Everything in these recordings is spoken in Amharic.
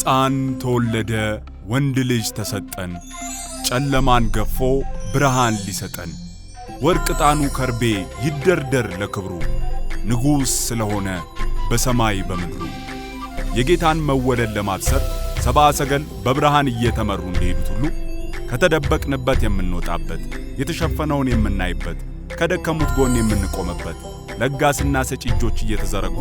ሕፃን ተወለደ ወንድ ልጅ ተሰጠን ጨለማን ገፎ ብርሃን ሊሰጠን ወርቅ ዕጣኑ ከርቤ ይደርደር ለክብሩ ንጉሥ ስለሆነ በሰማይ በምድሩ የጌታን መወለድ ለማብሰር ሰብአ ሰገል በብርሃን እየተመሩ እንደሄዱት ሁሉ ከተደበቅንበት የምንወጣበት የተሸፈነውን የምናይበት ከደከሙት ጎን የምንቆምበት ለጋስና ሰጪ እጆች እየተዘረጉ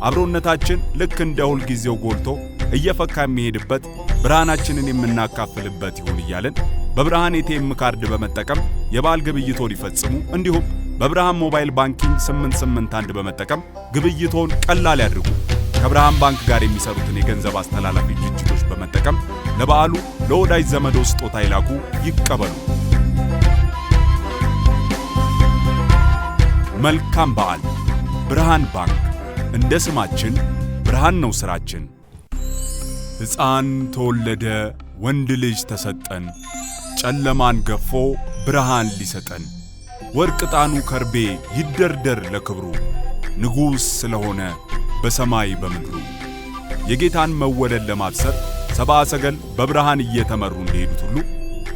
አብሮነታችን ልክ እንደ ሁል ጊዜው ጎልቶ እየፈካ የሚሄድበት ብርሃናችንን የምናካፍልበት ይሁን እያልን በብርሃን ኤቲኤም ካርድ በመጠቀም የበዓል ግብይቶን ይፈጽሙ። እንዲሁም በብርሃን ሞባይል ባንኪንግ 881 በመጠቀም ግብይቶን ቀላል ያድርጉ። ከብርሃን ባንክ ጋር የሚሰሩትን የገንዘብ አስተላላፊ ድርጅቶች በመጠቀም ለበዓሉ ለወዳጅ ዘመዶ ስጦታ ይላኩ፣ ይቀበሉ። መልካም በዓል። ብርሃን ባንክ። እንደ ስማችን ብርሃን ነው ስራችን። ሕፃን ተወለደ ወንድ ልጅ ተሰጠን ጨለማን ገፎ ብርሃን ሊሰጠን ወርቅ ዕጣኑ ከርቤ ይደርደር ለክብሩ ንጉሥ ስለሆነ በሰማይ በምድሩ የጌታን መወለድ ለማብሰር ሰብአ ሰገል በብርሃን እየተመሩ እንደሄዱት ሁሉ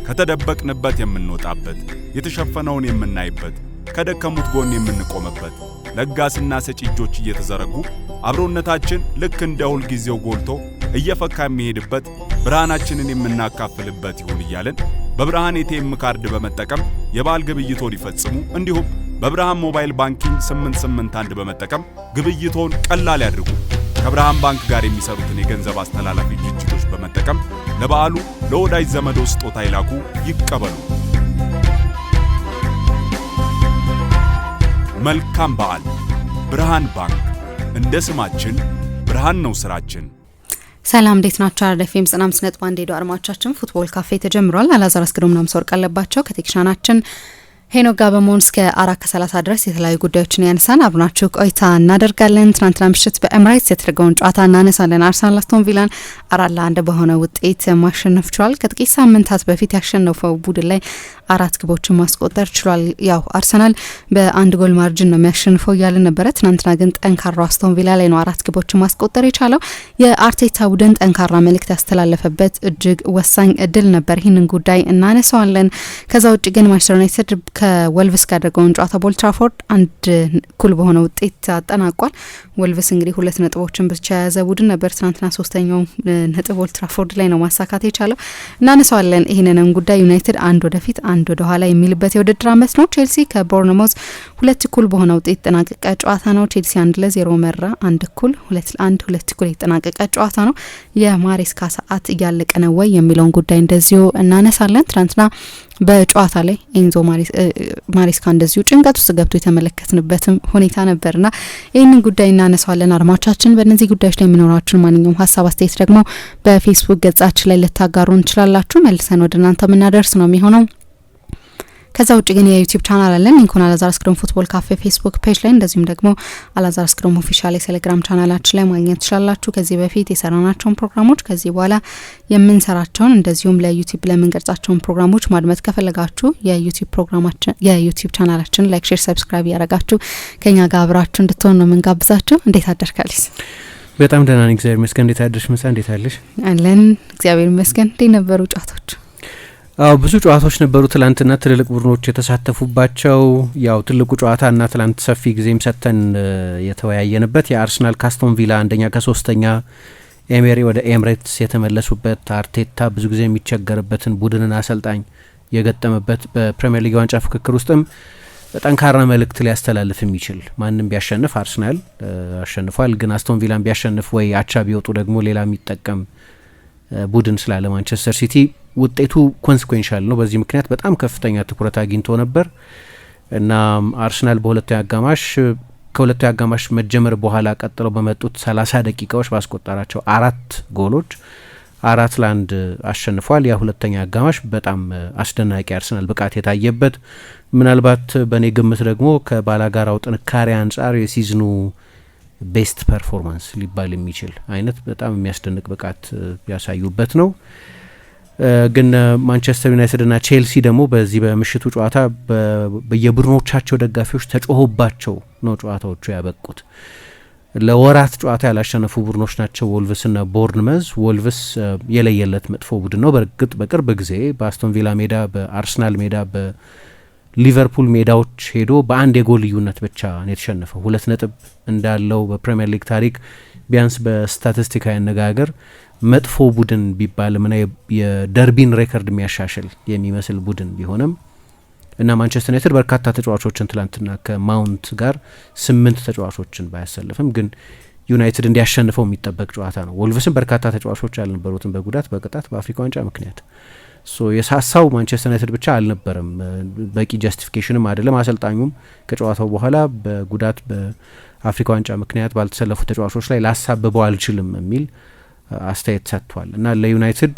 ከተደበቅንበት የምንወጣበት የተሸፈነውን የምናይበት ከደከሙት ጎን የምንቆምበት ለጋስና ሰጪ እጆች እየተዘረጉ አብሮነታችን ልክ እንደ ሁል ጊዜው ጎልቶ እየፈካ የሚሄድበት ብርሃናችንን የምናካፍልበት ይሁን እያልን በብርሃን ኤቲኤም ካርድ በመጠቀም የበዓል ግብይቶን ይፈጽሙ። እንዲሁም በብርሃን ሞባይል ባንኪንግ 881 በመጠቀም ግብይቶን ቀላል ያድርጉ። ከብርሃን ባንክ ጋር የሚሰሩትን የገንዘብ አስተላላፊ ድርጅቶች በመጠቀም ለበዓሉ ለወዳጅ ዘመዶ ስጦታ ይላኩ፣ ይቀበሉ። መልካም በዓል። ብርሃን ባንክ። እንደ ስማችን ብርሃን ነው ስራችን። ሰላም እንዴት ናችሁ? አርደፊም 95.1 ሄዶ አድማጮቻችን ፉትቦል ካፌ ተጀምሯል። አላዛር አስገዶምና መስወርቅ አለባቸው ከቴክኒሻናችን ሄኖክ ጋር በመሆን እስከ 4:30 ድረስ የተለያዩ ጉዳዮችን ያነሳን አብራችሁ ቆይታ እናደርጋለን። ትናንትና ምሽት በኤምሬትስ የተደረገውን ጨዋታ እናነሳለን። አርሰናል አስቶን ቪላን 4-1 በሆነ ውጤት ማሸነፍ ችሏል። ከጥቂት ሳምንታት በፊት ያሸነፈው ቡድን ላይ 4 ግቦችን ማስቆጠር ችሏል። ያው አርሰናል በአንድ ጎል ማርጅን ነው የሚያሸንፈው እያለ ነበረ። ትናንትና ግን ጠንካራው አስቶን ቪላ ላይ ነው 4 ግቦችን ማስቆጠር የቻለው። የአርቴታ ቡድን ጠንካራ መልእክት ያስተላለፈበት እጅግ ወሳኝ እድል ነበር። ይህንን ጉዳይ እናነሳዋለን። ከዛ ውጭ ግን ማንቸስተር ዩናይትድ ከወልቭስ ጋር ያደረገውን ጨዋታ በኦልድ ትራፎርድ 1-1 በሆነ ውጤት አጠናቋል። ወልቭስ እንግዲህ 2 ነጥቦችን ብቻ የያዘ ቡድን ነበር። ትናንትና 3ኛው ነጥብ ኦልድ ትራፎርድ ላይ ነው ማሳካት የቻለው። እናነሳዋለን ይህንንም ጉዳይ። ዩናይትድ 1 ወደፊት 1 ወደ ኋላ የሚልበት የውድድር ዓመት ነው። ቼልሲ ከቦርንሞዝ 2-1 በሆነ ውጤት የተጠናቀቀ ጨዋታ ነው። ቼልሲ 1-0 መራ። 1-1 2-1 2-1 የተጠናቀቀ ጨዋታ ነው። የማሬስካ ሰዓት እያለቀ ነው ወይ የሚለውን ጉዳይ እንደዚሁ እናነሳለን። ትናንትና በጨዋታ ላይ ኤንዞ ማሬስካ እንደዚሁ ጭንቀት ውስጥ ገብቶ የተመለከትንበትም ሁኔታ ነበርና ይህንን ጉዳይ እናነሳዋለን። አድማጮቻችን በእነዚህ ጉዳዮች ላይ የሚኖራችሁን ማንኛውም ሀሳብ አስተያየት ደግሞ በፌስቡክ ገጻችን ላይ ልታጋሩ እንችላላችሁ። መልሰን ወደ እናንተ የምናደርስ ነው የሚሆነው። ከዛ ውጭ ግን የዩቲዩብ ቻናል አለን። ሊንኩን አላዛር አስገዶም ፉትቦል ካፌ ፌስቡክ ፔጅ ላይ እንደዚሁም ደግሞ አላዛር አስገዶም ኦፊሻል የቴሌግራም ቻናላችን ላይ ማግኘት ትችላላችሁ። ከዚህ በፊት የሰራናቸውን ፕሮግራሞች ከዚህ በኋላ የምንሰራቸውን እንደዚሁም ለዩቲዩብ ለምንቀርጻቸውን ፕሮግራሞች ማድመጥ ከፈለጋችሁ የዩቲዩብ ቻናላችን ላይክ፣ ሼር፣ ሰብስክራይብ ያደረጋችሁ ከኛ ጋር አብራችሁ እንድትሆኑ ነው የምንጋብዛችሁ። እንዴት አደርካለሽ? በጣም ደህና ነኝ እግዚአብሔር ይመስገን። እንዴት አደርሽ ምሳ? እንዴት አለሽ? አለን እግዚአብሔር ይመስገን። እንዴት ነበሩ ጨዋታዎች? ብዙ ጨዋታዎች ነበሩ ትላንትና፣ ትልልቅ ቡድኖች የተሳተፉባቸው። ያው ትልቁ ጨዋታና ትላንት ሰፊ ጊዜም ሰጥተን የተወያየንበት የአርሰናል ካስቶን ቪላ አንደኛ ከ3ኛ ኤሜሪ ወደ ኤምሬትስ የተመለሱበት፣ አርቴታ ብዙ ጊዜ የሚቸገርበትን ቡድንና አሰልጣኝ የገጠመበት፣ በፕሪሚየር ሊግ ዋንጫ ፍክክር ውስጥም ጠንካራ መልእክት ሊያስተላልፍ የሚችል ማንም ቢያሸንፍ አርሰናል አሸንፏል፣ ግን አስቶን ቪላን ቢያሸንፍ ወይ አቻ ቢወጡ ደግሞ ሌላ የሚጠቀም ቡድን ስላለ ማንቸስተር ሲቲ ውጤቱ ኮንሲኩዌንሻል ነው። በዚህ ምክንያት በጣም ከፍተኛ ትኩረት አግኝቶ ነበር እና አርሰናል ከሁለተኛው አጋማሽ መጀመር በኋላ ቀጥለው በመጡት 30 ደቂቃዎች ባስቆጠራቸው 4 ጎሎች 4-1 አሸንፏል። ያ ሁለተኛ አጋማሽ በጣም አስደናቂ አርሰናል ብቃት የታየበት፣ ምናልባት በእኔ ግምት ደግሞ ከባላጋራው ጥንካሬ አንጻር የሲዝኑ ቤስት ፐርፎርማንስ ሊባል የሚችል አይነት በጣም የሚያስደንቅ ብቃት ያሳዩበት ነው። ግን ማንቸስተር ዩናይትድ እና ቼልሲ ደግሞ በዚህ በምሽቱ ጨዋታ በየቡድኖቻቸው ደጋፊዎች ተጮሆባቸው ነው ጨዋታዎቹ ያበቁት። ለወራት ጨዋታ ያላሸነፉ ቡድኖች ናቸው ወልቭስና ቦርንመዝ። ወልቭስ የለየለት መጥፎ ቡድን ነው። በእርግጥ በቅርብ ጊዜ በአስቶን ቪላ ሜዳ፣ በአርሰናል ሜዳ፣ በሊቨርፑል ሜዳዎች ሄዶ በአንድ የጎል ልዩነት ብቻ ነው የተሸነፈው። 2 ነጥብ እንዳለው በፕሪምየር ሊግ ታሪክ ቢያንስ በስታቲስቲካዊ አነጋገር መጥፎ ቡድን ቢባልም ና የደርቢን ሬከርድ የሚያሻሽል የሚመስል ቡድን ቢሆንም እና ማንቸስተር ዩናይትድ በርካታ ተጫዋቾችን ትላንትና ከማውንት ጋር 8 ተጫዋቾችን ባያሰልፍም ግን ዩናይትድ እንዲያሸንፈው የሚጠበቅ ጨዋታ ነው። ወልቭስም በርካታ ተጫዋቾች ያልነበሩትን በጉዳት በቅጣት በአፍሪካ ዋንጫ ምክንያት የሳሳው ማንቸስተር ዩናይትድ ብቻ አልነበረም። በቂ ጀስቲፊኬሽንም አይደለም። አሰልጣኙም ከጨዋታው በኋላ በጉዳት በአፍሪካ ዋንጫ ምክንያት ባልተሰለፉ ተጫዋቾች ላይ ላሳብበው አልችልም የሚል አስተያየት ሰጥቷል እና ለዩናይትድ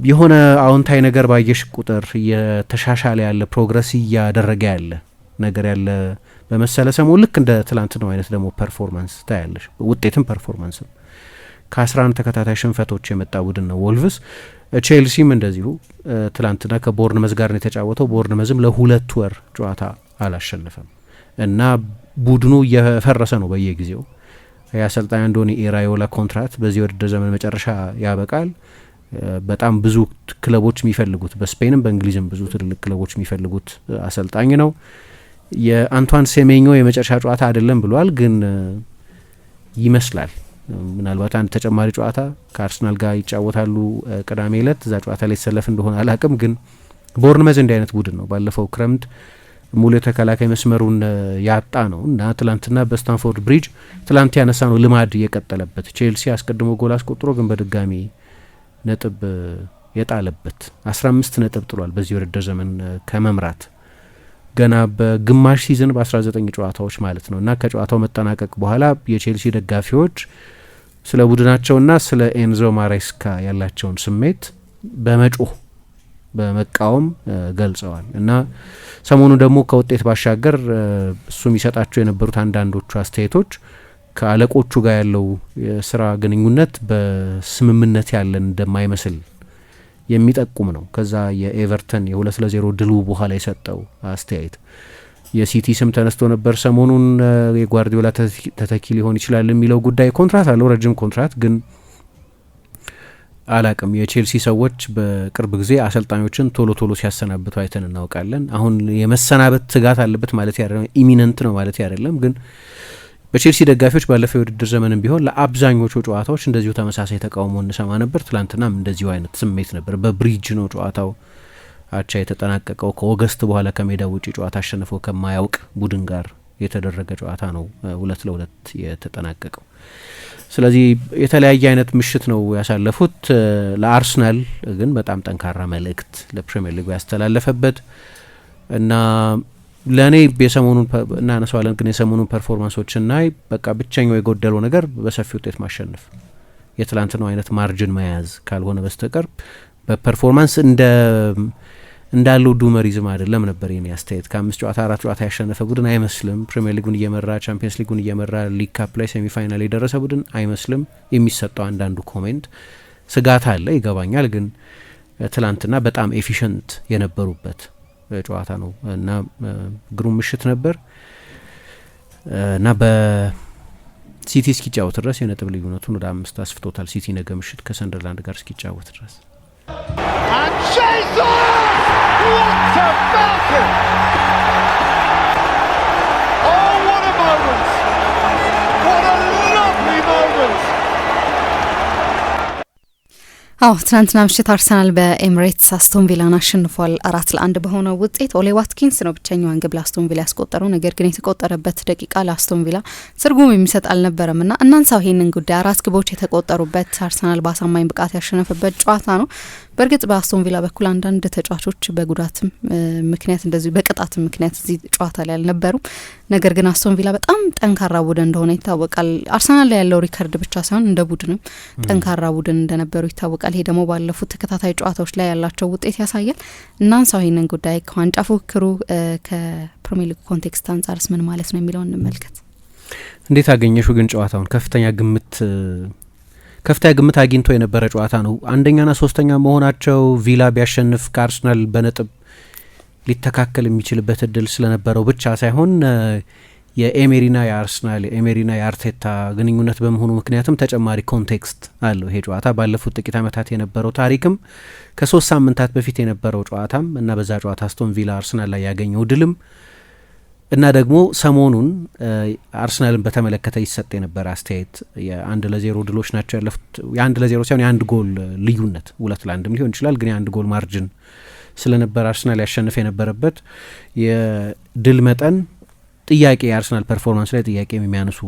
የሆነ አዎንታዊ ነገር ባየሽ ቁጥር የተሻሻለ ያለ ፕሮግረስ እያደረገ ያለ ነገር ያለ በመሰለ ሰሞን ልክ እንደ ትላንት ነው አይነት ደግሞ ፐርፎርማንስ ታያለሽ። ውጤትም ፐርፎርማንስም ከ11 ተከታታይ ሽንፈቶች የመጣ ቡድን ነው ወልቭስ። ቼልሲም እንደዚሁ ትላንትና ከቦርንመዝ ጋር ነው የተጫወተው። ቦርንመዝም ለ2 ወር ጨዋታ አላሸነፈም እና ቡድኑ እየፈረሰ ነው በየጊዜው። የአሰልጣኝ አንዶኒ ኢራዮላ ኮንትራት በዚህ ውድድር ዘመን መጨረሻ ያበቃል። በጣም ብዙ ክለቦች የሚፈልጉት በስፔንም በእንግሊዝም ብዙ ትልልቅ ክለቦች የሚፈልጉት አሰልጣኝ ነው። የአንቷን ሴሜኞ የመጨረሻ ጨዋታ አይደለም ብሏል፣ ግን ይመስላል ምናልባት አንድ ተጨማሪ ጨዋታ ከአርሰናል ጋር ይጫወታሉ ቅዳሜ ዕለት። እዛ ጨዋታ ላይ ተሰለፍ እንደሆነ አላቅም፣ ግን ቦርንመዝ እንዲህ አይነት ቡድን ነው። ባለፈው ክረምት ሙሉ የተከላካይ መስመሩን ያጣ ነው እና ትላንትና በስታንፎርድ ብሪጅ ትላንት ያነሳ ነው ልማድ የቀጠለበት ቼልሲ አስቀድሞ ጎል አስቆጥሮ ግን በድጋሚ ነጥብ የጣለበት 15 ነጥብ ጥሏል በዚህ ውድድር ዘመን ከመምራት ገና በግማሽ ሲዝን በ19 ጨዋታዎች ማለት ነው እና ከጨዋታው መጠናቀቅ በኋላ የቼልሲ ደጋፊዎች ስለ ቡድናቸውና ስለ ኤንዞ ማሬስካ ያላቸውን ስሜት በመጮህ በመቃወም ገልጸዋል እና ሰሞኑ ደግሞ ከውጤት ባሻገር እሱ የሚሰጣቸው የነበሩት አንዳንዶቹ አስተያየቶች ከአለቆቹ ጋር ያለው የስራ ግንኙነት በስምምነት ያለን እንደማይመስል የሚጠቁም ነው። ከዛ የኤቨርተን የ2-0 ድሉ በኋላ የሰጠው አስተያየት የሲቲ ስም ተነስቶ ነበር ሰሞኑን። የጓርዲዮላ ተተኪ ሊሆን ይችላል የሚለው ጉዳይ ኮንትራት አለው፣ ረጅም ኮንትራት ግን አላቅም። የቼልሲ ሰዎች በቅርብ ጊዜ አሰልጣኞችን ቶሎ ቶሎ ሲያሰናብቱ አይተን እናውቃለን። አሁን የመሰናበት ስጋት አለበት ማለት አይደለም፣ ኢሚነንት ነው ማለት አይደለም። ግን በቼልሲ ደጋፊዎች ባለፈው የውድድር ዘመንም ቢሆን ለአብዛኞቹ ጨዋታዎች እንደዚሁ ተመሳሳይ ተቃውሞ እንሰማ ነበር። ትላንትናም እንደዚሁ አይነት ስሜት ነበር። በብሪጅ ነው ጨዋታው አቻ የተጠናቀቀው። ከኦገስት በኋላ ከሜዳ ውጪ ጨዋታ አሸንፈው ከማያውቅ ቡድን ጋር የተደረገ ጨዋታ ነው 2-2 የተጠናቀቀው። ስለዚህ የተለያየ አይነት ምሽት ነው ያሳለፉት። ለአርሰናል ግን በጣም ጠንካራ መልእክት ለፕሪሚየር ሊጉ ያስተላለፈበት እና ለእኔ የሰሞኑን እናነሳዋለን፣ ግን የሰሞኑን ፐርፎርማንሶች እናይ በቃ ብቸኛው የጎደለው ነገር በሰፊ ውጤት ማሸነፍ፣ የትላንትናው አይነት ማርጅን መያዝ ካልሆነ በስተቀር በፐርፎርማንስ እንዳለው ዱመሪዝም አይደለም ነበር የኔ አስተያየት። ከ5 ጨዋታ 4 ጨዋታ ያሸነፈ ቡድን አይመስልም። ፕሪሚየር ሊጉን እየመራ ቻምፒየንስ ሊጉን እየመራ ሊግ ካፕ ላይ ሴሚፋይናል የደረሰ ቡድን አይመስልም። የሚሰጠው አንዳንዱ ኮሜንት ስጋት አለ፣ ይገባኛል። ግን ትላንትና በጣም ኤፊሽንት የነበሩበት ጨዋታ ነው እና ግሩም ምሽት ነበር እና በሲቲ እስኪጫወት ድረስ የነጥብ ልዩነቱን ወደ 5 አስፍቶታል። ሲቲ ነገ ምሽት ከሰንደርላንድ ጋር እስኪጫወት ድረስ አዎ ትናንትና ምሽት አርሰናል በኤሚሬትስ አስቶን ቪላን አሸንፏል 4-1 በሆነው ውጤት። ኦሌ ዋትኪንስ ነው ብቸኛዋን ግብ ለአስቶን ቪላ ያስቆጠረው። ነገር ግን የተቆጠረበት ደቂቃ ለአስቶን ቪላ ትርጉም የሚሰጥ አልነበረም እና እናንሳው ይሄንን ጉዳይ። 4 ግቦች የተቆጠሩበት አርሰናል በአሳማኝ ብቃት ያሸነፈበት ጨዋታ ነው። በእርግጥ በአስቶን ቪላ በኩል አንዳንድ ተጫዋቾች በጉዳትም ምክንያት እንደዚሁ በቅጣትም ምክንያት እዚህ ጨዋታ ላይ አልነበሩም። ነገር ግን አስቶን ቪላ በጣም ጠንካራ ቡድን እንደሆነ ይታወቃል። አርሰናል ላይ ያለው ሪከርድ ብቻ ሳይሆን እንደ ቡድንም ጠንካራ ቡድን እንደነበሩ ይታወቃል። ይሄ ደግሞ ባለፉት ተከታታይ ጨዋታዎች ላይ ያላቸው ውጤት ያሳያል። እናንሳው ይህንን ጉዳይ ከዋንጫ ፉክክሩ ከፕሪሚየር ሊግ ኮንቴክስት አንጻርስ ምን ማለት ነው የሚለውን እንመልከት። እንዴት አገኘሹ ግን ጨዋታውን? ከፍተኛ ግምት አግኝቶ የነበረ ጨዋታ ነው። አንደኛና ሶስተኛ መሆናቸው ቪላ ቢያሸንፍ ከአርሰናል በነጥብ ሊተካከል የሚችልበት እድል ስለነበረው ብቻ ሳይሆን የኤሜሪና የአርሰናል የኤሜሪና የአርቴታ ግንኙነት በመሆኑ ምክንያትም ተጨማሪ ኮንቴክስት አለው ይሄ ጨዋታ። ባለፉት ጥቂት ዓመታት የነበረው ታሪክም ከ3 ሳምንታት በፊት የነበረው ጨዋታም እና በዛ ጨዋታ አስቶን ቪላ አርሰናል ላይ ያገኘው ድልም እና ደግሞ ሰሞኑን አርሰናልን በተመለከተ ይሰጥ የነበረ አስተያየት የ1-0 ድሎች ናቸው ያለፉት። የ1-0 ሳይሆን የ1 ጎል ልዩነት 2-1 ሊሆን ይችላል፣ ግን የ1 ጎል ማርጅን ስለነበር አርሰናል ያሸንፍ የነበረበት የድል መጠን ጥያቄ የአርሰናል ፐርፎርማንስ ላይ ጥያቄ የሚያነሱ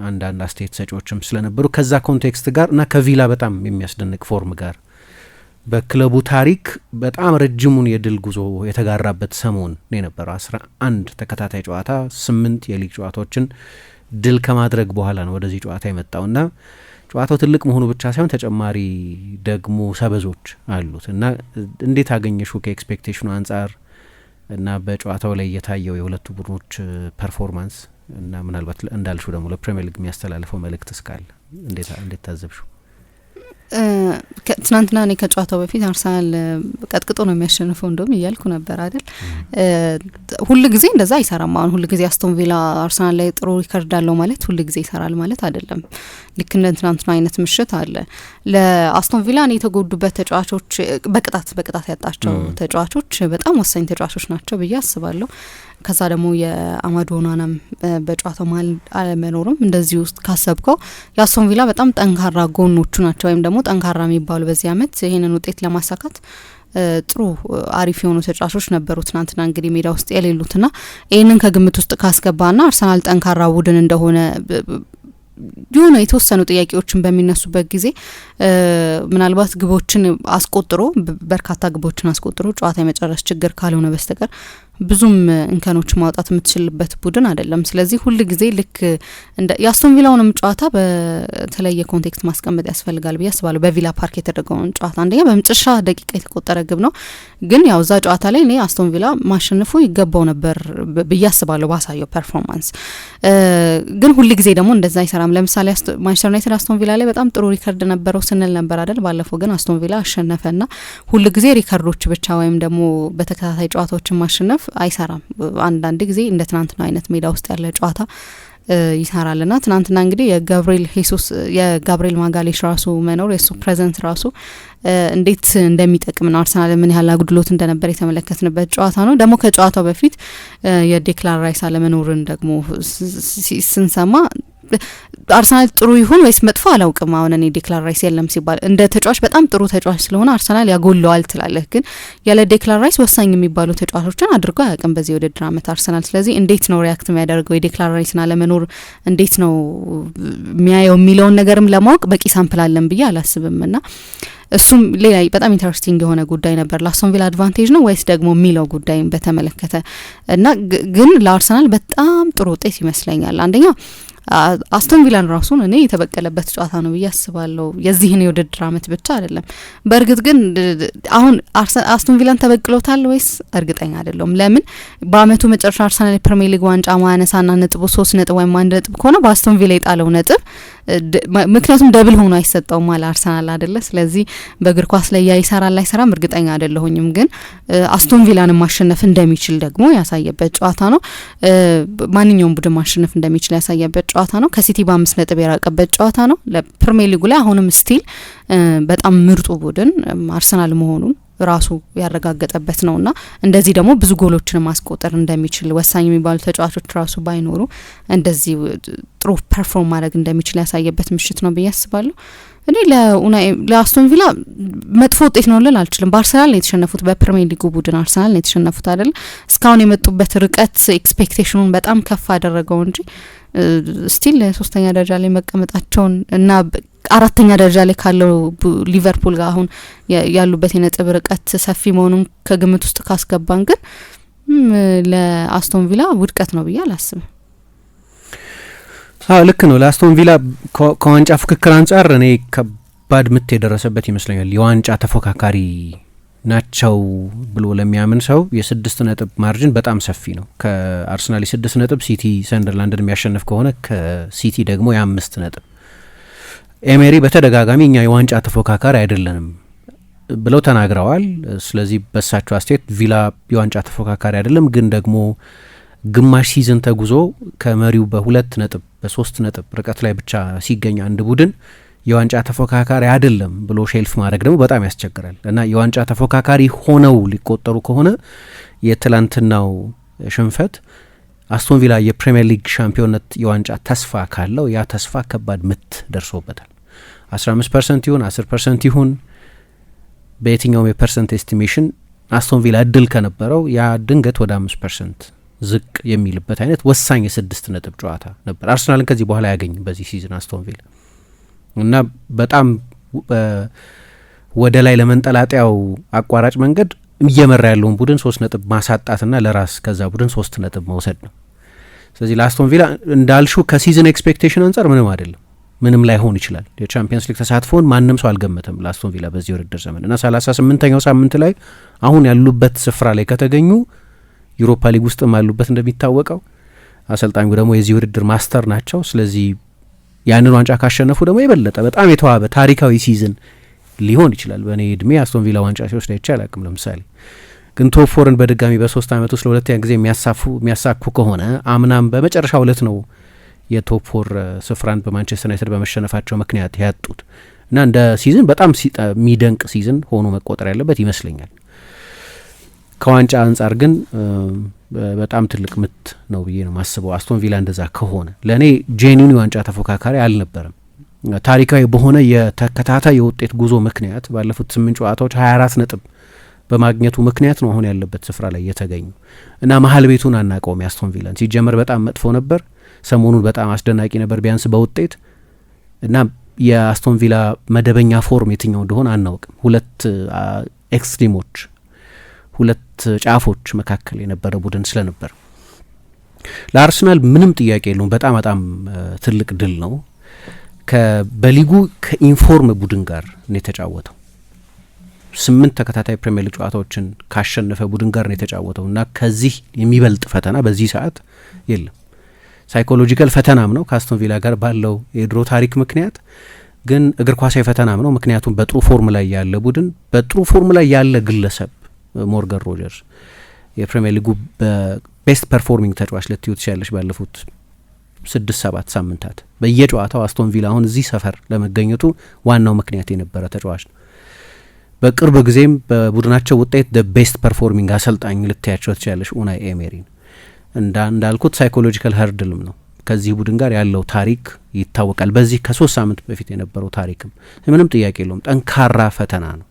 አንዳንድ አስተያየት ሰጪዎችም ስለነበሩ ከዛ ኮንቴክስት ጋር እና ከቪላ በጣም የሚያስደንቅ ፎርም ጋር በክለቡ ታሪክ በጣም ረጅሙን የድል ጉዞ የተጋራበት ሰሞን ነው የነበረው። 11 ተከታታይ ጨዋታ 8 የሊግ ጨዋታዎችን ድል ከማድረግ በኋላ ነው ወደዚህ ጨዋታ የመጣውና ጨዋታው ትልቅ መሆኑ ብቻ ሳይሆን ተጨማሪ ደግሞ ሰበዞች አሉት እና እንዴት አገኘሹ ከኤክስፔክቴሽኑ አንጻር እና በጨዋታው ላይ የታየው የሁለቱ ቡድኖች ፐርፎርማንስ እና ምናልባት እንዳልሹ ደግሞ ለፕሪሚየር ሊግ የሚያስተላልፈው መልእክት እስካለ እንዴት ታዘብሹ? ትናንትና እኔ ከጨዋታው በፊት አርሰናል ቀጥቅጦ ነው የሚያሸንፈው እንደውም እያልኩ ነበር አይደል። ሁሉ ጊዜ እንደዛ አይሰራም። አሁን ሁሉ ጊዜ አስቶን ቪላ አርሰናል ላይ ጥሩ ሪከርድ አለው ማለት ሁሉ ጊዜ ይሰራል ማለት አይደለም። ልክ እንደ ትናንትና አይነት ምሽት አለ። ለአስቶን ቪላ እኔ የተጎዱበት ተጫዋቾች በቅጣት ያጣቸው ተጫዋቾች በጣም ወሳኝ ተጫዋቾች ናቸው ብዬ አስባለሁ። ከዛ ደግሞ የአማዱ ኦናናም በጨዋታው መሀል አለመኖርም እንደዚህ ውስጥ ካሰብከው የአስቶን ቪላ በጣም ጠንካራ ጎኖቹ ናቸው ወይም ደግሞ ጠንካራ የሚባሉ በዚህ አመት ይሄንን ውጤት ለማሳካት ጥሩ አሪፍ የሆኑ ተጫዋቾች ነበሩ። ትናንትና እንግዲህ ሜዳ ውስጥ የሌሉትና ይህንን ከግምት ውስጥ ካስገባና አርሰናል ጠንካራ ቡድን እንደሆነ የሆነ የተወሰኑ ጥያቄዎችን በሚነሱበት ጊዜ ምናልባት ግቦችን አስቆጥሮ በርካታ ግቦችን አስቆጥሮ ጨዋታ የመጨረስ ችግር ካልሆነ በስተቀር ብዙም እንከኖች ማውጣት የምትችልበት ቡድን አይደለም። ስለዚህ ሁሉ ጊዜ ልክ እንደ የአስቶን ቪላውንም ጨዋታ በተለየ ኮንቴክስት ማስቀመጥ ያስፈልጋል ብዬ አስባለሁ። በቪላ ፓርክ የተደረገውን ጨዋታ አንደኛ በመጨረሻ ደቂቃ የተቆጠረ ግብ ነው፣ ግን ያው እዛ ጨዋታ ላይ እኔ አስቶን ቪላ ማሸነፉ ይገባው ነበር ብዬ አስባለሁ ባሳየው ፐርፎርማንስ። ግን ሁሉ ጊዜ ደግሞ እንደዛ አይሰራም። ለምሳሌ ማንቸስተር ዩናይትድ አስቶን ቪላ ላይ በጣም ጥሩ ሪከርድ ነበረው ስንል ነበር አይደል ባለፈው። ግን አስቶን ቪላ አሸነፈና ሁሉ ጊዜ ሪከርዶች ብቻ ወይም ደግሞ በተከታታይ ጨዋታዎችን ማሸነፍ አይሰራም። አንዳንድ ጊዜ እንደ ትናንትና አይነት ሜዳ ውስጥ ያለ ጨዋታ ይሰራልና ትናንትና እንግዲህ የጋብሪኤል ማጋሌሽ ራሱ መኖር የሱ ፕሬዘንስ ራሱ እንዴት እንደሚጠቅም ነው አርሰናል ምን ያህል አጉድሎት እንደነበር የተመለከትንበት ጨዋታ ነው። ደግሞ ከጨዋታው በፊት የዴክላን ራይስ አለመኖርን ደግሞ ስንሰማ አርሰናል ጥሩ ይሁን ወይስ መጥፎ አላውቅም። አሁን እኔ ዴክላን ራይስ የለም ሲባል እንደ ተጫዋች በጣም ጥሩ ተጫዋች ስለሆነ አርሰናል ያጎለዋል ትላለህ፣ ግን ያለ ዴክላን ራይስ ወሳኝ የሚባሉ ተጫዋቾችን አድርጎ አያውቅም በዚህ የውድድር አመት አርሰናል። ስለዚህ እንዴት ነው ሪያክት የሚያደርገው የዴክላን ራይስን አለመኖር እንዴት ነው የሚያየው የሚለውን ነገርም ለማወቅ በቂ ሳምፕል አለን ብዬ አላስብም። እና እሱም ሌላ በጣም ኢንተረስቲንግ የሆነ ጉዳይ ነበር። ለአስቶን ቪላ አድቫንቴጅ ነው ወይስ ደግሞ የሚለው ጉዳይም በተመለከተ እና ግን ለአርሰናል በጣም ጥሩ ውጤት ይመስለኛል። አንደኛ አስቶን ቪላን ራሱን እኔ የተበቀለበት ጨዋታ ነው ብዬ አስባለሁ። የዚህን የውድድር አመት ብቻ አይደለም። በእርግጥ ግን አሁን አስቶን ቪላን ተበቅሎታል ወይስ እርግጠኛ አይደለሁም። ለምን በአመቱ መጨረሻ አርሰናል የፕሪሚየር ሊግ ዋንጫ ማያነሳና ነጥቡ 3 ነጥብ ወይም 1 ነጥብ ከሆነ በአስቶን ቪላ የጣለው ነጥብ ምክንያቱም ደብል ሆኖ አይሰጠውም አለ አርሰናል አይደለ። ስለዚህ በእግር ኳስ ላይ ይሰራል አይሰራም እርግጠኛ አይደለሁኝም። ግን አስቶን ቪላን ማሸነፍ እንደሚችል ደግሞ ያሳየበት ጨዋታ ነው። ማንኛውም ቡድን ማሸነፍ እንደሚችል ያሳየበት ጨዋታ ነው። ከሲቲ በ5 ነጥብ የራቀበት ጨዋታ ነው። ለፕሪሚየር ሊጉ ላይ አሁንም ስቲል በጣም ምርጡ ቡድን አርሰናል መሆኑን ራሱ ያረጋገጠበት ነውና እንደዚህ ደግሞ ብዙ ጎሎችን ማስቆጠር እንደሚችል ወሳኝ የሚባሉ ተጫዋቾች ራሱ ባይኖሩ እንደዚህ ጥሩ ፐርፎርም ማድረግ እንደሚችል ያሳየበት ምሽት ነው ብዬ አስባለሁ። እኔ ለአስቶን ቪላ መጥፎ ውጤት ነው ልል አልችልም። በአርሰናል ነው የተሸነፉት፣ በፕሪሚየር ሊጉ ቡድን አርሰናል ነው የተሸነፉት አይደል። እስካሁን የመጡበት ርቀት ኤክስፔክቴሽኑን በጣም ከፍ አደረገው እንጂ ስቲል 3ኛ ደረጃ ላይ መቀመጣቸውን እና 4ኛ ደረጃ ላይ ካለው ሊቨርፑል ጋር አሁን ያሉበት የነጥብ ርቀት ሰፊ መሆኑን ከግምት ውስጥ ካስገባን ግን ለአስቶን ቪላ ውድቀት ነው ብዬ አላስብም። ልክ ነው። ለአስቶን ቪላ ከዋንጫ ፍክክር አንጻር እኔ ከባድ ምት የደረሰበት ይመስለኛል። የዋንጫ ተፎካካሪ ናቸው ብሎ ለሚያምን ሰው የ6 ነጥብ ማርጅን በጣም ሰፊ ነው። ከአርሰናል የ6 ነጥብ ሲቲ ሰንደርላንድን የሚያሸንፍ ከሆነ ከሲቲ ደግሞ የ5 ነጥብ። ኤሜሪ በተደጋጋሚ እኛ የዋንጫ ተፎካካሪ አይደለንም ብለው ተናግረዋል። ስለዚህ በሳቸው አስተያየት ቪላ የዋንጫ ተፎካካሪ አይደለም፣ ግን ደግሞ ግማሽ ሲዝን ተጉዞ ከመሪው በ2 ነጥብ በ3 ነጥብ ርቀት ላይ ብቻ ሲገኝ አንድ ቡድን የዋንጫ ተፎካካሪ አይደለም ብሎ ሼልፍ ማድረግ ደግሞ በጣም ያስቸግራል እና የዋንጫ ተፎካካሪ ሆነው ሊቆጠሩ ከሆነ የትላንትናው ሽንፈት አስቶን ቪላ የፕሪሚየር ሊግ ሻምፒዮንነት የዋንጫ ተስፋ ካለው ያ ተስፋ ከባድ ምት ደርሶበታል። 15% ይሁን 10% ይሁን በየትኛውም የፐርሰንት ኤስቲሜሽን አስቶን ቪላ እድል ከነበረው ያ ድንገት ወደ 5% ዝቅ የሚልበት አይነት ወሳኝ የ6 ነጥብ ጨዋታ ነበር። አርሰናልን ከዚህ በኋላ ያገኝ በዚህ ሲዝን አስቶን ቪላ እና በጣም ወደ ላይ ለመንጠላጠያው አቋራጭ መንገድ እየመራ ያለውን ቡድን 3 ነጥብ ማሳጣትና ለራስ ከዛ ቡድን 3 ነጥብ መውሰድ ነው። ስለዚህ ለአስቶን ቪላ እንዳልሹ ከሲዝን ኤክስፔክቴሽን አንጻር ምንም አይደለም፣ ምንም ላይሆን ይችላል። የቻምፒየንስ ሊግ ተሳትፎን ማንም ሰው አልገመተም ለአስቶን ቪላ በዚህ ውድድር ዘመን እና 38ኛው ሳምንት ላይ አሁን ያሉበት ስፍራ ላይ ከተገኙ ዩሮፓ ሊግ ውስጥም ያሉበት እንደሚታወቀው አሰልጣኙ ደግሞ የዚህ ውድድር ማስተር ናቸው። ስለዚህ ያንን ዋንጫ ካሸነፉ ደግሞ የበለጠ በጣም የተዋበ ታሪካዊ ሲዝን ሊሆን ይችላል። በእኔ እድሜ አስቶን ቪላ ዋንጫ ሲወስድ አይቼ አላቅም። ለምሳሌ ግን ቶፕ ፎርን በድጋሚ በ3 ዓመት ውስጥ ለሁለተኛ ጊዜ የሚያሳኩ ከሆነ አምናም በመጨረሻ 2 ነው የቶፕ ፎር ስፍራን በማንቸስተር ዩናይትድ በመሸነፋቸው ምክንያት ያጡት እና እንደ ሲዝን በጣም የሚደንቅ ሲዝን ሆኖ መቆጠር ያለበት ይመስለኛል። ከዋንጫ አንጻር ግን በጣም ትልቅ ምት ነው ብዬ ነው ማስበው። አስቶን ቪላ እንደዛ ከሆነ ለእኔ ጄኒን ዋንጫ ተፎካካሪ አልነበረም። ታሪካዊ በሆነ የተከታታይ የውጤት ጉዞ ምክንያት ባለፉት 8 ጨዋታዎች 24 ነጥብ በማግኘቱ ምክንያት ነው አሁን ያለበት ስፍራ ላይ የተገኙ እና መሀል ቤቱን አናውቀውም። የአስቶን ቪላን ሲጀመር በጣም መጥፎ ነበር፣ ሰሞኑን በጣም አስደናቂ ነበር ቢያንስ በውጤት እና የአስቶን ቪላ መደበኛ ፎርም የትኛው እንደሆነ አናውቅም። 2 ኤክስትሪሞች 2 ጫፎች መካከል የነበረ ቡድን ስለነበር ለአርሰናል ምንም ጥያቄ የለውም። በጣም ትልቅ ድል ነው። በሊጉ ከኢንፎርም ቡድን ጋር ነው የተጫወተው። 8 ተከታታይ ፕሪሚየር ሊግ ጨዋታዎችን ካሸነፈ ቡድን ጋር ነው የተጫወተው እና ከዚህ የሚበልጥ ፈተና በዚህ ሰዓት የለም። ሳይኮሎጂካል ፈተናም ነው ከአስቶን ቪላ ጋር ባለው የድሮ ታሪክ ምክንያት፣ ግን እግር ኳሳዊ ፈተናም ነው። ምክንያቱም በጥሩ ፎርም ላይ ያለ ቡድን፣ በጥሩ ፎርም ላይ ያለ ግለሰብ ሞርጋን ሮጀርስ የፕሪሚየር ሊጉ በቤስት ፐርፎርሚንግ ተጫዋች ልትዩት ሲያለሽ ባለፉት 6-7 ሳምንታት በየጨዋታው አስቶን ቪላ አሁን እዚህ ሰፈር ለመገኘቱ ዋናው ምክንያት የነበረ ተጫዋች ነው። በቅርብ ጊዜም በቡድናቸው ውጤት ቤስት ፐርፎርሚንግ አሰልጣኝ ልትያቸው ትችላለሽ ኡናይ ኤሜሪን። እንዳልኩት ሳይኮሎጂካል ሀርድልም ነው። ከዚህ ቡድን ጋር ያለው ታሪክ ይታወቃል። በዚህ ከ3 ሳምንት በፊት የነበረው ታሪክም ምንም ጥያቄ የለውም። ጠንካራ ፈተና ነው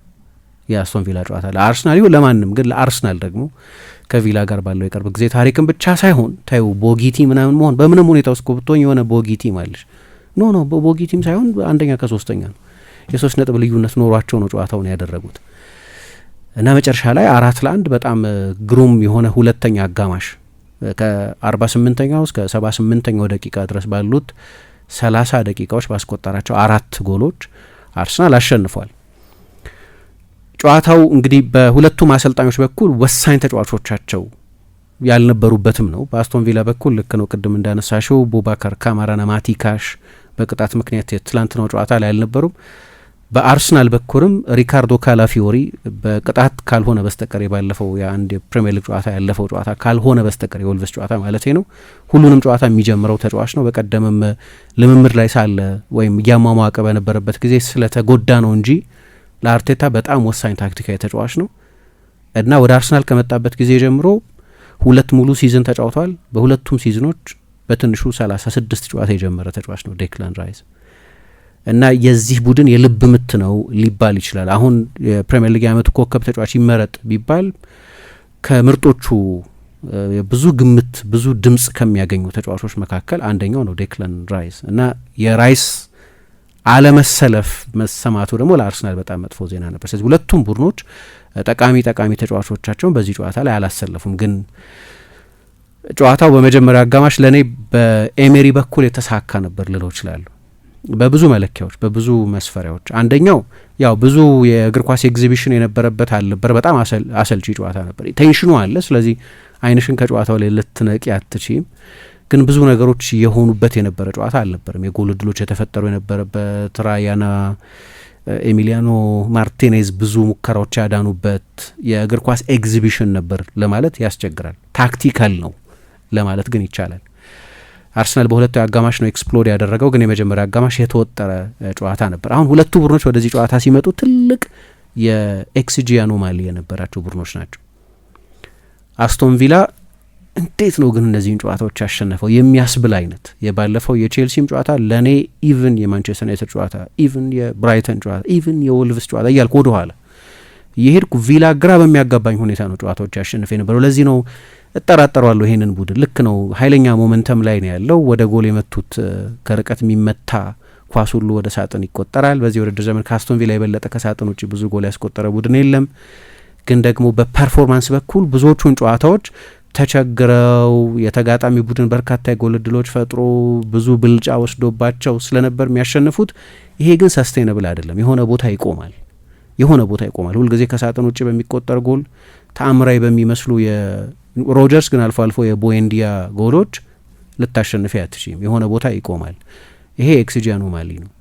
የአስቶን ቪላ ጨዋታ ለአርሰናል ይሁን ለማንም፣ ግን ለአርሰናል ደግሞ ከቪላ ጋር ባለው የቅርብ ጊዜ ታሪክም ብቻ ሳይሆን ታዩ ቦጊቲ ምናምን መሆን በምንም ሁኔታ ውስጥ ብትሆኝ የሆነ ቦጊቲ ማለሽ ኖ ቦጊቲም ሳይሆን አንደኛ ከ3ኛ ነው። የ3 ነጥብ ልዩነት ኖሯቸው ነው ጨዋታውን ያደረጉት እና መጨረሻ ላይ 4-1 በጣም ግሩም የሆነ ሁለተኛ አጋማሽ ከ48ኛው እስከ 78ኛው ደቂቃ ድረስ ባሉት 30 ደቂቃዎች ባስቆጠራቸው 4 ጎሎች አርሰናል አሸንፏል። ጨዋታው እንግዲህ በሁለቱም አሰልጣኞች በኩል ወሳኝ ተጫዋቾቻቸው ያልነበሩበትም ነው። በአስቶን ቪላ በኩል ልክ ነው ቅድም እንዳነሳሽው ቡባካር ካማራና ማቲ ካሽ በቅጣት ምክንያት የትላንትናው ጨዋታ ላይ አልነበሩም። በአርሰናል በኩልም ሪካርዶ ካላፊዮሪ በቅጣት ካልሆነ በስተቀር ባለፈው የአንድ የፕሪሚየር ሊግ ጨዋታ ያለፈው ጨዋታ ካልሆነ በስተቀር የወልቭስ ጨዋታ ማለት ነው ሁሉንም ጨዋታ የሚጀምረው ተጫዋች ነው። በቀደምም ልምምድ ላይ ሳለ ወይም እያሟሟቀ በነበረበት ጊዜ ስለተጎዳ ነው እንጂ ለአርቴታ በጣም ወሳኝ ታክቲካዊ ተጫዋች ነው እና ወደ አርሰናል ከመጣበት ጊዜ ጀምሮ 2 ሙሉ ሲዝን ተጫውቷል። በሁለቱም ሲዝኖች በትንሹ 36 ጨዋታ የጀመረ ተጫዋች ነው ዴክላን ራይስ እና የዚህ ቡድን የልብ ምት ነው ሊባል ይችላል። አሁን የፕሪሚየር ሊግ የዓመቱ ኮከብ ተጫዋች ይመረጥ ቢባል ከምርጦቹ ብዙ ግምት ብዙ ድምጽ ከሚያገኙ ተጫዋቾች መካከል አንደኛው ነው ዴክላን ራይስ እና የራይስ አለመሰለፍ መሰማቱ ደግሞ ለአርሰናል በጣም መጥፎ ዜና ነበር። ስለዚህ ሁለቱም ቡድኖች ጠቃሚ ተጫዋቾቻቸውን በዚህ ጨዋታ ላይ አላሰለፉም። ግን ጨዋታው በመጀመሪያ አጋማሽ ለእኔ በኤሜሪ በኩል የተሳካ ነበር ልለው እችላለሁ። በብዙ መለኪያዎች በብዙ መስፈሪያዎች አንደኛው ያው ብዙ የእግር ኳስ ኤግዚቢሽን የነበረበት አልነበር። በጣም አሰልቺ ጨዋታ ነበር። ቴንሽኑ አለ። ስለዚህ አይንሽን ከጨዋታው ላይ ልትነቂ አትችይም። ግን ብዙ ነገሮች የሆኑበት የነበረ ጨዋታ አልነበርም። የጎል እድሎች የተፈጠሩ የነበረበት ራያና ኤሚሊያኖ ማርቲኔዝ ብዙ ሙከራዎች ያዳኑበት የእግር ኳስ ኤግዚቢሽን ነበር ለማለት ያስቸግራል። ታክቲካል ነው ለማለት ግን ይቻላል። አርሰናል በሁለቱ አጋማሽ ነው ኤክስፕሎድ ያደረገው፣ ግን የመጀመሪያ አጋማሽ የተወጠረ ጨዋታ ነበር። አሁን ሁለቱ ቡድኖች ወደዚህ ጨዋታ ሲመጡ ትልቅ የኤክስጂ አኖማሊ የነበራቸው ቡድኖች ናቸው። አስቶን ቪላ እንዴት ነው ግን እነዚህን ጨዋታዎች ያሸነፈው የሚያስብል አይነት የባለፈው የቼልሲም ጨዋታ ለእኔ ኢቭን የማንቸስተር ዩናይትድ ጨዋታ ኢቭን የብራይተን ጨዋታ ኢቭን የወልቭስ ጨዋታ እያልኩ ወደኋላ የሄድኩ ቪላ ግራ በሚያጋባኝ ሁኔታ ነው ጨዋታዎች ያሸንፈ የነበረው። ለዚህ ነው እጠራጠሯለሁ ይሄንን ቡድን። ልክ ነው ኃይለኛ ሞመንተም ላይ ነው ያለው። ወደ ጎል የመቱት ከርቀት የሚመታ ኳስ ሁሉ ወደ ሳጥን ይቆጠራል። በዚህ ውድድር ዘመን ከአስቶን ቪላ የበለጠ ከሳጥን ውጭ ብዙ ጎል ያስቆጠረ ቡድን የለም። ግን ደግሞ በፐርፎርማንስ በኩል ብዙዎቹን ጨዋታዎች ተቸግረው የተጋጣሚ ቡድን በርካታ የጎል እድሎች ፈጥሮ ብዙ ብልጫ ወስዶባቸው ስለነበር የሚያሸንፉት። ይሄ ግን ሰስቴነብል አይደለም። የሆነ ቦታ ይቆማል። ሁልጊዜ ከሳጥን ውጭ በሚቆጠር ጎል ተአምራዊ በሚመስሉ ሮጀርስ ግን አልፎ አልፎ የቦኤንዲያ ጎሎች ልታሸንፊ አትችይም። የሆነ ቦታ ይቆማል። ይሄ ኤክስጂ አኖማሊ ነው።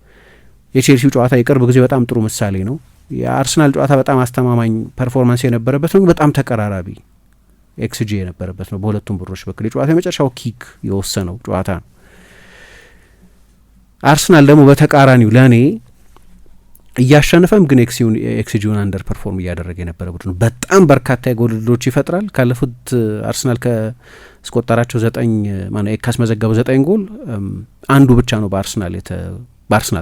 የቼልሲው ጨዋታ የቅርብ ጊዜ በጣም ጥሩ ምሳሌ ነው። የአርሰናል ጨዋታ በጣም አስተማማኝ ፐርፎርማንስ የነበረበት ነው፣ በጣም ተቀራራቢ ኤክስጂ የነበረበት ነው በሁለቱም ቡድኖች በኩል። የጨዋታ የመጨረሻው ኪክ የወሰነው ጨዋታ ነው። አርሰናል ደግሞ በተቃራኒው ለእኔ እያሸነፈም ግን ኤክስጂውን አንደር ፐርፎርም እያደረገ የነበረ ቡድን ነው። በጣም በርካታ የጎል ዕድሎች ይፈጥራል። ካለፉት አርሰናል ካስቆጠራቸው ካስመዘገበው 9 ጎል አንዱ ብቻ ነው በአርሰናል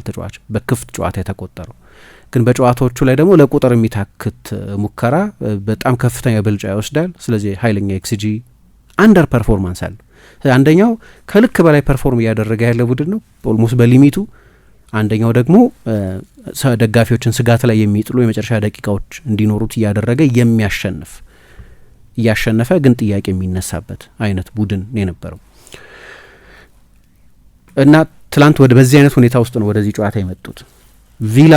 ተጫዋች በክፍት ጨዋታ የተቆጠረው። ግን በጨዋታዎቹ ላይ ደግሞ ለቁጥር የሚታክት ሙከራ በጣም ከፍተኛ ብልጫ ይወስዳል። ስለዚህ ኃይለኛ ኤክስጂ አንደር ፐርፎርማንስ አለ። አንደኛው ከልክ በላይ ፐርፎርም እያደረገ ያለ ቡድን ነው ኦልሞስት በሊሚቱ። አንደኛው ደግሞ ደጋፊዎችን ስጋት ላይ የሚጥሉ የመጨረሻ ደቂቃዎች እንዲኖሩት እያደረገ እያሸነፈ ግን ጥያቄ የሚነሳበት አይነት ቡድን የነበረው እና ትላንት በዚህ አይነት ሁኔታ ውስጥ ነው ወደዚህ ጨዋታ የመጡት። ቪላ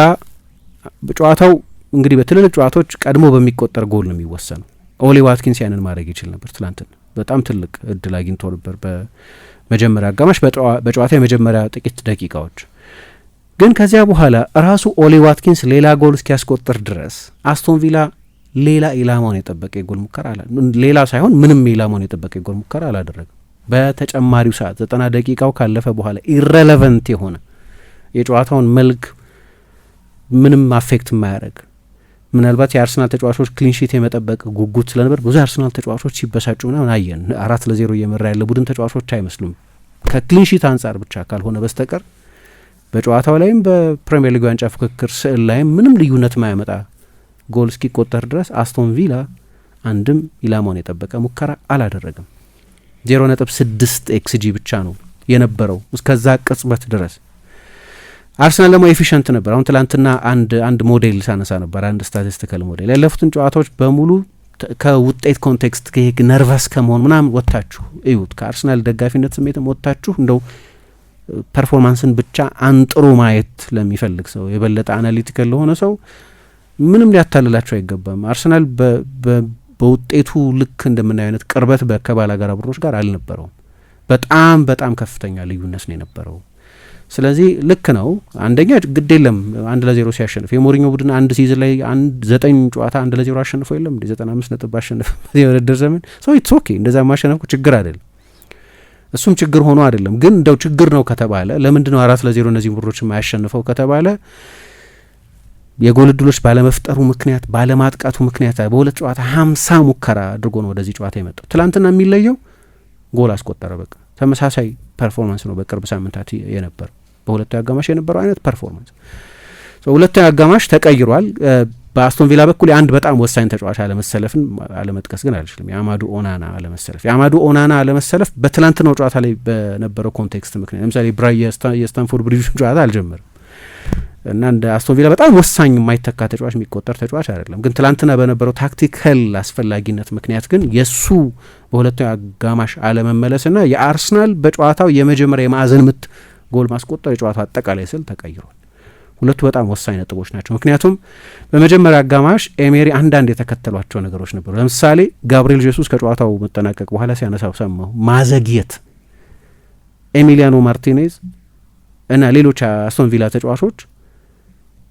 ጨዋታው እንግዲህ በትልልቅ ጨዋታዎች ቀድሞ በሚቆጠር ጎል ነው የሚወሰነው። ኦሊ ዋትኪንስ ያንን ማድረግ ይችል ነበር። ትላንትና በጣም ትልቅ እድል አግኝቶ ነበር በመጀመሪያ አጋማሽ በጨዋታ የመጀመሪያ ጥቂት ደቂቃዎች። ግን ከዚያ በኋላ ራሱ ኦሊ ዋትኪንስ ሌላ ጎል እስኪያስቆጥር ድረስ አስቶን ቪላ ሌላ ኢላማውን የጠበቀ የጎል ሙከራ ሌላ ሳይሆን ምንም ኢላማውን የጠበቀ የጎል ሙከራ አላደረገም። በተጨማሪው ሰዓት 90 ደቂቃው ካለፈ በኋላ ኢረሌቨንት የሆነ የጨዋታውን መልክ ምንም አፌክት የማያደርግ ምናልባት የአርሰናል ተጫዋቾች ክሊንሺት የመጠበቅ ጉጉት ስለነበር ብዙ የአርሰናል ተጫዋቾች ሲበሳጩ ምናምን አየን። 4-0 እየመራ ያለ ቡድን ተጫዋቾች አይመስሉም ከክሊንሺት አንጻር ብቻ ካልሆነ በስተቀር በጨዋታው ላይም በፕሪሚየር ሊግ ዋንጫ ፍክክር ስዕል ላይም ምንም ልዩነት ማያመጣ ጎል እስኪቆጠር ድረስ አስቶን ቪላ አንድም ኢላማውን የጠበቀ ሙከራ አላደረገም። 0.6 ኤክስጂ ብቻ ነው የነበረው እስከዛ ቅጽበት ድረስ። አርሰናል ደግሞ ኤፊሽንት ነበር። አሁን ትላንትና አንድ ሞዴል ሳነሳ ነበር፣ አንድ ስታቲስቲካል ሞዴል። ያለፉትን ጨዋታዎች በሙሉ ከውጤት ኮንቴክስት ነርቨስ ከመሆን ምናምን ወጥታችሁ እዩት። ከአርሰናል ደጋፊነት ስሜትም ወጥታችሁ እንደው ፐርፎርማንስን ብቻ አንጥሮ ማየት ለሚፈልግ ሰው የበለጠ አናሊቲካል ለሆነ ሰው ምንም ሊያታልላቸው አይገባም። አርሰናል በውጤቱ ልክ እንደምናየው አይነት ቅርበት ከባላጋራ ቡድኖች ጋር አልነበረውም። በጣም በጣም ከፍተኛ ልዩነት ነው የነበረው። ስለዚህ ልክ ነው። አንደኛ ግድ የለም 1-0 ሲያሸንፍ የሞሪኞ ቡድን አንድ ሲዝን ላይ 9 ጨዋታ 1-0 አሸንፎ የለም እንደ 95 ነጥብ አሸንፎ የውድድር ዘመን ሰው ኢትስ ኦኬ። እንደዛ ማሸነፍ ችግር አይደለም፣ እሱም ችግር ሆኖ አይደለም። ግን እንደው ችግር ነው ከተባለ ለምንድነው 4-0 እነዚህ ቡድኖች የማያሸንፈው ከተባለ የጎል ዕድሎች ባለመፍጠሩ ምክንያት ባለማጥቃቱ ምክንያት በሁለት ጨዋታ 50 ሙከራ አድርጎ ነው ወደዚህ ጨዋታ የመጣው። ትላንትና የሚለየው ጎል አስቆጠረ። በቃ ተመሳሳይ ፐርፎርማንስ ነው በቅርብ ሳምንታት የነበረው በሁለተኛው አጋማሽ የነበረው አይነት ፐርፎርማንስ። ሁለተኛው አጋማሽ ተቀይሯል። በአስቶን ቪላ በኩል የአንድ በጣም ወሳኝ ተጫዋች አለመሰለፍን አለመጥቀስ ግን አልችልም። የአማዱ ኦናና አለመሰለፍ በትላንትናው ጨዋታ ላይ በነበረው ኮንቴክስት ምክንያት ለምሳሌ የስታንፎርድ ብሪጅ ጨዋታ አልጀመርም እና እንደ አስቶን ቪላ በጣም ወሳኝ የማይተካ ተጫዋች የሚቆጠር ተጫዋች አይደለም። ግን ትላንትና በነበረው ታክቲካል አስፈላጊነት ምክንያት ግን የሱ በሁለተኛው አጋማሽ አለመመለስና የአርሰናል በጨዋታው የመጀመሪያ የማዕዘን ምት ጎል ማስቆጠር የጨዋታው አጠቃላይ ስል ተቀይሯል። ሁለቱ በጣም ወሳኝ ነጥቦች ናቸው። ምክንያቱም በመጀመሪያ አጋማሽ ኤሜሪ አንዳንድ የተከተሏቸው ነገሮች ነበሩ። ለምሳሌ ጋብሪኤል ጄሱስ ከጨዋታው መጠናቀቅ በኋላ ሲያነሳው ሰማሁ። ማዘግየት ኤሚሊያኖ ማርቲኔዝ እና ሌሎች አስቶን ቪላ ተጫዋቾች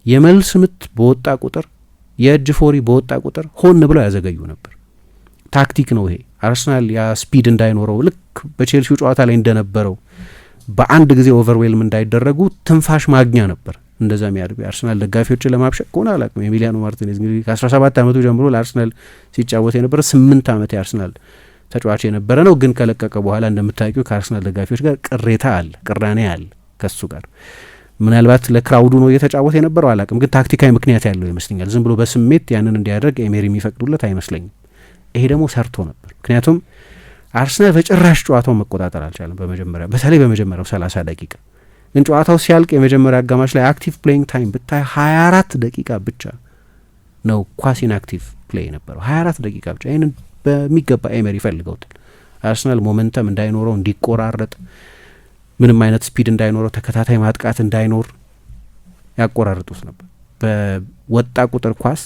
የመልስ ምት በወጣ ቁጥር የእጅ ፎሪ በወጣ ቁጥር ሆን ብለው ያዘገዩ ነበር። ታክቲክ ነው ይሄ። አርሰናል ያ ስፒድ እንዳይኖረው ልክ ልክ በቼልሲው ጨዋታ ላይ እንደነበረው በአንድ ጊዜ ኦቨርዌልም እንዳይደረጉ ትንፋሽ ማግኛ ነበር። እንደዛ የሚያደርጉ የአርሰናል ደጋፊዎችን ለማብሸቅ ከሆነ አላውቅም። ኤሚሊያኖ ማርቲኔዝ እንግዲህ ከ17 ዓመቱ ጀምሮ ለአርሰናል ሲጫወት የነበረ 8 ዓመት የአርሰናል ተጫዋች የነበረ ነው። ግን ከለቀቀ በኋላ እንደምታውቂው ከአርሰናል ደጋፊዎች ጋር ቅሬታ አለ፣ ቅራኔ አለ ከሱ ጋር። ምናልባት ለክራውዱ ነው እየተጫወተ የነበረው አላውቅም። ግን ታክቲካዊ ምክንያት ያለው ይመስለኛል። ዝም ብሎ በስሜት ያንን እንዲያደርግ ኤሜሪ የሚፈቅዱለት አይመስለኝም። ይሄ ደግሞ ሰርቶ ነበር። ምክንያቱም አርሰናል በጭራሽ ጨዋታውን መቆጣጠር አልቻለም። በመጀመሪያ በተለይ በመጀመሪያው 30 ደቂቃ ግን ጨዋታው ሲያልቅ የመጀመሪያ አጋማሽ ላይ አክቲቭ ፕሌይንግ ታይም ብታይ 24 ደቂቃ ብቻ ነው ኳስ ኢንአክቲቭ ፕሌይ ነበረው። 24 ደቂቃ ብቻ። ይህንን በሚገባ ኤሜሪ ይፈልገውታል። አርሰናል ሞመንተም እንዳይኖረው፣ እንዲቆራረጥ፣ ምንም አይነት ስፒድ እንዳይኖረው፣ ተከታታይ ማጥቃት እንዳይኖር ያቆራርጡት ነበር። በወጣ ቁጥር ኳስ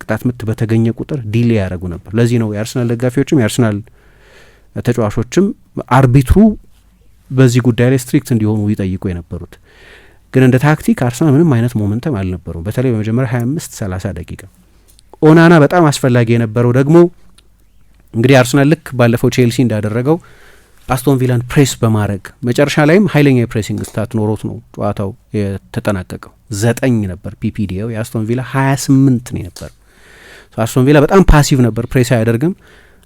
ቅጣት ምት በተገኘ ቁጥር ዲሌ ያደረጉ ነበር። ለዚህ ነው የአርሰናል ደጋፊዎችም የአርሰናል ተጫዋቾችም አርቢትሩ በዚህ ጉዳይ ላይ ስትሪክት እንዲሆኑ ይጠይቁ የነበሩት። ግን እንደ ታክቲክ አርሰናል ምንም አይነት ሞመንተም አልነበሩም። በተለይ በመጀመሪያ 25-30 ደቂቃ ኦናና በጣም አስፈላጊ የነበረው ደግሞ እንግዲህ አርሰናል ልክ ባለፈው ቼልሲ እንዳደረገው አስቶን ቪላን ፕሬስ በማድረግ መጨረሻ ላይም ኃይለኛ የፕሬሲንግ ስታት ኖሮት ነው ጨዋታው የተጠናቀቀው። 9 ነበር ፒፒዲው፣ የአስቶን ቪላ 28 ነው ነበር። አስቶን ቪላ በጣም ፓሲቭ ነበር፣ ፕሬስ አያደርግም።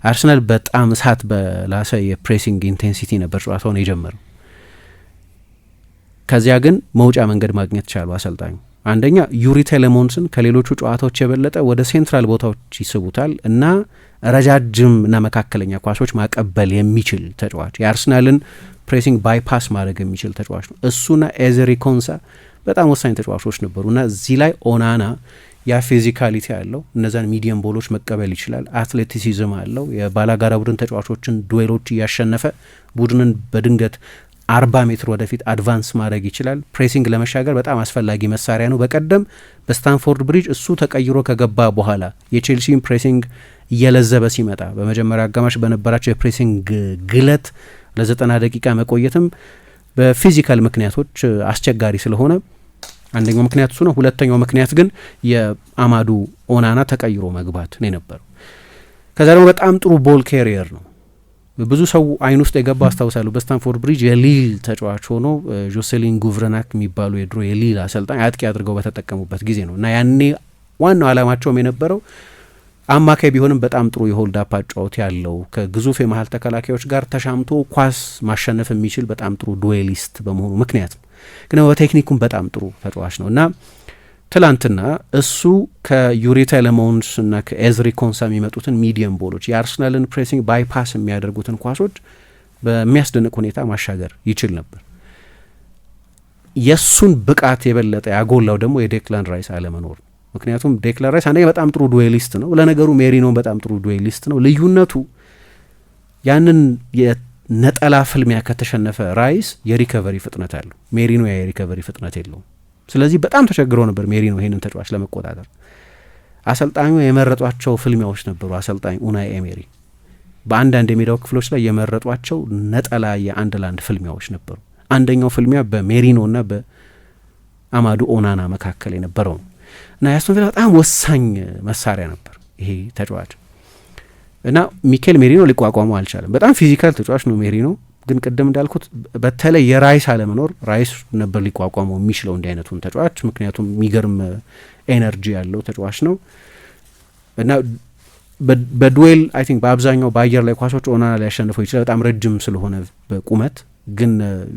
አርሰናል በጣም እሳት በላሰ የፕሬሲንግ ኢንቴንሲቲ ነበር ጨዋታውን የጀመረው። ከዚያ ግን መውጫ መንገድ ማግኘት ቻሉ አሰልጣኙ። አንደኛ ዩሪ ቴሌሞንስን ከሌሎቹ ጨዋታዎች የበለጠ ወደ ሴንትራል ቦታዎች ይስቡታል እና ረጃጅም እና መካከለኛ ኳሶች ማቀበል የሚችል ተጫዋች፣ የአርሰናልን ፕሬሲንግ ባይፓስ ማድረግ የሚችል ተጫዋች ነው። እሱና ኤዘሪ ኮንሳ በጣም ወሳኝ ተጫዋቾች ነበሩ እና እዚህ ላይ ኦናና ያ ፊዚካሊቲ አለው፣ እነዛን ሚዲየም ቦሎች መቀበል ይችላል፣ አትሌቲሲዝም አለው፣ የባላጋራ ቡድን ተጫዋቾችን ዱዌሎች እያሸነፈ ቡድንን በድንገት 40 ሜትር ወደፊት አድቫንስ ማድረግ ይችላል። ፕሬሲንግ ለመሻገር በጣም አስፈላጊ መሳሪያ ነው። በቀደም በስታንፎርድ ብሪጅ እሱ ተቀይሮ ከገባ በኋላ የቼልሲን ፕሬሲንግ እየለዘበ ሲመጣ በመጀመሪያ አጋማሽ በነበራቸው የፕሬሲንግ ግለት ለ90 ደቂቃ መቆየትም በፊዚካል ምክንያቶች አስቸጋሪ ስለሆነ አንደኛው ምክንያት እሱ ነው። ሁለተኛው ምክንያት ግን የአማዱ ኦናና ተቀይሮ መግባት ነው የነበረው። ከዛ ደግሞ በጣም ጥሩ ቦል ካሪየር ነው። ብዙ ሰው አይን ውስጥ የገባ አስታውሳለሁ። በስታንፎርድ ብሪጅ የሊል ተጫዋች ሆኖ ጆሴሊን ጉቭረናክ የሚባሉ የድሮ የሊል አሰልጣኝ አጥቂ አድርገው በተጠቀሙበት ጊዜ ነው እና ያኔ ዋናው ዓላማቸውም የነበረው አማካይ ቢሆንም በጣም ጥሩ የሆልድ አፕ አጫወት ያለው ከግዙፍ የመሀል ተከላካዮች ጋር ተሻምቶ ኳስ ማሸነፍ የሚችል በጣም ጥሩ ዱዌሊስት በመሆኑ ምክንያት ነው። ግን በቴክኒኩም በጣም ጥሩ ተጫዋች ነው እና ትላንትና እሱ ከዩሪ ቴሌሞንስ እና ከኤዝሪ ኮንሳ የሚመጡትን ሚዲየም ቦሎች የአርሰናልን ፕሬሲንግ ባይፓስ የሚያደርጉትን ኳሶች በሚያስደንቅ ሁኔታ ማሻገር ይችል ነበር። የእሱን ብቃት የበለጠ ያጎላው ደግሞ የዴክላን ራይስ አለመኖር ነው። ምክንያቱም ዴክላን ራይስ አንደኛ በጣም ጥሩ ዱዌሊስት ነው። ለነገሩ ሜሪኖ በጣም ጥሩ ዱዌሊስት ነው። ልዩነቱ ያንን የነጠላ ፍልሚያ ከተሸነፈ ራይስ የሪከቨሪ ፍጥነት አለው። ሜሪኖ ያ የሪከቨሪ ፍጥነት የለውም። ስለዚህ በጣም ተቸግሮ ነበር ሜሪኖ ይሄንን ተጫዋች ለመቆጣጠር። አሰልጣኙ የመረጧቸው ፍልሚያዎች ነበሩ። አሰልጣኝ ኡናይ ኤሜሪ በአንዳንድ የሜዳው ክፍሎች ላይ የመረጧቸው ነጠላ የአንድ ለአንድ ፍልሚያዎች ነበሩ። አንደኛው ፍልሚያ በሜሪኖ እና በአማዱ ኦናና መካከል የነበረው ነው እና የአስቶን ቪላ በጣም ወሳኝ መሳሪያ ነበር ይሄ ተጫዋች እና ሚኬል ሜሪኖ ሊቋቋመው አልቻለም። በጣም ፊዚካል ተጫዋች ነው ሜሪኖ፣ ግን ቅድም እንዳልኩት በተለይ የራይስ አለመኖር ራይስ ነበር ሊቋቋመው የሚችለው እንዲህ አይነቱን ተጫዋች። ምክንያቱም የሚገርም ኤነርጂ ያለው ተጫዋች ነው እና በዱዌል አይ ቲንክ በአብዛኛው በአየር ላይ ኳሶች ኦናና ሊያሸንፈው ይችላል በጣም ረጅም ስለሆነ በቁመት። ግን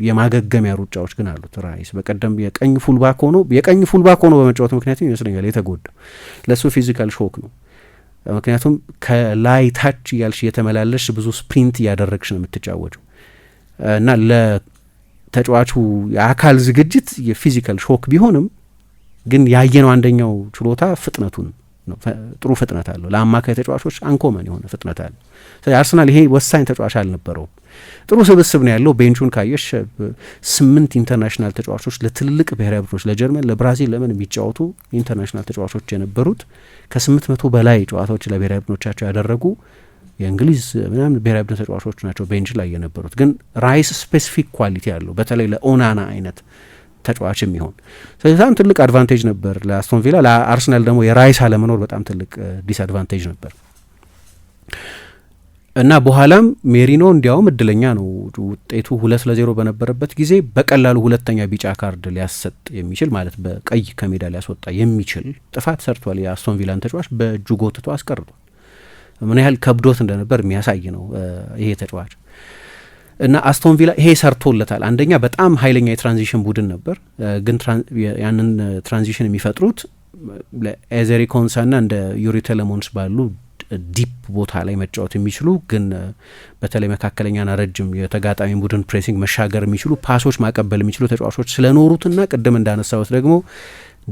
የማገገሚያ ሩጫዎች ግን አሉት ራይስ። በቀደም የቀኝ ፉልባክ ሆኖ በመጫወት ምክንያት ይመስለኛል የተጎዳው። ለእሱ ፊዚካል ሾክ ነው። ምክንያቱም ከላይ ታች እያልሽ እየተመላለሽ ብዙ ስፕሪንት እያደረግሽ ነው የምትጫወተው እና ለተጫዋቹ የአካል ዝግጅት የፊዚካል ሾክ ቢሆንም ግን ያየነው አንደኛው ችሎታ ፍጥነቱን ነው። ጥሩ ፍጥነት አለው። ለአማካይ ተጫዋቾች አንኮመን የሆነ ፍጥነት አለው። ስለዚህ አርሰናል ይሄ ወሳኝ ተጫዋች አልነበረውም። ጥሩ ስብስብ ነው ያለው። ቤንቹን ካየሽ 8 ኢንተርናሽናል ተጫዋቾች ለትልልቅ ብሔራዊ ቡድኖች ለጀርመን፣ ለብራዚል ለምን የሚጫወቱ ኢንተርናሽናል ተጫዋቾች የነበሩት ከ800 በላይ ጨዋታዎች ለብሔራዊ ቡድኖቻቸው ያደረጉ የእንግሊዝ ምናምን ብሔራዊ ቡድን ተጫዋቾች ናቸው ቤንች ላይ የነበሩት። ግን ራይስ ስፔሲፊክ ኳሊቲ ያለው በተለይ ለኦናና አይነት ተጫዋች የሚሆን ስለዚህ በጣም ትልቅ አድቫንቴጅ ነበር ለአስቶን ቪላ። ለአርሰናል ደግሞ የራይስ አለመኖር በጣም ትልቅ ዲስአድቫንቴጅ ነበር። እና በኋላም ሜሪኖ እንዲያውም እድለኛ ነው። ውጤቱ 2-0 በነበረበት ጊዜ በቀላሉ ሁለተኛ ቢጫ ካርድ ሊያሰጥ የሚችል ማለት በቀይ ከሜዳ ሊያስወጣ የሚችል ጥፋት ሰርቷል። የአስቶን ቪላን ተጫዋች በእጁ ጎትቶ አስቀርቷል። ምን ያህል ከብዶት እንደነበር የሚያሳይ ነው ይሄ ተጫዋች። እና አስቶን ቪላ ይሄ ሰርቶለታል። አንደኛ በጣም ኃይለኛ የትራንዚሽን ቡድን ነበር፣ ግን ያንን ትራንዚሽን የሚፈጥሩት ለኤዘሪ ኮንሳና እንደ ዩሪ ቴሌሞንስ ባሉ ዲፕ ቦታ ላይ መጫወት የሚችሉ ግን በተለይ መካከለኛና ረጅም የተጋጣሚ ቡድን ፕሬሲንግ መሻገር የሚችሉ ፓሶች ማቀበል የሚችሉ ተጫዋቾች ስለኖሩትና ቅድም እንዳነሳሁት ደግሞ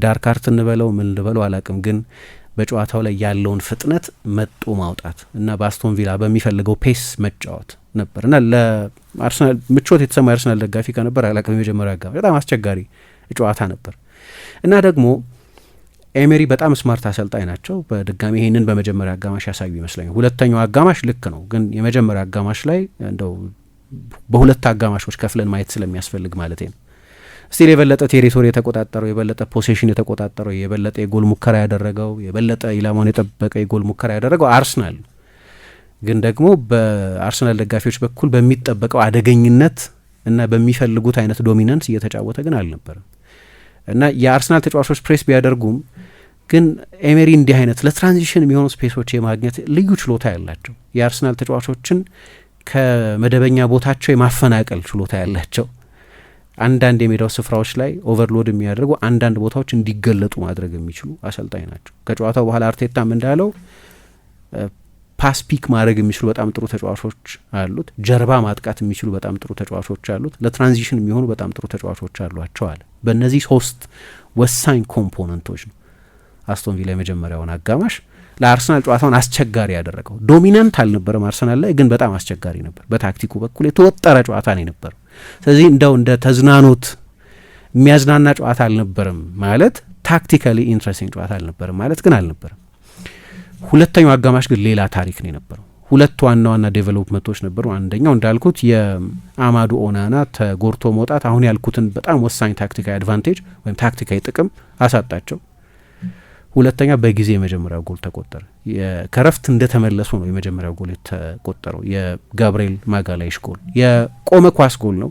ዳርካርት እንበለው ምን እንበለው አላቅም፣ ግን በጨዋታው ላይ ያለውን ፍጥነት መጦ ማውጣት እና በአስቶን ቪላ በሚፈልገው ፔስ መጫወት ነበር እና ለአርሰናል ምቾት የተሰማ የአርሰናል ደጋፊ ከነበር አላቅም የመጀመሪያ አጋማሽ በጣም አስቸጋሪ ጨዋታ ነበር እና ደግሞ ኤሜሪ በጣም ስማርት አሰልጣኝ ናቸው። በድጋሚ ይሄንን በመጀመሪያ አጋማሽ ያሳዩ ይመስለኛል። ሁለተኛው አጋማሽ ልክ ነው፣ ግን የመጀመሪያ አጋማሽ ላይ እንደው በሁለት አጋማሾች ከፍለን ማየት ስለሚያስፈልግ ማለት ነው። ስቲል የበለጠ ቴሪቶሪ የተቆጣጠረው፣ የበለጠ ፖሴሽን የተቆጣጠረው፣ የበለጠ የጎል ሙከራ ያደረገው፣ የበለጠ ኢላማውን የጠበቀ የጎል ሙከራ ያደረገው አርሰናል ግን ደግሞ በአርሰናል ደጋፊዎች በኩል በሚጠበቀው አደገኝነት እና በሚፈልጉት አይነት ዶሚናንስ እየተጫወተ ግን አልነበረም እና የአርሰናል ተጫዋቾች ፕሬስ ቢያደርጉም ግን ኤሜሪ እንዲህ አይነት ለትራንዚሽን የሚሆኑ ስፔሶች የማግኘት ልዩ ችሎታ ያላቸው የአርሰናል ተጫዋቾችን ከመደበኛ ቦታቸው የማፈናቀል ችሎታ ያላቸው አንዳንድ የሜዳው ስፍራዎች ላይ ኦቨርሎድ የሚያደርጉ አንዳንድ ቦታዎች እንዲገለጡ ማድረግ የሚችሉ አሰልጣኝ ናቸው። ከጨዋታው በኋላ አርቴታም እንዳለው ፓስ ፒክ ማድረግ የሚችሉ በጣም ጥሩ ተጫዋቾች አሉት፣ ጀርባ ማጥቃት የሚችሉ በጣም ጥሩ ተጫዋቾች አሉት፣ ለትራንዚሽን የሚሆኑ በጣም ጥሩ ተጫዋቾች አሏቸው አለ። በእነዚህ 3 ወሳኝ ኮምፖነንቶች ነው አስቶን ቪላ የመጀመሪያውን አጋማሽ ለአርሰናል ጨዋታውን አስቸጋሪ ያደረገው። ዶሚናንት አልነበረም አርሰናል ላይ፣ ግን በጣም አስቸጋሪ ነበር። በታክቲኩ በኩል የተወጠረ ጨዋታ ነው የነበረው። ስለዚህ እንደው እንደ ተዝናኖት የሚያዝናና ጨዋታ አልነበረም ማለት፣ ታክቲካሊ ኢንትረስቲንግ ጨዋታ አልነበረም ማለት ግን አልነበረም። ሁለተኛው አጋማሽ ግን ሌላ ታሪክ ነው የነበረው። 2 ዋና ዋና ዴቨሎፕመንቶች ነበሩ። አንደኛው እንዳልኩት የአማዱ ኦናና ተጎርቶ መውጣት አሁን ያልኩትን በጣም ወሳኝ ታክቲካዊ አድቫንቴጅ ወይም ታክቲካዊ ጥቅም አሳጣቸው። ሁለተኛ በጊዜ የመጀመሪያው ጎል ተቆጠረ። ከረፍት እንደተመለሱ ነው የመጀመሪያው ጎል የተቆጠረው። የጋብርኤል ማጋላይሽ ጎል የቆመ ኳስ ጎል ነው።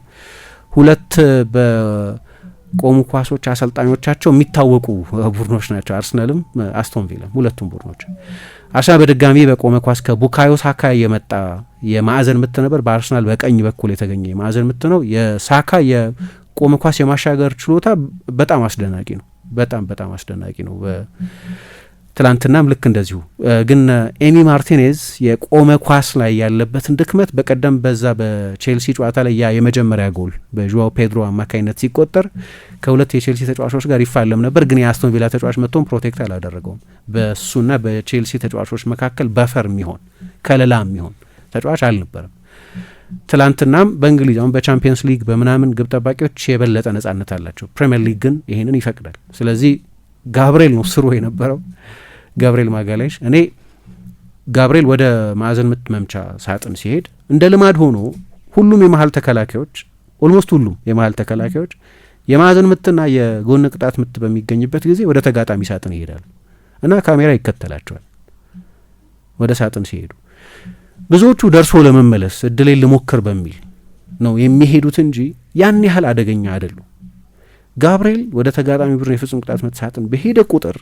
2 በቆሙ ኳሶች አሰልጣኞቻቸው የሚታወቁ ቡድኖች ናቸው፣ አርሰናልም አስቶን ቪላም። ሁለቱም ቡድኖች አርሰናል በድጋሚ በቆመ ኳስ ከቡካዮ ሳካ የመጣ የማዕዘን ምት ነበር። በአርሰናል በቀኝ በኩል የተገኘ የማዕዘን ምት ነው። የሳካ የቆመ ኳስ የማሻገር ችሎታ በጣም አስደናቂ ነው። በጣም አስደናቂ ነው። ትላንትናም ልክ እንደዚሁ ግን ኤሚ ማርቲኔዝ የቆመ ኳስ ላይ ያለበትን ድክመት በቀደም በዛ በቼልሲ ጨዋታ ላይ ያ የመጀመሪያ ጎል በዡዋው ፔድሮ አማካኝነት ሲቆጠር ከ2 የቼልሲ ተጫዋቾች ጋር ይፋለም ነበር፣ ግን የአስቶን ቪላ ተጫዋች መጥቶም ፕሮቴክት አላደረገውም። በሱና በቼልሲ ተጫዋቾች መካከል በፈር የሚሆን ከለላ የሚሆን ተጫዋች አልነበረም። ትላንትናም በእንግሊዝ አሁን በቻምፒየንስ ሊግ በምናምን ግብ ጠባቂዎች የበለጠ ነጻነት አላቸው። ፕሪሚየር ሊግ ግን ይሄንን ይፈቅዳል። ስለዚህ ጋብርኤል ነው ስሩ የነበረው፣ ጋብርኤል ማጋላይሽ። እኔ ጋብርኤል ወደ ማዕዘን ምት መምቻ ሳጥን ሲሄድ እንደ ልማድ ሆኖ ሁሉም የመሀል ተከላካዮች ኦልሞስት ሁሉም የመሀል ተከላካዮች የማዕዘን ምትና የጎን ቅጣት ምት በሚገኝበት ጊዜ ወደ ተጋጣሚ ሳጥን ይሄዳሉ እና ካሜራ ይከተላቸዋል ወደ ሳጥን ሲሄዱ። ብዙዎቹ ደርሶ ለመመለስ እድሌን ልሞክር በሚል ነው የሚሄዱት እንጂ ያን ያህል አደገኛ አይደሉም። ጋብርኤል ወደ ተጋጣሚ ቡድን የፍጹም ቅጣት ምት ሳጥን በሄደ ቁጥር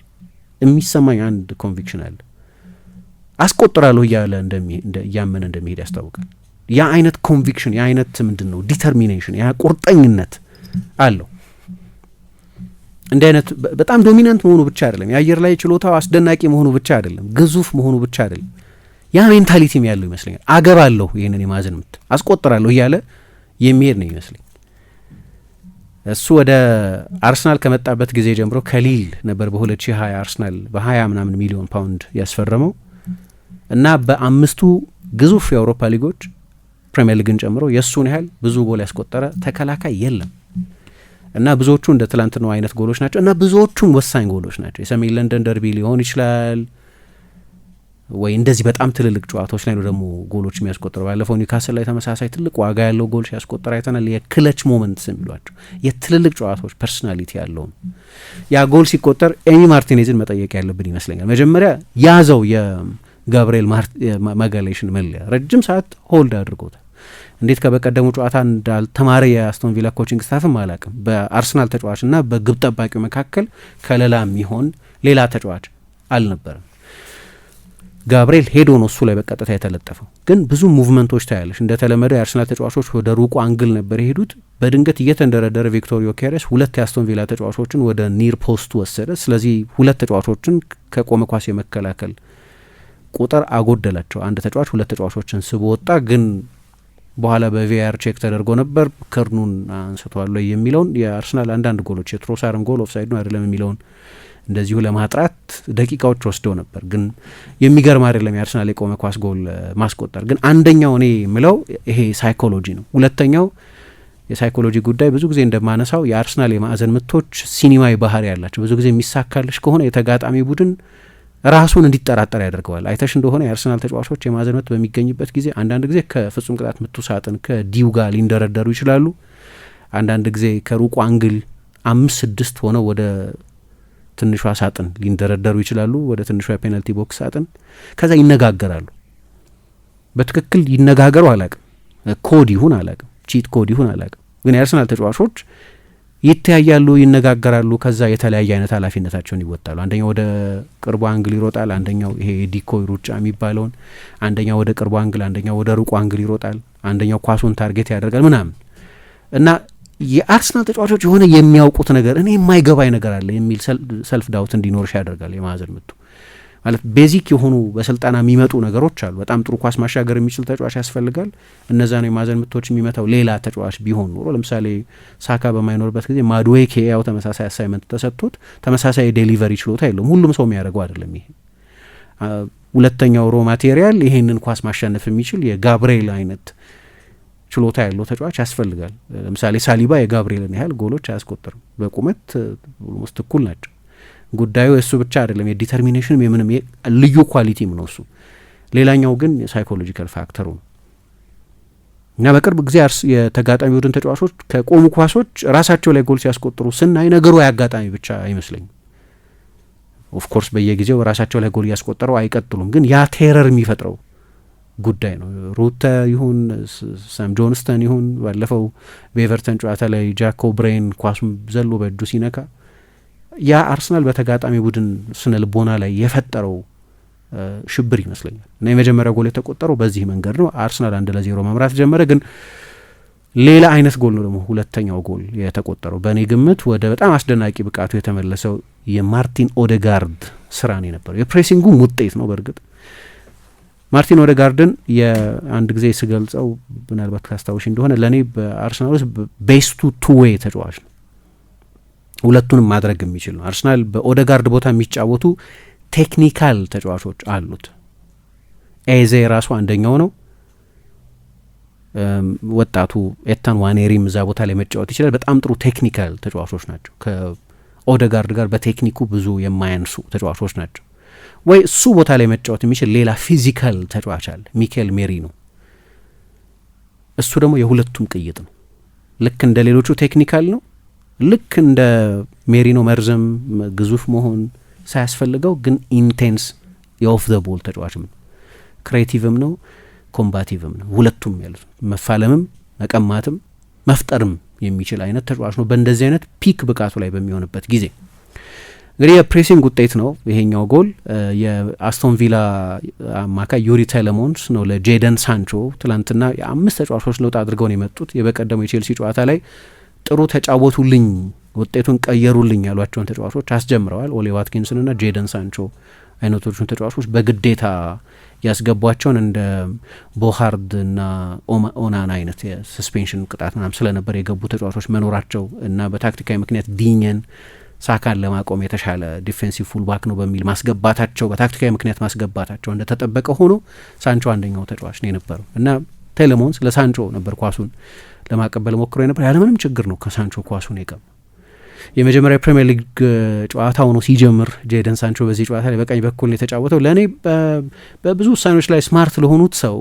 የሚሰማኝ አንድ ኮንቪክሽን አለ። አስቆጥራለሁ እያለ እያመነ እንደሚሄድ ያስታውቃል። ያ አይነት ኮንቪክሽን፣ ያ አይነት ምንድን ነው ዲተርሚኔሽን፣ ያ ቁርጠኝነት አለው። እንዲህ አይነት በጣም ዶሚናንት መሆኑ ብቻ አይደለም፣ የአየር ላይ ችሎታው አስደናቂ መሆኑ ብቻ አይደለም፣ ግዙፍ መሆኑ ብቻ አይደለም፣ ያ ሜንታሊቲም ያለው ይመስለኛል። አገባለሁ ይህንን የማዕዘን ምት አስቆጥራለሁ እያለ የሚሄድ ነው ይመስለኝ። እሱ ወደ አርሰናል ከመጣበት ጊዜ ጀምሮ ከሊል ነበር በ2020 አርሰናል በ20 ምናምን ሚሊዮን ፓውንድ ያስፈረመው እና በ5ቱ ግዙፍ የአውሮፓ ሊጎች ፕሪሚየር ሊግን ጨምሮ የእሱን ያህል ብዙ ጎል ያስቆጠረ ተከላካይ የለም እና ብዙዎቹ እንደ ትላንትናው አይነት ጎሎች ናቸው እና ብዙዎቹም ወሳኝ ጎሎች ናቸው። የሰሜን ለንደን ደርቢ ሊሆን ይችላል ወይ እንደዚህ በጣም ትልልቅ ጨዋታዎች ላይ ነው ደግሞ ጎሎች የሚያስቆጥረው። ባለፈው ኒውካስል ላይ ተመሳሳይ ትልቅ ዋጋ ያለው ጎል ሲያስቆጥር አይተናል። የክለች ሞመንትስ የሚሏቸው የትልልቅ ጨዋታዎች ፐርሶናሊቲ ያለው ያ ጎል ሲቆጠር ኤሚ ማርቲኔዝን መጠየቅ ያለብን ይመስለኛል። መጀመሪያ ያዘው ጋብርኤል ማጋሌሽን መለያ ረጅም ሰዓት ሆልድ አድርጎታል። እንዴት ከበቀደሙ ጨዋታ እንዳልተማረ የአስቶን ቪላ ኮችንግ ስታፍም አላቅም። በአርሰናል ተጫዋችና በግብ ጠባቂው መካከል ከለላ የሚሆን ሌላ ተጫዋች አልነበረም። ጋብርኤል ሄዶ ነው እሱ ላይ በቀጥታ የተለጠፈው። ግን ብዙ ሙቭመንቶች ታያለሽ። እንደተለመደው የአርሰናል ተጫዋቾች ወደ ሩቁ አንግል ነበር የሄዱት። በድንገት እየተንደረደረ ቪክቶሪዮ ኬሬስ 2 የአስቶን ቪላ ተጫዋቾችን ወደ ኒር ፖስቱ ወሰደ። ስለዚህ 2 ተጫዋቾችን ከቆመ ኳስ የመከላከል ቁጥር አጎደላቸው። አንድ ተጫዋች 2 ተጫዋቾችን ስቦ ወጣ። ግን በኋላ በቪአር ቼክ ተደርጎ ነበር ክርኑን አንስቷል የሚለውን የአርሰናል አንዳንድ ጎሎች የትሮሳርን ጎል ኦፍሳይድ ነው አይደለም የሚለውን እንደዚሁ ለማጥራት ደቂቃዎች ወስደው ነበር። ግን የሚገርም አይደለም የአርሰናል የቆመ ኳስ ጎል ማስቆጠር። ግን አንደኛው እኔ የምለው ይሄ ሳይኮሎጂ ነው። ሁለተኛው የሳይኮሎጂ ጉዳይ ብዙ ጊዜ እንደማነሳው የአርሰናል የማዕዘን ምቶች ሲኒማዊ ባህሪ ያላቸው። ብዙ ጊዜ የሚሳካልሽ ከሆነ የተጋጣሚ ቡድን ራሱን እንዲጠራጠር ያደርገዋል። አይተሽ እንደሆነ የአርሰናል ተጫዋቾች የማዕዘን ምት በሚገኝበት ጊዜ አንዳንድ ጊዜ ከፍጹም ቅጣት ምቱ ሳጥን ከዲው ጋር ሊንደረደሩ ይችላሉ። አንዳንድ ጊዜ ከሩቁ አንግል 5-6 ሆነው ወደ ትንሿ ሳጥን ሊንደረደሩ ይችላሉ፣ ወደ ትንሿ የፔናልቲ ቦክስ ሳጥን። ከዛ ይነጋገራሉ። በትክክል ይነጋገሩ አላቅም፣ ኮድ ይሁን አላቅም፣ ቺት ኮድ ይሁን አላቅም። ግን የአርሰናል ተጫዋቾች ይተያያሉ፣ ይነጋገራሉ። ከዛ የተለያየ አይነት ኃላፊነታቸውን ይወጣሉ። አንደኛው ወደ ቅርቡ አንግል ይሮጣል፣ አንደኛው ይሄ ዲኮይ ሩጫ የሚባለውን፣ አንደኛው ወደ ቅርቡ አንግል፣ አንደኛው ወደ ሩቁ አንግል ይሮጣል፣ አንደኛው ኳሱን ታርጌት ያደርጋል ምናምን እና የአርሰናል ተጫዋቾች የሆነ የሚያውቁት ነገር እኔ የማይገባኝ ነገር አለ የሚል ሰልፍ ዳውት እንዲኖርሽ ያደርጋል። የማዕዘን ምቱ ማለት ቤዚክ የሆኑ በስልጠና የሚመጡ ነገሮች አሉ። በጣም ጥሩ ኳስ ማሻገር የሚችል ተጫዋች ያስፈልጋል። እነዛ ነው የማዕዘን ምቶች የሚመታው። ሌላ ተጫዋች ቢሆን ኖሮ ለምሳሌ ሳካ በማይኖርበት ጊዜ ማድዌኬ ያው ተመሳሳይ አሳይመንት ተሰጥቶት ተመሳሳይ ዴሊቨሪ ችሎታ የለውም። ሁሉም ሰው የሚያደርገው አይደለም። ይሄ ሁለተኛው ሮ ማቴሪያል ይሄንን ኳስ ማሸነፍ የሚችል የጋብርኤል አይነት ችሎታ ያለው ተጫዋች ያስፈልጋል። ለምሳሌ ሳሊባ የጋብርኤልን ያህል ጎሎች አያስቆጥርም። በቁመት ኦልሞስት እኩል ናቸው። ጉዳዩ እሱ ብቻ አይደለም፣ የዲተርሚኔሽንም የምንም ልዩ ኳሊቲም ነው እሱ። ሌላኛው ግን የሳይኮሎጂካል ፋክተሩ ነው እና በቅርብ ጊዜ የተጋጣሚ ቡድን ተጫዋቾች ከቆሙ ኳሶች ራሳቸው ላይ ጎል ሲያስቆጥሩ ስናይ ነገሩ አጋጣሚ ብቻ አይመስለኝም። ኦፍኮርስ በየጊዜው ራሳቸው ላይ ጎል እያስቆጠረው አይቀጥሉም። ግን ያ ቴረር የሚፈጥረው ጉዳይ ነው። ሩተ ይሁን ሳም ጆንስተን ይሁን ባለፈው በኤቨርተን ጨዋታ ላይ ጃኮ ብሬን ኳሱን ዘሎ በእጁ ሲነካ ያ አርሰናል በተጋጣሚ ቡድን ስነ ልቦና ላይ የፈጠረው ሽብር ይመስለኛል እና የመጀመሪያ ጎል የተቆጠረው በዚህ መንገድ ነው። አርሰናል 1-0 መምራት ጀመረ። ግን ሌላ አይነት ጎል ነው ደግሞ ሁለተኛው ጎል የተቆጠረው። በእኔ ግምት ወደ በጣም አስደናቂ ብቃቱ የተመለሰው የማርቲን ኦዴጋርድ ስራ ነው የነበረው። የፕሬሲንጉም ውጤት ነው በእርግጥ ማርቲን ኦዴጋርድን የአንድ ጊዜ ስገልጸው ምናልባት ካስታውሽ እንደሆነ ለእኔ በአርሰናል ውስጥ ቤስቱ ቱዌይ ተጫዋች ነው። ሁለቱንም ማድረግ የሚችል ነው። አርሰናል በኦዴጋርድ ቦታ የሚጫወቱ ቴክኒካል ተጫዋቾች አሉት። ኤዜ ራሱ አንደኛው ነው። ወጣቱ ኤታን ዋኔሪም እዛ ቦታ ላይ መጫወት ይችላል። በጣም ጥሩ ቴክኒካል ተጫዋቾች ናቸው። ከኦዴጋርድ ጋር በቴክኒኩ ብዙ የማያንሱ ተጫዋቾች ናቸው። ወይ እሱ ቦታ ላይ መጫወት የሚችል ሌላ ፊዚካል ተጫዋች አለ፣ ሚኬል ሜሪኖ። እሱ ደግሞ የሁለቱም ቅይጥ ነው። ልክ እንደ ሌሎቹ ቴክኒካል ነው። ልክ እንደ ሜሪኖ መርዘም ግዙፍ መሆን ሳያስፈልገው ግን ኢንቴንስ የኦፍ ዘ ቦል ተጫዋችም ነው። ክሬቲቭም ነው፣ ኮምባቲቭም ነው። ሁለቱም ያሉት መፋለምም መቀማትም መፍጠርም የሚችል አይነት ተጫዋች ነው። በእንደዚህ አይነት ፒክ ብቃቱ ላይ በሚሆንበት ጊዜ እንግዲህ የፕሬሲንግ ውጤት ነው ይሄኛው ጎል። የአስቶን ቪላ አማካይ ዩሪ ቴሌሞንስ ነው ለጄደን ሳንቾ ትላንትና የ5 ተጫዋቾች ለውጥ አድርገው ነው የመጡት። የበቀደሙ የቼልሲ ጨዋታ ላይ ጥሩ ተጫወቱልኝ፣ ውጤቱን ቀየሩልኝ ያሏቸውን ተጫዋቾች አስጀምረዋል። ኦሌ ዋትኪንስንና ጄደን ሳንቾ አይነቶቹን ተጫዋቾች በግዴታ ያስገቧቸውን እንደ ቦሃርድ እና ኦናና አይነት የሰስፔንሽን ቅጣት ምናምን ስለነበር የገቡ ተጫዋቾች መኖራቸው እና በታክቲካዊ ምክንያት ዲኘን ሳካን ለማቆም የተሻለ ዲፌንሲቭ ፉልባክ ነው በሚል ማስገባታቸው በታክቲካዊ ምክንያት ማስገባታቸው እንደተጠበቀ ሆኖ ሳንቾ አንደኛው ተጫዋች ነው የነበረው እና ቴሌሞንስ ለሳንቾ ነበር ኳሱን ለማቀበል ሞክሮ የነበር። ያለምንም ችግር ነው ከሳንቾ ኳሱን የቀሙ። የመጀመሪያ ፕሪሚየር ሊግ ጨዋታው ነው ሲጀምር ጄደን ሳንቾ በዚህ ጨዋታ ላይ በቀኝ በኩል ነው የተጫወተው። ለእኔ በብዙ ውሳኔዎች ላይ ስማርት ለሆኑት ሰው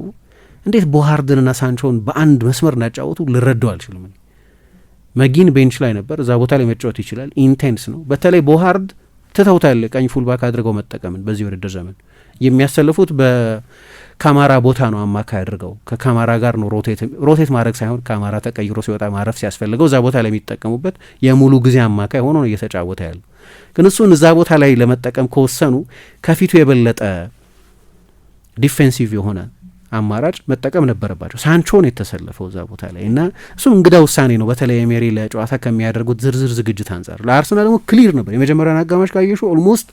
እንዴት ቦሃርድንና ሳንቾን በአንድ መስመር እንዳጫወቱ ልረዳው አልችልም። መጊን ቤንች ላይ ነበር፣ እዛ ቦታ ላይ መጫወት ይችላል። ኢንቴንስ ነው። በተለይ ቦሃርድ ትተውታል ቀኝ ፉልባክ አድርገው መጠቀምን በዚህ ውድድር ዘመን የሚያሰልፉት በካማራ ቦታ ነው አማካይ አድርገው ከካማራ ጋር ነው ሮቴት ማድረግ ሳይሆን ካማራ ተቀይሮ ሲወጣ ማረፍ ሲያስፈልገው እዛ ቦታ ላይ የሚጠቀሙበት የሙሉ ጊዜ አማካይ ሆኖ ነው እየተጫወተ ያለው። ግን እሱን እዛ ቦታ ላይ ለመጠቀም ከወሰኑ ከፊቱ የበለጠ ዲፌንሲቭ የሆነ አማራጭ መጠቀም ነበረባቸው። ሳንቾን የተሰለፈው እዛ ቦታ ላይ እና እሱም እንግዳ ውሳኔ ነው። በተለይ ኤሜሪ ለጨዋታ ከሚያደርጉት ዝርዝር ዝግጅት አንጻር ለአርሰናል ደግሞ ክሊር ነበር። የመጀመሪያውን አጋማሽ ካየሹ ኦልሞስት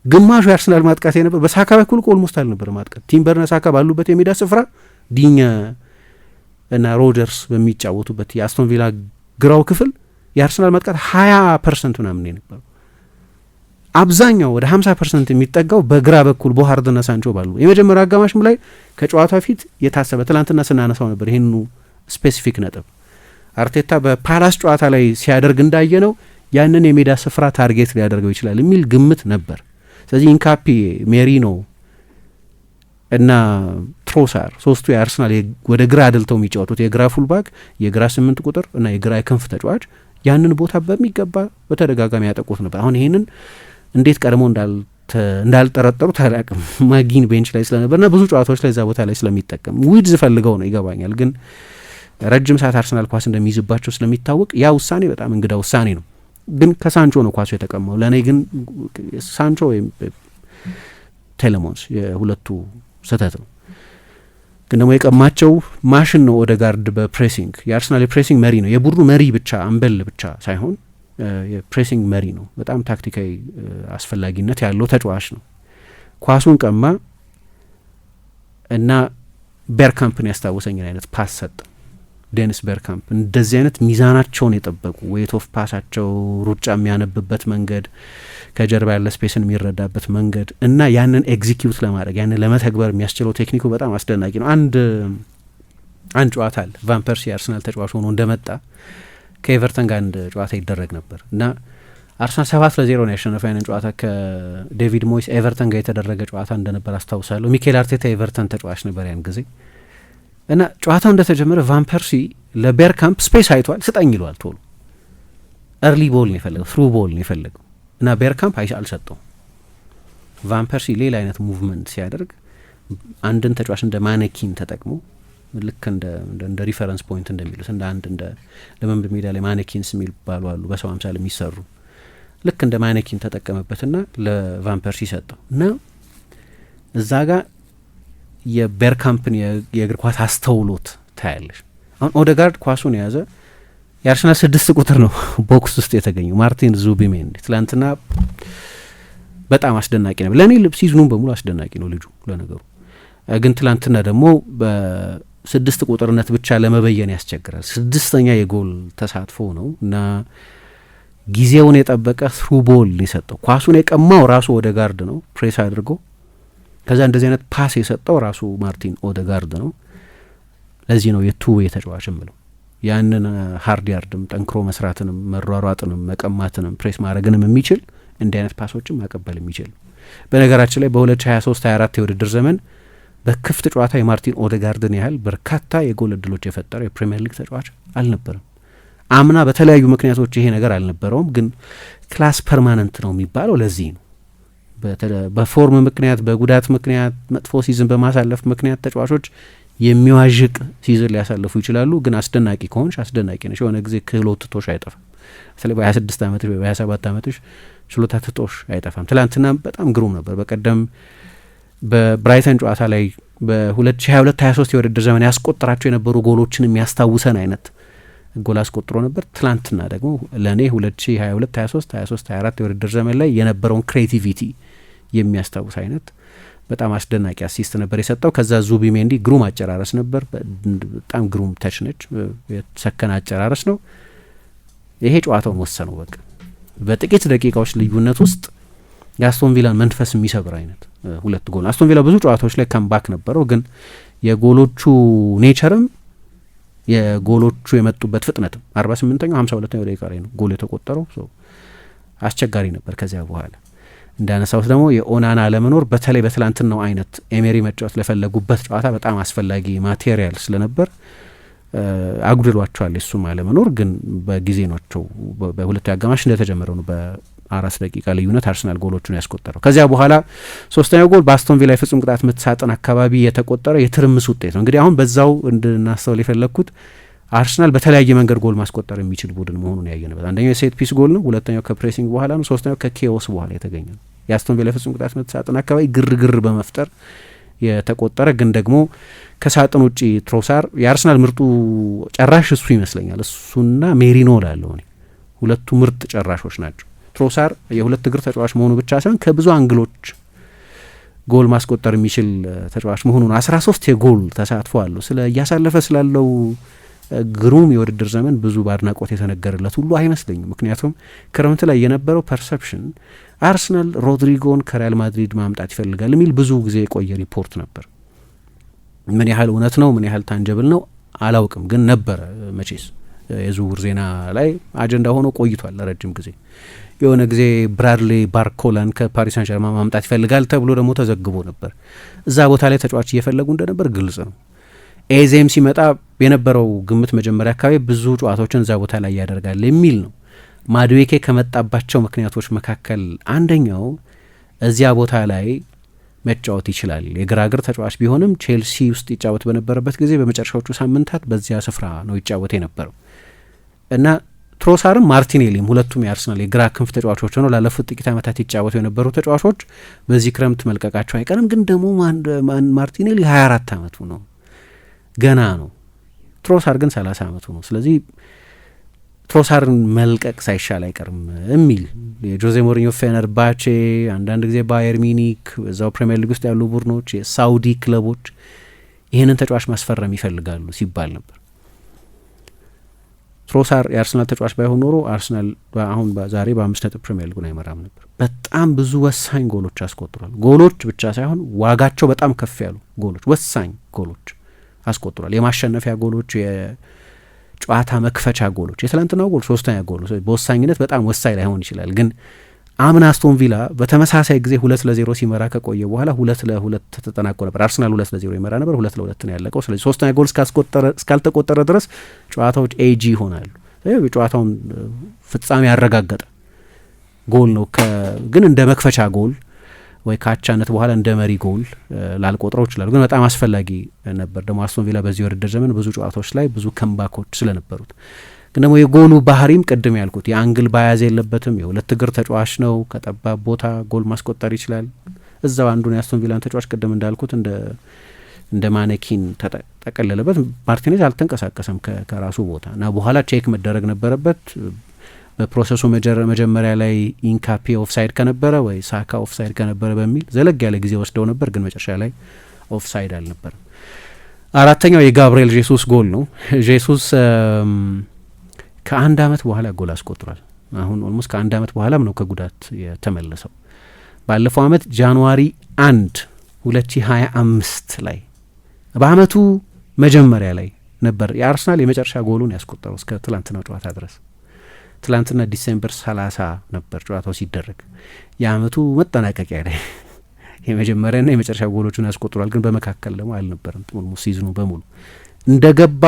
ግማሹ የአርሰናል ማጥቃት ነበር። በሳካ በኩል ኦልሞስት አልነበረ ማጥቃት። ቲምበርና ሳካ ባሉበት የሜዳ ስፍራ ዲኛ እና ሮጀርስ በሚጫወቱበት የአስቶን ቪላ ግራው ክፍል የአርሰናል ማጥቃት 20% ምናምን የነበረው አብዛኛው ወደ 50% የሚጠጋው በግራ በኩል ቦሃርድና ሳንቾ ባሉ የመጀመሪያ አጋማሽም ላይ ከጨዋታ ፊት የታሰበ ትላንትና ስናነሳው ነበር ይህኑ ስፔሲፊክ ነጥብ አርቴታ በፓላስ ጨዋታ ላይ ሲያደርግ እንዳየ ነው ያንን የሜዳ ስፍራ ታርጌት ሊያደርገው ይችላል የሚል ግምት ነበር። ስለዚህ ኢንካፒ፣ ሜሪኖ እና ትሮሳር ሶስቱ የአርሰናል ወደ ግራ አድልተው የሚጫወቱት የግራ ፉልባክ፣ የግራ 8 ቁጥር እና የግራ የክንፍ ተጫዋች ያንን ቦታ በሚገባ በተደጋጋሚ ያጠቁት ነበር። አሁን ይህንን እንዴት ቀድሞ እንዳልጠረጠሩት አላቅም። ማጊን ቤንች ላይ ስለነበርና ብዙ ጨዋታዎች ላይ እዛ ቦታ ላይ ስለሚጠቀም ዊድዝ ፈልገው ነው ይገባኛል። ግን ረጅም ሰዓት አርሰናል ኳስ እንደሚይዝባቸው ስለሚታወቅ ያ ውሳኔ በጣም እንግዳ ውሳኔ ነው። ግን ከሳንቾ ነው ኳሱ የተቀማው። ለእኔ ግን ሳንቾ ወይም ቴሌሞንስ የሁለቱ ስህተት ነው። ግን ደግሞ የቀማቸው ማሽን ነው ኦዴጋርድ በፕሬሲንግ የአርሰናል የፕሬሲንግ መሪ ነው። የቡድኑ መሪ ብቻ አምበል ብቻ ሳይሆን የፕሬሲንግ መሪ ነው። በጣም ታክቲካዊ አስፈላጊነት ያለው ተጫዋች ነው። ኳሱን ቀማ እና ቤርካምፕን ያስታወሰኝን አይነት ፓስ ሰጠ። ዴኒስ ቤርካምፕ እንደዚህ አይነት ሚዛናቸውን የጠበቁ ዌት ኦፍ ፓሳቸው፣ ሩጫ የሚያነብበት መንገድ፣ ከጀርባ ያለ ስፔስን የሚረዳበት መንገድ እና ያንን ኤግዚኪዩት ለማድረግ ያንን ለመተግበር የሚያስችለው ቴክኒኩ በጣም አስደናቂ ነው። አንድ ጨዋታ አለ ቫን ፐርሲ የአርሰናል ተጫዋች ሆኖ እንደመጣ ከኤቨርተን ጋር አንድ ጨዋታ ይደረግ ነበር እና አርሰናል 7-0 ነው ያሸነፈው። ያንን ጨዋታ ከዴቪድ ሞይስ ኤቨርተን ጋር የተደረገ ጨዋታ እንደነበር አስታውሳለሁ። ሚኬል አርቴታ ኤቨርተን ተጫዋች ነበር ያን ጊዜ እና ጨዋታው እንደተጀመረ ቫን ፐርሲ ለቤርካምፕ ስፔስ አይቷል፣ ስጠኝ ይለዋል። ቶሎ እርሊ ቦል ነው የፈለገው፣ ትሩ ቦል ነው የፈለገው እና ቤርካምፕ አልሰጠው። ቫን ፐርሲ ሌላ አይነት ሙቭመንት ሲያደርግ አንድን ተጫዋች እንደ ማነኪን ተጠቅሞ ልክ እንደ ሪፈረንስ ፖይንት እንደሚሉት እንደ አንድ እንደ ልምምድ ሜዳ ላይ ማነኪንስ የሚባሉ አሉ በሰው አምሳል የሚሰሩ ልክ እንደ ማነኪን ተጠቀመበትና ለቫን ፐርሲ ሰጠው እና እዛ ጋር የቤርካምፕን የእግር ኳስ አስተውሎት ታያለሽ። አሁን ኦዴጋርድ ኳሱን የያዘ የአርሰናል 6 ቁጥር ነው ቦክስ ውስጥ የተገኘው ማርቲን ዙቢሜንዲ ትላንትና በጣም አስደናቂ ነው። ለእኔ ሲዝኑን በሙሉ አስደናቂ ነው ልጁ ለነገሩ። ግን ትላንትና ደግሞ በ6 ቁጥርነት ብቻ ለመበየን ያስቸግራል። 6ኛ የጎል ተሳትፎ ነው እና ጊዜውን የጠበቀ ትሩ ቦል የሰጠው ኳሱን የቀማው ራሱ ኦዴጋርድ ነው ፕሬስ አድርጎ ከዛ እንደዚህ አይነት ፓስ የሰጠው ራሱ ማርቲን ኦዴጋርድ ነው። ለዚህ ነው የቱ የተጫዋችም ብለው ያንን ሃርድ ያርድም ጠንክሮ መስራትንም መሯሯጥንም መቀማትንም ፕሬስ ማድረግንም የሚችል እንዲህ አይነት ፓሶችም ማቀበል የሚችል። በነገራችን ላይ በ2023-24 የውድድር ዘመን በክፍት ጨዋታ የማርቲን ኦዴጋርድን ያህል በርካታ የጎል እድሎች የፈጠረው የፕሪሚየር ሊግ ተጫዋች አልነበረም። አምና በተለያዩ ምክንያቶች ይሄ ነገር አልነበረውም። ግን ክላስ ፐርማነንት ነው የሚባለው ለዚህ ነው። በፎርም ምክንያት፣ በጉዳት ምክንያት፣ መጥፎ ሲዝን በማሳለፍ ምክንያት ተጫዋቾች የሚዋዥቅ ሲዝን ሊያሳልፉ ይችላሉ። ግን አስደናቂ ከሆንሽ አስደናቂ ነሽ። የሆነ ጊዜ ክህሎት ትቶሽ አይጠፋም። በተለይ በ26 ዓመትሽ በ27 ዓመትሽ ችሎታ ትቶሽ አይጠፋም። ትላንትና በጣም ግሩም ነበር። በቀደም በብራይተን ጨዋታ ላይ በ2022-23 የውድድር ዘመን ያስቆጠራቸው የነበሩ ጎሎችን የሚያስታውሰን አይነት ጎል አስቆጥሮ ነበር። ትላንትና ደግሞ ለእኔ 2022-23 የውድድር ዘመን ላይ የነበረውን ክሬቲቪቲ የሚያስታውስ አይነት በጣም አስደናቂ አሲስት ነበር የሰጠው። ከዛ ዙቢሜንዲ ግሩም አጨራረስ ነበር። በጣም ግሩም ተች ነች፣ የተሰከነ አጨራረስ ነው። ይሄ ጨዋታውን ወሰነው። በቃ በጥቂት ደቂቃዎች ልዩነት ውስጥ የአስቶን ቪላን መንፈስ የሚሰብር አይነት 2 ጎል። አስቶን ቪላ ብዙ ጨዋታዎች ላይ ካምባክ ነበረው፣ ግን የጎሎቹ ኔቸርም የጎሎቹ የመጡበት ፍጥነትም 48ኛው 52ኛው ደቂቃ ላይ ነው ጎል የተቆጠረው። አስቸጋሪ ነበር። ከዚያ በኋላ እንዳነሳሁት ደግሞ የኦናና አለመኖር በተለይ በትላንትናው አይነት ኤሜሪ መጫወት ለፈለጉበት ጨዋታ በጣም አስፈላጊ ማቴሪያል ስለነበር አጉድሏቸዋል። የሱም አለመኖር ግን በጊዜ ናቸው። በሁለቱ አጋማሽ እንደተጀመረው ነው 4 ደቂቃ ልዩነት አርሰናል ጎሎቹን ያስቆጠረው። ከዚያ በኋላ ሶስተኛው ጎል በአስቶን ቪላ የፍጹም ቅጣት ምት ሳጥን አካባቢ የተቆጠረ የትርምስ ውጤት ነው። እንግዲህ አሁን በዛው እንድናስተውል የፈለግኩት አርሰናል በተለያየ መንገድ ጎል ማስቆጠር የሚችል ቡድን መሆኑን ያየንበት። አንደኛው የሴት ፒስ ጎል ነው፣ ሁለተኛው ከፕሬሲንግ በኋላ ነው፣ ሶስተኛው ከኬኦስ በኋላ የተገኘ ነው። የአስቶን ቪላ የፍጹም ቅጣት ምት ሳጥን አካባቢ ግርግር በመፍጠር የተቆጠረ ግን ደግሞ ከሳጥን ውጪ ትሮሳር የአርሰናል ምርጡ ጨራሽ እሱ ይመስለኛል። እሱና ሜሪኖ ላለው ሁለቱ ምርጥ ጨራሾች ናቸው። ትሮሳር የሁለት እግር ተጫዋች መሆኑ ብቻ ሳይሆን ከብዙ አንግሎች ጎል ማስቆጠር የሚችል ተጫዋች መሆኑን 13 የጎል ተሳትፎ አለው። ስለ እያሳለፈ ስላለው ግሩም የውድድር ዘመን ብዙ በአድናቆት የተነገረለት ሁሉ አይመስለኝም። ምክንያቱም ክረምት ላይ የነበረው ፐርሰፕሽን አርሰናል ሮድሪጎን ከሪያል ማድሪድ ማምጣት ይፈልጋል የሚል ብዙ ጊዜ የቆየ ሪፖርት ነበር። ምን ያህል እውነት ነው ምን ያህል ታንጀብል ነው አላውቅም፣ ግን ነበረ። መቼስ የዝውውር ዜና ላይ አጀንዳ ሆኖ ቆይቷል ለረጅም ጊዜ። የሆነ ጊዜ ብራድሊ ባርኮላን ከፓሪስ ሳን ጀርማ ማምጣት ይፈልጋል ተብሎ ደግሞ ተዘግቦ ነበር። እዛ ቦታ ላይ ተጫዋች እየፈለጉ እንደነበር ግልጽ ነው። ኤዜም ሲመጣ የነበረው ግምት መጀመሪያ አካባቢ ብዙ ጨዋታዎችን እዛ ቦታ ላይ ያደርጋል የሚል ነው። ማድዌኬ ከመጣባቸው ምክንያቶች መካከል አንደኛው እዚያ ቦታ ላይ መጫወት ይችላል። የግራ እግር ተጫዋች ቢሆንም ቼልሲ ውስጥ ይጫወት በነበረበት ጊዜ በመጨረሻዎቹ ሳምንታት በዚያ ስፍራ ነው ይጫወት የነበረው እና ትሮሳርም ማርቲኔሊም ሁለቱም የአርሰናል የግራ ክንፍ ተጫዋቾች ሆነው ላለፉት ጥቂት ዓመታት ይጫወቱ የነበሩ ተጫዋቾች በዚህ ክረምት መልቀቃቸው አይቀርም። ግን ደግሞ ማርቲኔሊ 24 ዓመቱ ነው፣ ገና ነው። ትሮሳር ግን 30 ዓመቱ ነው። ስለዚህ ትሮሳርን መልቀቅ ሳይሻል አይቀርም የሚል የጆዜ ሞሪኞ ፌነርባቼ፣ አንዳንድ ጊዜ ባየር ሚኒክ፣ እዛው ፕሪሚየር ሊግ ውስጥ ያሉ ቡድኖች፣ የሳውዲ ክለቦች ይህንን ተጫዋች ማስፈረም ይፈልጋሉ ሲባል ነበር። ትሮሳር የአርሰናል ተጫዋች ባይሆን ኖሮ አርሰናል አሁን ዛሬ በ5 ነጥብ ፕሪሚየር ሊጉን አይመራም ነበር። በጣም ብዙ ወሳኝ ጎሎች አስቆጥሯል። ጎሎች ብቻ ሳይሆን ዋጋቸው በጣም ከፍ ያሉ ጎሎች፣ ወሳኝ ጎሎች አስቆጥሯል። የማሸነፊያ ጎሎች፣ የጨዋታ መክፈቻ ጎሎች። የትላንትናው ጎል 3ኛ ጎል በወሳኝነት በጣም ወሳኝ ላይሆን ይችላል፣ ግን አምና አስቶን ቪላ በተመሳሳይ ጊዜ 2-0 ሲመራ ከቆየ በኋላ 2-2 ተጠናቆ ነበር። አርሰናል 2-0 ይመራ ነበር፣ 2-2 ነው ያለቀው። ስለዚህ 3ኛ ጎል እስካልተቆጠረ ድረስ ጨዋታዎች ኤጂ ይሆናሉ። የጨዋታውን ፍጻሜ ያረጋገጠ ጎል ነው። ግን እንደ መክፈቻ ጎል ወይ ከአቻነት በኋላ እንደ መሪ ጎል ላልቆጥረው ይችላሉ፣ ግን በጣም አስፈላጊ ነበር። ደግሞ አስቶን ቪላ በዚህ ውድድር ዘመን ብዙ ጨዋታዎች ላይ ብዙ ከምባኮች ስለነበሩት፣ ግን ደግሞ የጎሉ ባህሪም ቅድም ያልኩት የአንግል ባያዝ የለበትም። የሁለት እግር ተጫዋች ነው። ከጠባብ ቦታ ጎል ማስቆጠር ይችላል። እዛው አንዱን የአስቶን ቪላን ተጫዋች ቅድም እንዳልኩት እንደ ማነኪን ተጠቀለለበት። ማርቲኔዝ አልተንቀሳቀሰም ከራሱ ቦታ እና በኋላ ቼክ መደረግ ነበረበት። በፕሮሰሱ መጀመሪያ ላይ ኢንካፔ ኦፍሳይድ ከነበረ ወይ ሳካ ኦፍሳይድ ከነበረ በሚል ዘለግ ያለ ጊዜ ወስደው ነበር፣ ግን መጨረሻ ላይ ኦፍሳይድ አልነበረም። አራተኛው የጋብርኤል ጄሱስ ጎል ነው። ጄሱስ ከ1 ዓመት በኋላ ጎል አስቆጥሯል። አሁን ኦልሞስት ከ1 ዓመት በኋላም ነው ከጉዳት የተመለሰው። ባለፈው ዓመት ጃንዋሪ 1 2025 ላይ በአመቱ መጀመሪያ ላይ ነበር የአርሰናል የመጨረሻ ጎሉን ያስቆጠረው እስከ ትላንትናው ጨዋታ ድረስ። ትላንትና ዲሴምበር 30 ነበር ጨዋታው ሲደረግ። የአመቱ መጠናቀቂያ ላይ የመጀመሪያና የመጨረሻ ጎሎቹን ያስቆጥሯል፣ ግን በመካከል ደግሞ አልነበረም። ሲዝኑ በሙሉ እንደገባ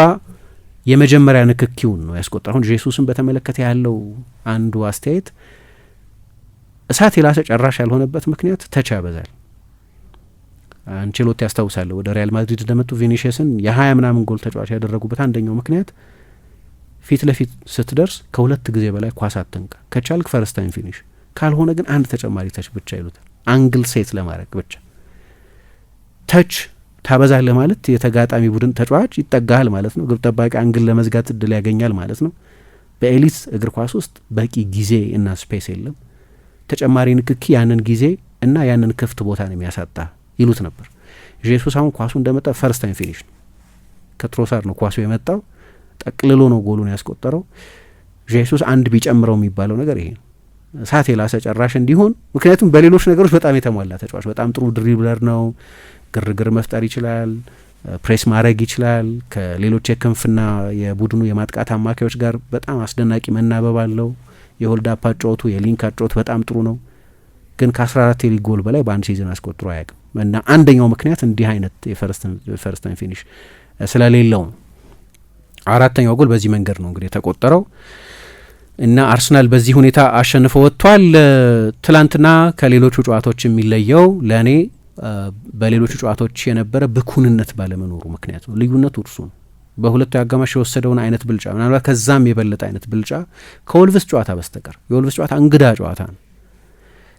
የመጀመሪያ ንክኪውን ነው ያስቆጠረው። አሁን ጄሱስን በተመለከተ ያለው አንዱ አስተያየት እሳት የላሰ ጨራሽ ያልሆነበት ምክንያት ተች ያበዛል። አንቸሎቲ ያስታውሳለሁ ወደ ሪያል ማድሪድ እንደመጡ ቪኒሺየስን የ20 ምናምን ጎል ተጫዋች ያደረጉበት አንደኛው ምክንያት ፊት ለፊት ስትደርስ ከ2 ጊዜ በላይ ኳስ አትንካ፣ ከቻልክ ፈርስት ታይም ፊኒሽ፣ ካልሆነ ግን አንድ ተጨማሪ ተች ብቻ ይሉታል። አንግል ሴት ለማድረግ ብቻ ተች ታበዛለህ ማለት የተጋጣሚ ቡድን ተጫዋች ይጠጋሃል ማለት ነው። ግብ ጠባቂ አንግል ለመዝጋት እድል ያገኛል ማለት ነው። በኤሊት እግር ኳስ ውስጥ በቂ ጊዜ እና ስፔስ የለም። ተጨማሪ ንክኪ ያንን ጊዜ እና ያንን ክፍት ቦታ ነው የሚያሳጣ ይሉት ነበር። ጄሱስ አሁን ኳሱ እንደመጣ ፈርስት ታይም ፊኒሽ ነው። ከትሮሳር ነው ኳሱ የመጣው፣ ጠቅልሎ ነው ጎሉን ያስቆጠረው። ጄሱስ አንድ ቢጨምረው የሚባለው ነገር ይሄ ነው፣ እሳት የላሰ ጨራሽ እንዲሆን። ምክንያቱም በሌሎች ነገሮች በጣም የተሟላ ተጫዋች፣ በጣም ጥሩ ድሪብለር ነው። ግርግር መፍጠር ይችላል፣ ፕሬስ ማድረግ ይችላል። ከሌሎች የክንፍና የቡድኑ የማጥቃት አማካዮች ጋር በጣም አስደናቂ መናበብ አለው። የሆልድ አፕ አጫወቱ፣ የሊንክ አጫወቱ በጣም ጥሩ ነው። ግን ከ14 የሊግ ጎል በላይ በአንድ ሲዝን አስቆጥሮ አያውቅም እና አንደኛው ምክንያት እንዲህ አይነት የፈርስት ታይም ፊኒሽ ስለሌለው ነው። አራተኛው ጎል በዚህ መንገድ ነው እንግዲህ የተቆጠረው። እና አርሰናል በዚህ ሁኔታ አሸንፎ ወጥቷል። ትላንትና ከሌሎቹ ጨዋታዎች የሚለየው ለእኔ በሌሎቹ ጨዋታዎች የነበረ ብኩንነት ባለመኖሩ ምክንያት ነው። ልዩነቱ እርሱ ነው። በሁለቱ አጋማሽ የወሰደውን አይነት ብልጫ ምናልባት ከዛም የበለጠ አይነት ብልጫ ከወልቭስ ጨዋታ በስተቀር የወልቭስ ጨዋታ እንግዳ ጨዋታ ነው።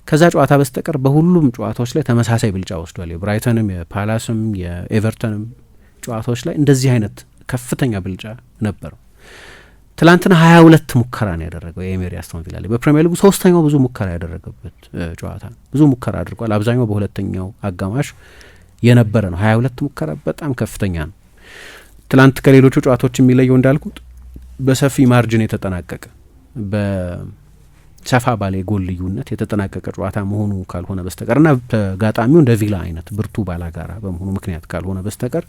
ከዛ ጨዋታ በስተቀር በሁሉም ጨዋታዎች ላይ ተመሳሳይ ብልጫ ወስዷል። የብራይተንም የፓላስም የኤቨርተንም ጨዋታዎች ላይ እንደዚህ አይነት ከፍተኛ ብልጫ ነበረው። ትላንትና 22 ሙከራ ነው ያደረገው የኤሜሪ አስቶን ቪላ ላይ በፕሪሚየር ሊጉ ሶስተኛው ብዙ ሙከራ ያደረገበት ጨዋታ ነው። ብዙ ሙከራ አድርጓል። አብዛኛው በሁለተኛው አጋማሽ የነበረ ነው። 22 ሙከራ በጣም ከፍተኛ ነው። ትላንት ከሌሎቹ ጨዋታዎች የሚለየው እንዳልኩት በሰፊ ማርጅን የተጠናቀቀ በሰፋ ባለ የጎል ልዩነት የተጠናቀቀ ጨዋታ መሆኑ ካልሆነ በስተቀር እና ተጋጣሚው እንደ ቪላ አይነት ብርቱ ባላጋራ በመሆኑ ምክንያት ካልሆነ በስተቀር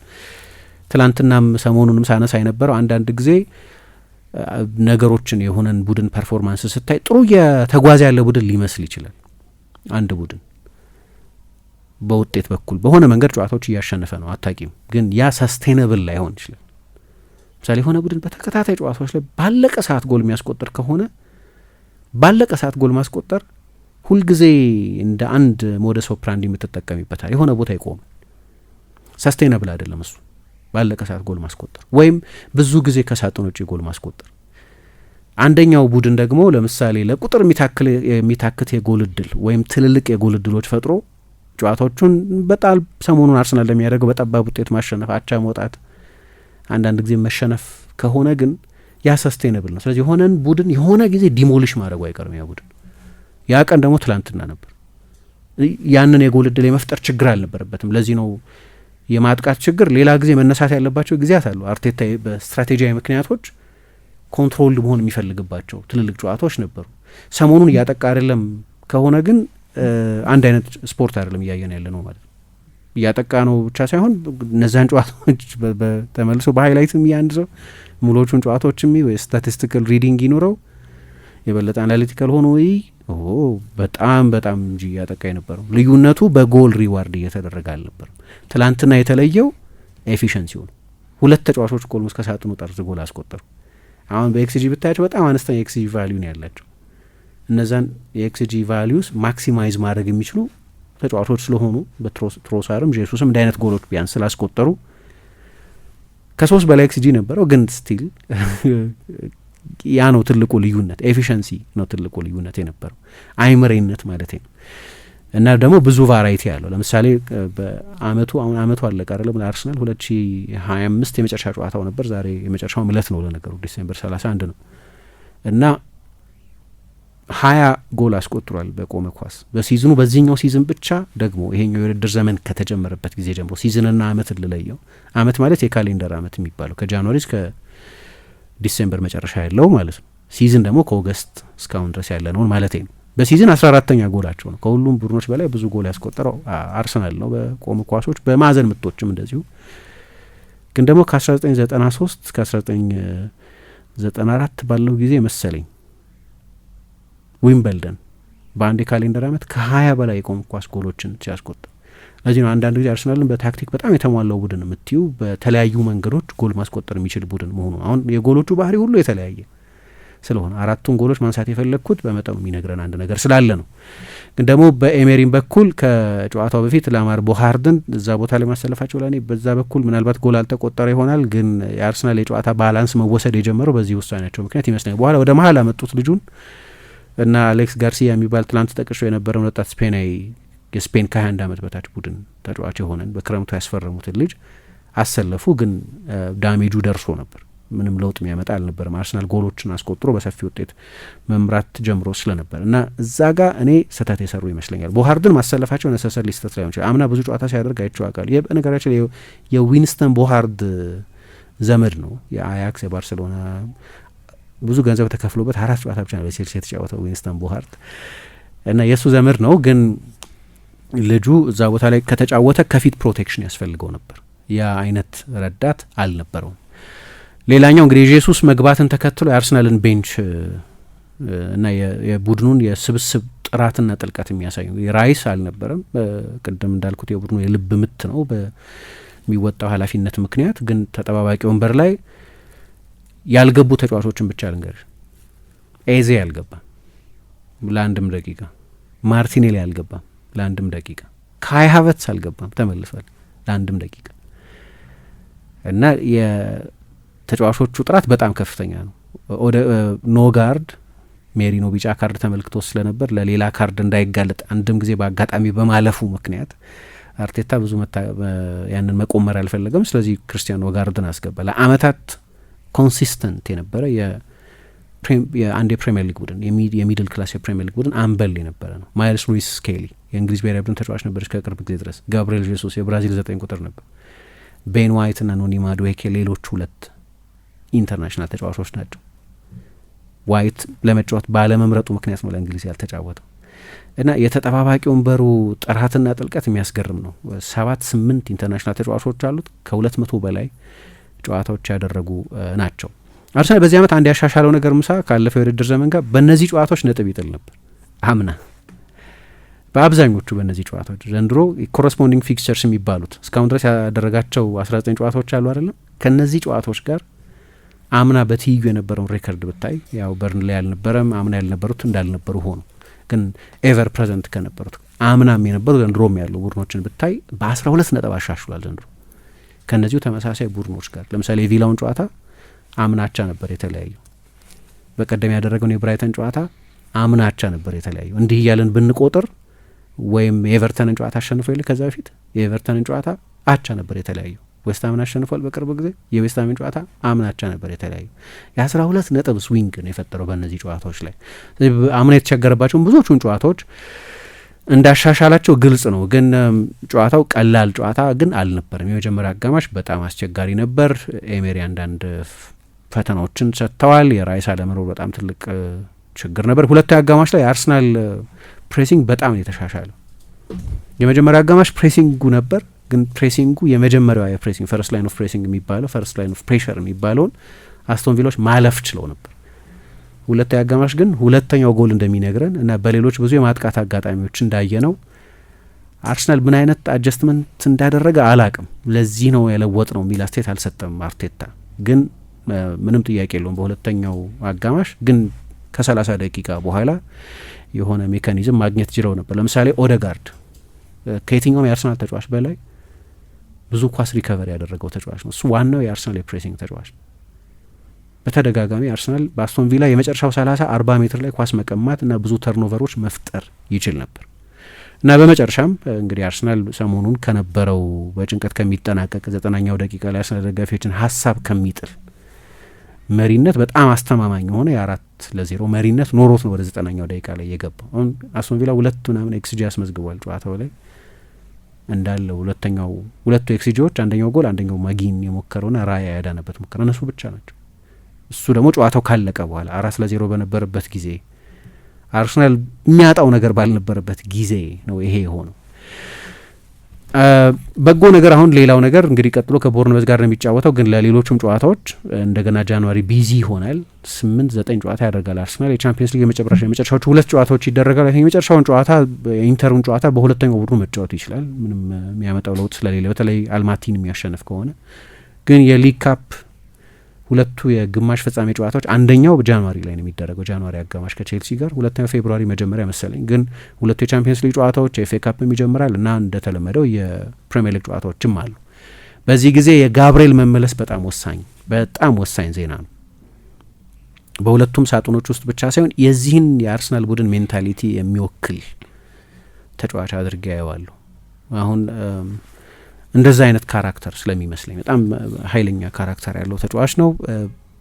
ትላንትናም ሰሞኑንም ሳነሳ የነበረው አንዳንድ ጊዜ ነገሮችን የሆነን ቡድን ፐርፎርማንስ ስታይ ጥሩ የተጓዘ ያለ ቡድን ሊመስል ይችላል። አንድ ቡድን በውጤት በኩል በሆነ መንገድ ጨዋታዎች እያሸነፈ ነው አታቂም፣ ግን ያ ሰስቴነብል ላይሆን ይችላል። ምሳሌ የሆነ ቡድን በተከታታይ ጨዋታዎች ላይ ባለቀ ሰዓት ጎል የሚያስቆጥር ከሆነ ባለቀ ሰዓት ጎል ማስቆጠር ሁልጊዜ እንደ አንድ ሞደስ ኦፕራንዲ የምትጠቀሚበታል። የሆነ ቦታ ይቆማል። ሰስቴነብል አይደለም እሱ ባለቀ ሰዓት ጎል ማስቆጠር ወይም ብዙ ጊዜ ከሳጥን ውጪ ጎል ማስቆጠር። አንደኛው ቡድን ደግሞ ለምሳሌ ለቁጥር የሚታክት የጎል እድል ወይም ትልልቅ የጎል እድሎች ፈጥሮ ጨዋታዎቹን በጣም ሰሞኑን አርሰናል ለሚያደርገው በጠባብ ውጤት ማሸነፍ፣ አቻ መውጣት፣ አንዳንድ ጊዜ መሸነፍ ከሆነ ግን ያ ሰስቴነብል ነው። ስለዚህ የሆነን ቡድን የሆነ ጊዜ ዲሞሊሽ ማድረጉ አይቀርም ያ ቡድን። ያ ቀን ደግሞ ትላንትና ነበር። ያንን የጎል እድል የመፍጠር ችግር አልነበረበትም። ለዚህ ነው የማጥቃት ችግር ሌላ ጊዜ መነሳት ያለባቸው ጊዜያት አሉ። አርቴታ በስትራቴጂያዊ ምክንያቶች ኮንትሮል መሆን የሚፈልግባቸው ትልልቅ ጨዋታዎች ነበሩ። ሰሞኑን እያጠቃ አይደለም ከሆነ ግን አንድ አይነት ስፖርት አይደለም እያየን ያለ ነው ማለት ነው። እያጠቃ ነው ብቻ ሳይሆን እነዛን ጨዋታዎች ተመልሶ በሀይላይት አንድ ሰው ሙሎቹን ጨዋታዎች ወይ ስታቲስቲካል ሪዲንግ ይኖረው የበለጠ አናሊቲካል ሆኖ በጣም በጣም እንጂ እያጠቃ የነበረው ልዩነቱ በጎል ሪዋርድ እየተደረገ አልነበረም። ትላንትና የተለየው ኤፊሽንሲው ነው። ሁለት ተጫዋቾች ኮልሙስ ከሳጥኑ ጠርዝ ጎል አስቆጠሩ። አሁን በኤክስጂ ብታያቸው በጣም አነስተኛ ኤክስጂ ቫሊዩ ነው ያላቸው። እነዛን የኤክስጂ ቫሊዩስ ማክሲማይዝ ማድረግ የሚችሉ ተጫዋቾች ስለሆኑ በትሮሳርም ጄሱስም እንደ አይነት ጎሎች ቢያንስ ስላስቆጠሩ ከ3 በላይ ኤክስጂ ነበረው። ግን ስቲል ያ ነው ትልቁ ልዩነት። ኤፊሽንሲ ነው ትልቁ ልዩነት የነበረው፣ አይምሬነት ማለት ነው። እና ደግሞ ብዙ ቫራይቲ ያለው ለምሳሌ በአመቱ አሁን አመቱ አለቀ አይደለም አርሰናል 2025 የመጨረሻ ጨዋታው ነበር። ዛሬ የመጨረሻው ምለት ነው ለነገሩ ዲሴምበር 31 ነው። እና 20 ጎል አስቆጥሯል በቆመ ኳስ በሲዝኑ። በዚህኛው ሲዝን ብቻ ደግሞ ይሄኛው የውድድር ዘመን ከተጀመረበት ጊዜ ጀምሮ ሲዝንና አመት ልለየው። አመት ማለት የካሌንደር አመት የሚባለው ከጃንዋሪ እስከ ዲሴምበር መጨረሻ ያለው ማለት ነው። ሲዝን ደግሞ ከኦገስት እስካሁን ድረስ ያለ ነው ማለት ነው። በሲዝን 14ተኛ ጎላቸው ነው። ከሁሉም ቡድኖች በላይ ብዙ ጎል ያስቆጠረው አርሰናል ነው በቆመ ኳሶች፣ በማዕዘን ምቶችም እንደዚሁ። ግን ደግሞ ከ1993 እስከ 1994 ባለው ጊዜ መሰለኝ ዊምበልደን በአንድ የካሌንደር አመት ከ20 በላይ የቆመ ኳስ ጎሎችን ሲያስቆጥር። ለዚህ ነው አንዳንድ ጊዜ አርሰናልን በታክቲክ በጣም የተሟላው ቡድን የምትዩ በተለያዩ መንገዶች ጎል ማስቆጠር የሚችል ቡድን መሆኑ። አሁን የጎሎቹ ባህሪ ሁሉ የተለያየ ስለሆነ 4ቱን ጎሎች ማንሳት የፈለግኩት በመጠኑ የሚነግረን አንድ ነገር ስላለ ነው። ግን ደግሞ በኤሜሪን በኩል ከጨዋታው በፊት ላማር ቦሃርድን እዛ ቦታ ላይ ማሰለፋቸው ለእኔ በዛ በኩል ምናልባት ጎል አልተቆጠረ ይሆናል፣ ግን የአርሰናል የጨዋታ ባላንስ መወሰድ የጀመረው በዚህ ውሳኔያቸው ምክንያት ይመስለኛል። በኋላ ወደ መሀል አመጡት ልጁን እና አሌክስ ጋርሲያ የሚባል ትላንት ጠቅሾ የነበረውን ወጣት ስፔናዊ የስፔን ከ21 ዓመት በታች ቡድን ተጫዋች የሆነን በክረምቱ ያስፈረሙትን ልጅ አሰለፉ። ግን ዳሜጁ ደርሶ ነበር። ምንም ለውጥ የሚያመጣ አልነበረም። አርሰናል ጎሎችን አስቆጥሮ በሰፊ ውጤት መምራት ጀምሮ ስለነበር እና እዛ ጋር እኔ ስህተት የሰሩ ይመስለኛል። ቦሃርድን ማሰለፋቸው ነሰሰር ስህተት ላይሆን ይችላል። አምና ብዙ ጨዋታ ሲያደርግ አይቼው አውቃለሁ። በነገራችን የዊንስተን ቦሃርድ ዘመድ ነው። የአያክስ የባርሴሎና ብዙ ገንዘብ ተከፍሎበት 4 ጨዋታ ብቻ ነው በቼልሲ የተጫወተው ዊንስተን ቦሃርድ እና የእሱ ዘመድ ነው። ግን ልጁ እዛ ቦታ ላይ ከተጫወተ ከፊት ፕሮቴክሽን ያስፈልገው ነበር። ያ አይነት ረዳት አልነበረውም። ሌላኛው እንግዲህ የጄሱስ መግባትን ተከትሎ የአርሰናልን ቤንች እና የቡድኑን የስብስብ ጥራትና ጥልቀት የሚያሳይ ራይስ አልነበረም። ቅድም እንዳልኩት የቡድኑ የልብ ምት ነው በሚወጣው ኃላፊነት ምክንያት። ግን ተጠባባቂ ወንበር ላይ ያልገቡ ተጫዋቾችን ብቻ ልንገር። ኤዜ አልገባም ለአንድም ደቂቃ፣ ማርቲኔሊ አልገባም ለአንድም ደቂቃ፣ ካይ ሃቨርትዝ አልገባም ተመልሷል ለአንድም ደቂቃ። እና የተጫዋቾቹ ጥራት በጣም ከፍተኛ ነው። ወደ ኖጋርድ ሜሪኖ ቢጫ ካርድ ተመልክቶ ስለነበር ለሌላ ካርድ እንዳይጋለጥ አንድም ጊዜ በአጋጣሚ በማለፉ ምክንያት አርቴታ ብዙ ያንን መቆመር አልፈለገም። ስለዚህ ክርስቲያን ኖጋርድን አስገባ። ለአመታት ኮንሲስተንት የነበረ የአንድ የፕሪሚየር ሊግ ቡድን የሚድል ክላስ የፕሪሚየር ሊግ ቡድን አምበል የነበረ ነው። ማይልስ ሉዊስ ስኬሊ የእንግሊዝ ብሔራዊ ቡድን ተጫዋች ነበር እስከ ቅርብ ጊዜ ድረስ። ጋብሪኤል ጄሱስ የብራዚል 9 ቁጥር ነበር። ቤን ዋይት እና ኖኒ ማዱዌኬ ሌሎች 2 ኢንተርናሽናል ተጫዋቾች ናቸው። ዋይት ለመጫወት ባለመምረጡ ምክንያት ነው ለእንግሊዝ ያልተጫወተው። እና የተጠባባቂ ወንበሩ ጥራትና ጥልቀት የሚያስገርም ነው። 7-8 ኢንተርናሽናል ተጫዋቾች አሉት። ከ200 በላይ ጨዋታዎች ያደረጉ ናቸው። አርሰናል በዚህ ዓመት አንድ ያሻሻለው ነገር ምሳ ካለፈው የውድድር ዘመን ጋር በእነዚህ ጨዋታዎች ነጥብ ይጥል ነበር። አምና በአብዛኞቹ በእነዚህ ጨዋታዎች ዘንድሮ ኮረስፖንዲንግ ፊክስቸርስ የሚባሉት እስካሁን ድረስ ያደረጋቸው 19 ጨዋታዎች አሉ አይደለም። ከእነዚህ ጨዋታዎች ጋር አምና በትይዩ የነበረውን ሬከርድ ብታይ ያው በርንሌይ ያልነበረም አምና ያልነበሩት እንዳልነበሩ ሆኑ። ግን ኤቨር ፕሬዘንት ከነበሩት አምናም የነበሩ ዘንድሮም ያሉ ቡድኖችን ብታይ በ12 ነጥብ አሻሽሏል ዘንድሮ ከእነዚሁ ተመሳሳይ ቡድኖች ጋር። ለምሳሌ የቪላውን ጨዋታ አምናቻ ነበር የተለያዩ። በቀደም ያደረገውን የብራይተን ጨዋታ አምናቻ ነበር የተለያዩ። እንዲህ እያለን ብንቆጥር ወይም የኤቨርተንን ጨዋታ አሸንፎ የለ ከዛ በፊት የኤቨርተንን ጨዋታ አቻ ነበር የተለያዩ። ዌስትሃምን አሸንፏል በቅርብ ጊዜ። የዌስትሃምን ጨዋታ አምናቻ ነበር የተለያዩ። የ12 ነጥብ ስዊንግ ነው የፈጠረው በእነዚህ ጨዋታዎች ላይ። አምና የተቸገረባቸውን ብዙዎቹን ጨዋታዎች እንዳሻሻላቸው ግልጽ ነው። ግን ጨዋታው ቀላል ጨዋታ ግን አልነበርም። የመጀመሪያ አጋማሽ በጣም አስቸጋሪ ነበር። ኤሜሪ አንዳንድ ፈተናዎችን ሰጥተዋል። የራይስ አለመኖር በጣም ትልቅ ችግር ነበር። ሁለተኛ አጋማሽ ላይ የአርሰናል ፕሬሲንግ በጣም የተሻሻለ። የመጀመሪያ አጋማሽ ፕሬሲንጉ ነበር፣ ግን ፕሬሲንጉ የመጀመሪያዋ የፕሬሲንግ ፈርስት ላይን ኦፍ ፕሬሲንግ የሚባለው ፈርስት ላይን ኦፍ ፕሬሸር የሚባለውን አስቶን ቪላዎች ማለፍ ችለው ነበር። ሁለተኛ አጋማሽ ግን ሁለተኛው ጎል እንደሚነግረን እና በሌሎች ብዙ የማጥቃት አጋጣሚዎች እንዳየ ነው አርሰናል ምን አይነት አጀስትመንት እንዳደረገ አላቅም። ለዚህ ነው የለወጥ ነው የሚል አስተያየት አልሰጠም አርቴታ። ግን ምንም ጥያቄ የለውም በሁለተኛው አጋማሽ ግን ከ30 ደቂቃ በኋላ የሆነ ሜካኒዝም ማግኘት ችለው ነበር። ለምሳሌ ኦደጋርድ ከየትኛውም የአርሰናል ተጫዋች በላይ ብዙ ኳስ ሪከቨሪ ያደረገው ተጫዋች ነው። እሱ ዋናው የአርሰናል የፕሬሲንግ ተጫዋች ነው። በተደጋጋሚ አርሰናል በአስቶን ቪላ የመጨረሻው 30-40 ሜትር ላይ ኳስ መቀማት እና ብዙ ተርኖቨሮች መፍጠር ይችል ነበር እና በመጨረሻም እንግዲህ አርሰናል ሰሞኑን ከነበረው በጭንቀት ከሚጠናቀቅ 90ኛው ደቂቃ ላይ አርሰናል ደጋፊዎችን ሀሳብ ከሚጥል መሪነት በጣም አስተማማኝ የሆነ የ4-0 መሪነት ኖሮት ነው ወደ 90ኛው ደቂቃ ላይ የገባው። አሁን አስቶን ቪላ 2 ምናምን ኤክስጂ አስመዝግቧል ጨዋታው ላይ እንዳለ ሁለቱ ኤክስጂዎች አንደኛው ጎል አንደኛው ማጊን የሞከረውና ራያ ያዳነበት ሙከራ እነሱ ብቻ ናቸው። እሱ ደግሞ ጨዋታው ካለቀ በኋላ 4-0 በነበረበት ጊዜ አርሰናል የሚያጣው ነገር ባልነበረበት ጊዜ ነው ይሄ የሆነው። በጎ ነገር አሁን ሌላው ነገር እንግዲህ ቀጥሎ ከቦርንመዝ ጋር ነው የሚጫወተው። ግን ለሌሎቹም ጨዋታዎች እንደገና ጃንዋሪ ቢዚ ይሆናል። 8-9 ጨዋታ ያደርጋል አርሰናል። የቻምፒየንስ ሊግ የመጨረሻዎቹ 2 ጨዋታዎች ይደረጋል። የመጨረሻውን ጨዋታ የኢንተሩን ጨዋታ በሁለተኛው ቡድኑ መጫወቱ ይችላል ምንም የሚያመጣው ለውጥ ስለሌለ፣ በተለይ አልማቲን የሚያሸንፍ ከሆነ። ግን የሊግ ካፕ 2 የግማሽ ፍጻሜ ጨዋታዎች አንደኛው ጃንዋሪ ላይ ነው የሚደረገው፣ ጃንዋሪ አጋማሽ ከቼልሲ ጋር፣ ሁለተኛው ፌብሩዋሪ መጀመሪያ መሰለኝ። ግን 2 የቻምፒየንስ ሊግ ጨዋታዎች የኤፍኤ ካፕም ይጀምራል እና እንደተለመደው የፕሪሚየር ሊግ ጨዋታዎችም አሉ። በዚህ ጊዜ የጋብሪኤል መመለስ በጣም ወሳኝ ዜና ነው። በሁለቱም ሳጥኖች ውስጥ ብቻ ሳይሆን የዚህን የአርሰናል ቡድን ሜንታሊቲ የሚወክል ተጫዋች አድርጌ ያየዋለሁ። አሁን እንደዛ አይነት ካራክተር ስለሚመስለኝ በጣም ኃይለኛ ካራክተር ያለው ተጫዋች ነው።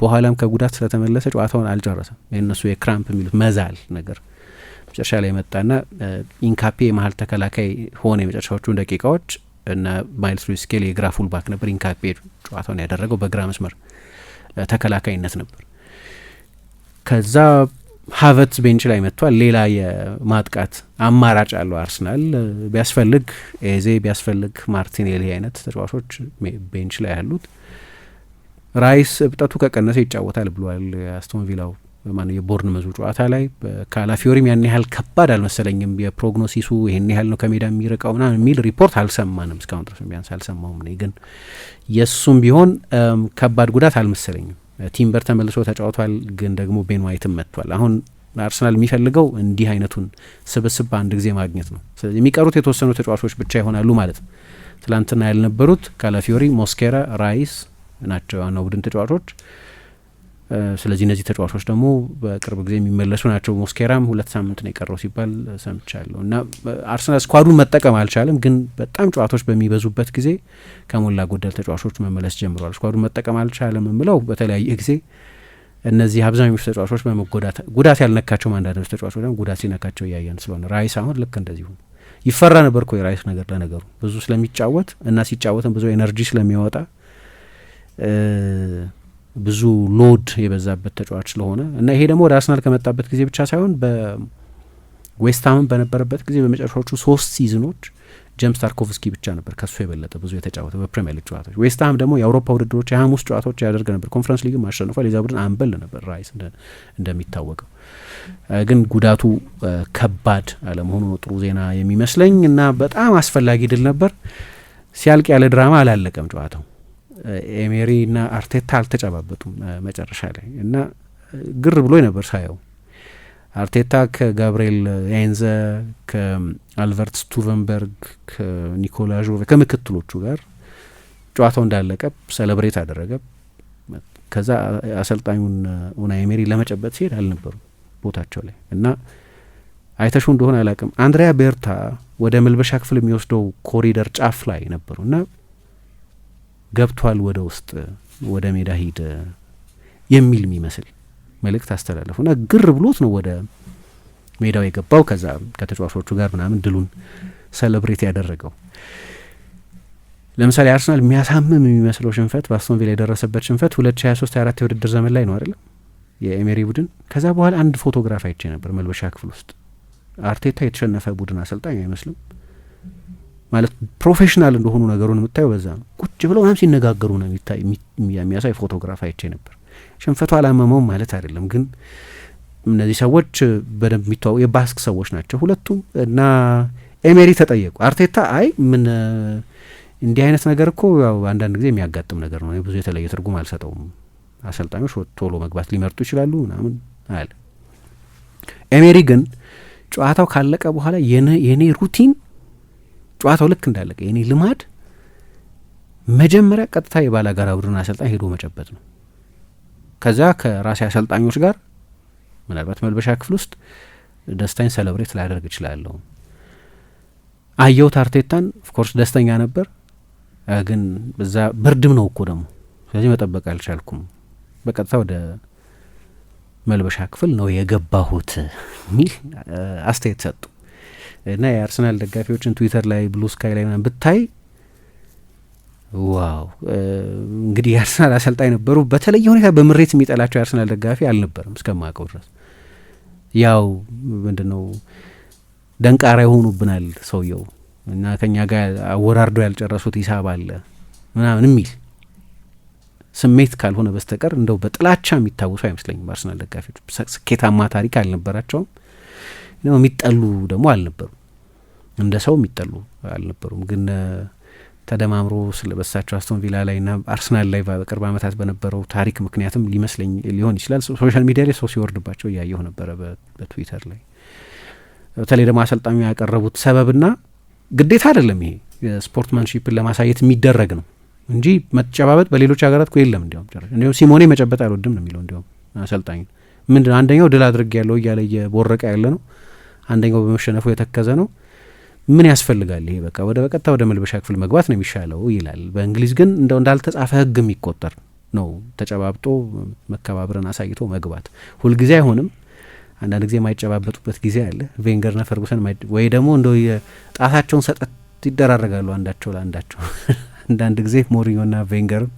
በኋላም ከጉዳት ስለተመለሰ ጨዋታውን አልጨረሰም። የእነሱ የክራምፕ የሚሉት መዛል ነገር መጨረሻ ላይ መጣና ኢንካፔ የመሀል ተከላካይ ሆነ የመጨረሻዎቹን ደቂቃዎች እና ማይልስ ሉዊስ ስኬሊ የግራ ፉልባክ ነበር። ኢንካፔ ጨዋታውን ያደረገው በግራ መስመር ተከላካይነት ነበር። ከዛ ሀቨርትዝ ቤንች ላይ መጥቷል። ሌላ የማጥቃት አማራጭ አለው አርሰናል። ቢያስፈልግ ኤዜ ቢያስፈልግ ማርቲኔሊ አይነት ተጫዋቾች ቤንች ላይ ያሉት። ራይስ እብጠቱ ከቀነሰ ይጫወታል ብሏል አስቶን ቪላው የቦርንመዙ ጨዋታ ላይ። ካላፊዮሪም ያን ያህል ከባድ አልመሰለኝም፣ የፕሮግኖሲሱ ይህን ያህል ነው ከሜዳ የሚርቀው ና የሚል ሪፖርት አልሰማንም እስካሁን ድረስ ቢያንስ አልሰማውም። ግን የእሱም ቢሆን ከባድ ጉዳት አልመሰለኝም ቲምበር ተመልሶ ተጫውቷል፣ ግን ደግሞ ቤን ዋይትም መጥቷል። አሁን አርሰናል የሚፈልገው እንዲህ አይነቱን ስብስብ በአንድ ጊዜ ማግኘት ነው። ስለዚህ የሚቀሩት የተወሰኑ ተጫዋቾች ብቻ ይሆናሉ ማለት ነው። ትላንትና ያልነበሩት ካላፊዮሪ፣ ሞስኬራ፣ ራይስ ናቸው ዋናው ቡድን ተጫዋቾች። ስለዚህ እነዚህ ተጫዋቾች ደግሞ በቅርብ ጊዜ የሚመለሱ ናቸው። ሞስኬራም 2 ሳምንት ነው የቀረው ሲባል ሰምቻለሁ። እና አርሰናል ስኳዱን መጠቀም አልቻለም፣ ግን በጣም ጨዋታዎች በሚበዙበት ጊዜ ከሞላ ጎደል ተጫዋቾች መመለስ ጀምረዋል። ስኳዱን መጠቀም አልቻለም የምለው በተለያየ ጊዜ እነዚህ አብዛኞቹ ተጫዋቾች በመጎዳት ጉዳት ያልነካቸው አንዳንዶች ተጫዋቾች ደግሞ ጉዳት ሲነካቸው እያየን ስለሆነ ራይስ አሁን ልክ እንደዚሁ ይፈራ ነበር እኮ የራይስ ነገር ለነገሩ ብዙ ስለሚጫወት እና ሲጫወትም ብዙ ኤነርጂ ስለሚያወጣ ብዙ ሎድ የበዛበት ተጫዋች ስለሆነ እና ይሄ ደግሞ ወደ አርሰናል ከመጣበት ጊዜ ብቻ ሳይሆን በዌስትሃምን በነበረበት ጊዜ በመጨረሻዎቹ 3 ሲዝኖች ጄምስ ታርኮቭስኪ ብቻ ነበር ከሱ የበለጠ ብዙ የተጫወተ በፕሪሚየር ሊግ ጨዋታዎች። ዌስትሃም ደግሞ የአውሮፓ ውድድሮች የሐሙስ ጨዋታዎች ያደርግ ነበር። ኮንፈረንስ ሊግም አሸንፏል። የዛ ቡድን አንበል ነበር ራይስ እንደሚታወቀው። ግን ጉዳቱ ከባድ አለመሆኑ ነው ጥሩ ዜና የሚመስለኝ እና በጣም አስፈላጊ ድል ነበር። ሲያልቅ ያለ ድራማ አላለቀም ጨዋታው። ኤሜሪ እና አርቴታ አልተጨባበጡም መጨረሻ ላይ እና ግር ብሎ ነበር ሳየው። አርቴታ ከጋብርኤል ኤንዘ ከአልቨርት ስቱቨንበርግ ከኒኮላ ጆቬ ከምክትሎቹ ጋር ጨዋታው እንዳለቀ ሰለብሬት አደረገ። ከዛ አሰልጣኙን ኡናይ ኤሜሪ ለመጨበጥ ሲሄድ አልነበሩም ቦታቸው ላይ እና አይተሹ እንደሆነ አላቅም አንድሪያ ቤርታ ወደ መልበሻ ክፍል የሚወስደው ኮሪደር ጫፍ ላይ ነበሩ እና ገብቷል ወደ ውስጥ ወደ ሜዳ ሂድ የሚል የሚመስል መልእክት አስተላለፉ እና ግር ብሎት ነው ወደ ሜዳው የገባው። ከዛ ከተጫዋቾቹ ጋር ምናምን ድሉን ሰለብሬት ያደረገው። ለምሳሌ አርሰናል የሚያሳምም የሚመስለው ሽንፈት በአስቶን ቪላ የደረሰበት ሽንፈት 2023/24 የውድድር ዘመን ላይ ነው አይደለም የኤሜሪ ቡድን። ከዛ በኋላ አንድ ፎቶግራፍ አይቼ ነበር መልበሻ ክፍል ውስጥ አርቴታ የተሸነፈ ቡድን አሰልጣኝ አይመስልም ማለት ፕሮፌሽናል እንደሆኑ ነገሩን የምታየው በዛ ነው። ቁጭ ብለው ምናምን ሲነጋገሩ ነው የሚያሳይ ፎቶግራፍ አይቼ ነበር። ሽንፈቱ አላመመውም ማለት አይደለም፣ ግን እነዚህ ሰዎች በደንብ የሚተዋወቁ የባስክ ሰዎች ናቸው ሁለቱም እና ኤሜሪ ተጠየቁ። አርቴታ አይ ምን እንዲህ አይነት ነገር እኮ ያው አንዳንድ ጊዜ የሚያጋጥም ነገር ነው፣ ብዙ የተለየ ትርጉም አልሰጠውም፣ አሰልጣኞች ቶሎ መግባት ሊመርጡ ይችላሉ ምናምን አለ። ኤሜሪ ግን ጨዋታው ካለቀ በኋላ የኔ ሩቲን ጨዋታው ልክ እንዳለቀ የኔ ልማድ መጀመሪያ ቀጥታ የባላጋራ ቡድን አሰልጣኝ ሄዶ መጨበጥ ነው። ከዛ ከራሴ አሰልጣኞች ጋር ምናልባት መልበሻ ክፍል ውስጥ ደስታኝ ሰለብሬት ላደርግ እችላለሁ። አየሁት አርቴታን ኦፍኮርስ ደስተኛ ነበር፣ ግን በዛ ብርድም ነው እኮ ደግሞ ስለዚህ መጠበቅ አልቻልኩም። በቀጥታ ወደ መልበሻ ክፍል ነው የገባሁት ሚል አስተያየት ሰጡ እና የአርሰናል ደጋፊዎችን ትዊተር ላይ ብሉ ስካይ ላይ ምናምን ብታይ ዋው እንግዲህ የአርሰናል አሰልጣኝ ነበሩ። በተለየ ሁኔታ በምሬት የሚጠላቸው የአርሰናል ደጋፊ አልነበረም እስከማውቀው ድረስ። ያው ምንድነው ደንቃራ ይሆኑብናል ሰውየው እና ከኛ ጋር አወራርደው ያልጨረሱት ሂሳብ አለ ምናምን የሚል ስሜት ካልሆነ በስተቀር እንደው በጥላቻ የሚታወሱ አይመስለኝም። አርሰናል ደጋፊዎች ስኬታማ ታሪክ አልነበራቸውም፣ የሚጠሉ ደግሞ አልነበሩም፣ እንደ ሰው የሚጠሉ አልነበሩም። ግን ተደማምሮ ስለበሳቸው አስቶን ቪላ ላይ ና አርሰናል ላይ በቅርብ ዓመታት በነበረው ታሪክ ምክንያትም ሊሆን ይችላል። ሶሻል ሚዲያ ላይ ሰው ሲወርድባቸው እያየሁ ነበረ በትዊተር ላይ። በተለይ ደግሞ አሰልጣኙ ያቀረቡት ሰበብና ግዴታ አይደለም፣ ይሄ የስፖርትማንሺፕን ለማሳየት የሚደረግ ነው እንጂ መጨባበጥ በሌሎች ሀገራት እኮ የለም። እንዲያውም ሲሞኔ መጨበጥ አልወድም ነው የሚለው። እንዲያውም አሰልጣኝ ምንድን ነው አንደኛው ድል አድርግ ያለው እያለ እየቦረቀ ያለ ነው፣ አንደኛው በመሸነፉ የተከዘ ነው። ምን ያስፈልጋል ይሄ? በቃ በቀጥታ ወደ መልበሻ ክፍል መግባት ነው የሚሻለው ይላል። በእንግሊዝ ግን እንደው እንዳልተጻፈ ሕግ የሚቆጠር ነው ተጨባብጦ መከባበርን አሳይቶ መግባት። ሁልጊዜ አይሆንም። አንዳንድ ጊዜ የማይጨባበጡበት ጊዜ አለ። ቬንገርና ፈርጉሰን ወይ ደግሞ እንደው የጣታቸውን ሰጠት ይደራረጋሉ አንዳቸው ለአንዳቸው። አንዳንድ ጊዜ ሞሪኞና ቬንገርም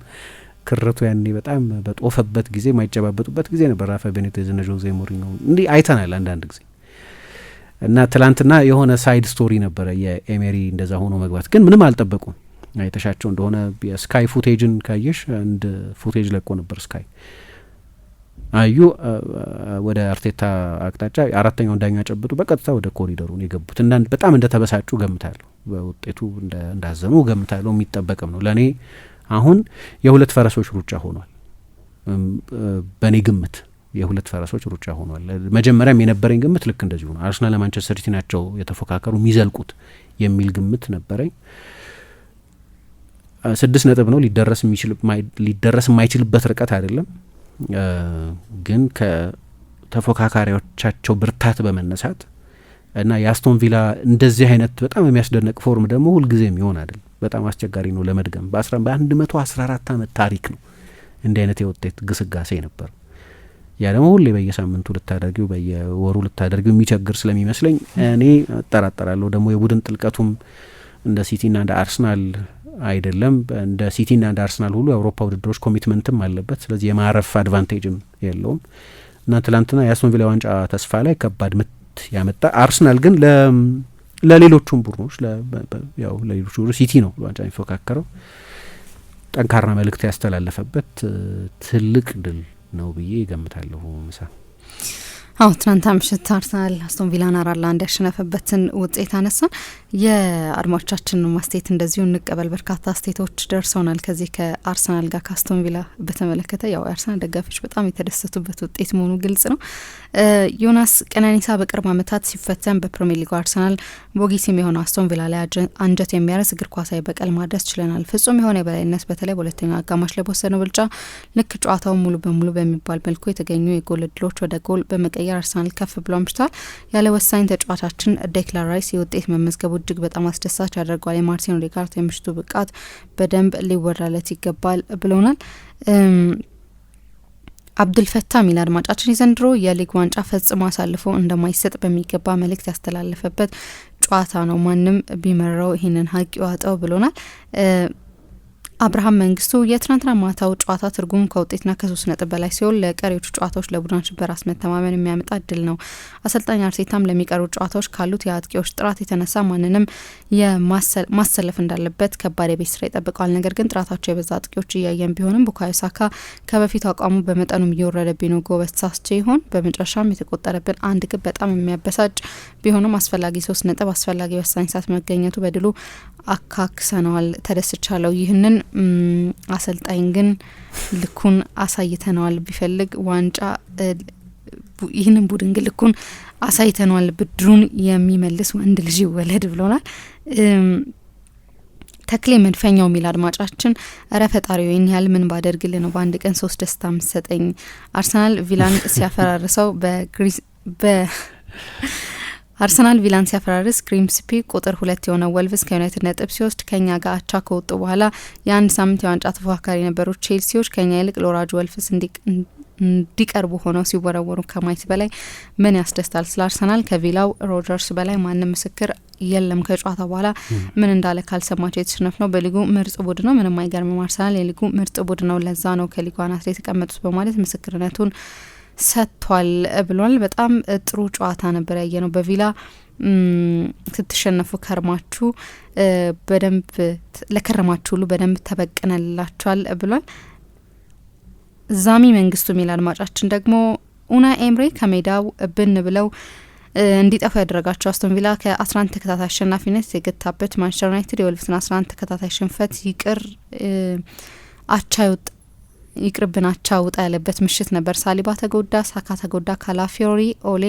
ክረቱ ያኔ በጣም በጦፈበት ጊዜ የማይጨባበጡበት ጊዜ ነበር። ራፋ ቤኒቴዝ እና ጆዜ ሞሪኞ እንዲህ አይተናል አንዳንድ ጊዜ። እና ትላንትና የሆነ ሳይድ ስቶሪ ነበረ የኤሜሪ እንደዛ ሆኖ መግባት። ግን ምንም አልጠበቁም። አይተሻቸው እንደሆነ የስካይ ፉቴጅን ካየሽ አንድ ፉቴጅ ለቆ ነበር ስካይ አዩ ወደ አርቴታ አቅጣጫ አራተኛውን ዳኛ ጨብጡ በቀጥታ ወደ ኮሪደሩ ነው የገቡት። እና በጣም እንደተበሳጩ ገምታለሁ፣ በውጤቱ እንዳዘኑ ገምታለሁ። የሚጠበቅም ነው። ለእኔ አሁን የሁለት ፈረሶች ሩጫ ሆኗል። በእኔ ግምት የሁለት ፈረሶች ሩጫ ሆኗል። መጀመሪያም የነበረኝ ግምት ልክ እንደዚሁ ነው። አርሰናል ለማንቸስተር ሲቲ ናቸው የተፎካከሩ የሚዘልቁት የሚል ግምት ነበረኝ። 6 ነጥብ ነው ሊደረስ የማይችልበት ርቀት አይደለም፣ ግን ከተፎካካሪዎቻቸው ብርታት በመነሳት እና የአስቶን ቪላ እንደዚህ አይነት በጣም የሚያስደንቅ ፎርም ደግሞ ሁልጊዜም ይሆን አይደለም፣ በጣም አስቸጋሪ ነው ለመድገም። በ114 ዓመት ታሪክ ነው እንዲህ አይነት የውጤት ግስጋሴ ነበር። ያ ደግሞ ሁሌ በየሳምንቱ ልታደርጊው በየወሩ ልታደርጊው የሚቸግር ስለሚመስለኝ እኔ እጠራጠራለሁ። ደግሞ የቡድን ጥልቀቱም እንደ ሲቲና እንደ አርሰናል አይደለም። እንደ ሲቲና እንደ አርሰናል ሁሉ የአውሮፓ ውድድሮች ኮሚትመንትም አለበት። ስለዚህ የማረፍ አድቫንቴጅም የለውም እና ትላንትና የአስቶን ቪላ ዋንጫ ተስፋ ላይ ከባድ ምት ያመጣ። አርሰናል ግን ለሌሎቹም ቡድኖች ለሌሎቹ ሲቲ ነው ዋንጫ የሚፎካከረው ጠንካራ መልእክት ያስተላለፈበት ትልቅ ድል ነው ብዬ ገምታለሁ። ምሳ ትናንት ምሽት አርሰናል አስቶን ቪላን 4-1 ያሸነፈበትን ውጤት አነሳን። የአድማጮቻችን ማስተያየት እንደዚሁ እንቀበል። በርካታ አስተያየቶች ደርሰውናል ከዚህ ከአርሰናል ጋር ከአስቶን ቪላ በተመለከተ። የአርሰናል ደጋፊዎች በጣም የተደሰቱበት ውጤት መሆኑ ግልጽ ነው። ዮናስ ቀነኒሳ በቅርብ ዓመታት ሲፈተን በፕሪሚየር ሊጉ አርሰናል ቦጊሲም የሆነው አስቶን ቪላ ላይ አንጀት የሚያረስ እግር ኳሳዊ በቀል ማድረስ ችለናል። ፍጹም የሆነ የበላይነት በተለይ በሁለተኛው አጋማሽ ላይ በወሰነው ብልጫ ልክ ጨዋታውን ሙሉ በሙሉ በሚባል መልኩ የተገኙ የጎል እድሎች ወደ ጎል በመቀየር አርሰናል ከፍ ብሎ አምሽቷል። ያለ ወሳኝ ተጫዋቻችን ዴክላን ራይስ የውጤት መመዝገቡ እጅግ በጣም አስደሳች ያደርገዋል። የማርቲን ኦዴጋርድ የምሽቱ ብቃት በደንብ ሊወራለት ይገባል ብሎናል። አብዱልፈታ ሚል አድማጫችን የዘንድሮ የሊግ ዋንጫ ፈጽሞ አሳልፎ እንደማይሰጥ በሚገባ መልእክት ያስተላለፈበት ጨዋታ ነው። ማንም ቢመራው ይህንን ሀቅ ይዋጠው ብሎናል። አብርሃም መንግስቱ የትናንትና ማታው ጨዋታ ትርጉሙ ከውጤትና ከ3 ነጥብ በላይ ሲሆን ለቀሪዎቹ ጨዋታዎች ለቡድናችን በራስ መተማመን የሚያመጣ እድል ነው። አሰልጣኝ አርቴታም ለሚቀሩ ጨዋታዎች ካሉት የአጥቂዎች ጥራት የተነሳ ማንንም ማሰለፍ እንዳለበት ከባድ የቤት ስራ ይጠብቀዋል። ነገር ግን ጥራታቸው የበዛ አጥቂዎች እያየን ቢሆንም ቡካዮ ሳካ ከበፊቱ አቋሙ በመጠኑም እየወረደብኝ ነው። ጎበዝ ተሳስቼ ይሆን? በመጨረሻም የተቆጠረብን አንድ ግብ በጣም የሚያበሳጭ ቢሆንም አስፈላጊ 3 ነጥብ አስፈላጊ ወሳኝ ሰዓት መገኘቱ በድሉ አካክሰነዋል። ተደስቻለሁ። ይህንን አሰልጣኝ ግን ልኩን አሳይተነዋል። ቢፈልግ ዋንጫ ይህንን ቡድን ግን ልኩን አሳይተነዋል። ብድሩን የሚመልስ ወንድ ልጅ ይወለድ ብሎናል። ተክሌ መድፈኛው የሚል አድማጫችን እረ ፈጣሪው ይህን ያህል ምን ባደርግልህ ነው በአንድ ቀን 3 ደስታ ምሰጠኝ። አርሰናል ቪላን ሲያፈራርሰው አርሰናል ቪላን ሲያፈራርስ ግሪምስፒ ቁጥር 2 የሆነው ወልቭስ ከዩናይትድ ነጥብ ሲወስድ ከኛ ጋር አቻ ከወጡ በኋላ የአንድ ሳምንት የዋንጫ ተፎካካሪ የነበሩ ቼልሲዎች ከኛ ይልቅ ለወራጅ ወልቭስ እንዲቀርቡ ሆነው ሲወረወሩ ከማየት በላይ ምን ያስደስታል። ስለ አርሰናል ከቪላው ሮጀርስ በላይ ማንም ምስክር የለም። ከጨዋታ በኋላ ምን እንዳለ ካልሰማቸው የተሸነፍ ነው። በሊጉ ምርጥ ቡድን ነው። ምንም አይገርምም። አርሰናል የሊጉ ምርጥ ቡድን ነው። ለዛ ነው ከሊጉ አናት ላይ የተቀመጡት በማለት ምስክርነቱን ሰጥቷል ብሏል። በጣም ጥሩ ጨዋታ ነበር ያየ ነው። በቪላ ስትሸነፉ ከርማችሁ በደንብ ለከረማችሁ ሁሉ በደንብ ተበቅነላችኋል ብሏል። ዛሚ መንግስቱ የሚል አድማጫችን ደግሞ ኡናይ ኤምሬ ከሜዳው ብን ብለው እንዲጠፋ ያደረጋቸው አስቶን ቪላ ከ11 ተከታታይ አሸናፊነት የገታበት ማንቸስተር ዩናይትድ የወልቭስን 11 ተከታታይ ሽንፈት ይቅርብን አቻ ውጣ ያለበት ምሽት ነበር። ሳሊባ ተጎዳ፣ ሳካ ተጎዳ፣ ካላፊዮሪ፣ ኦሌ፣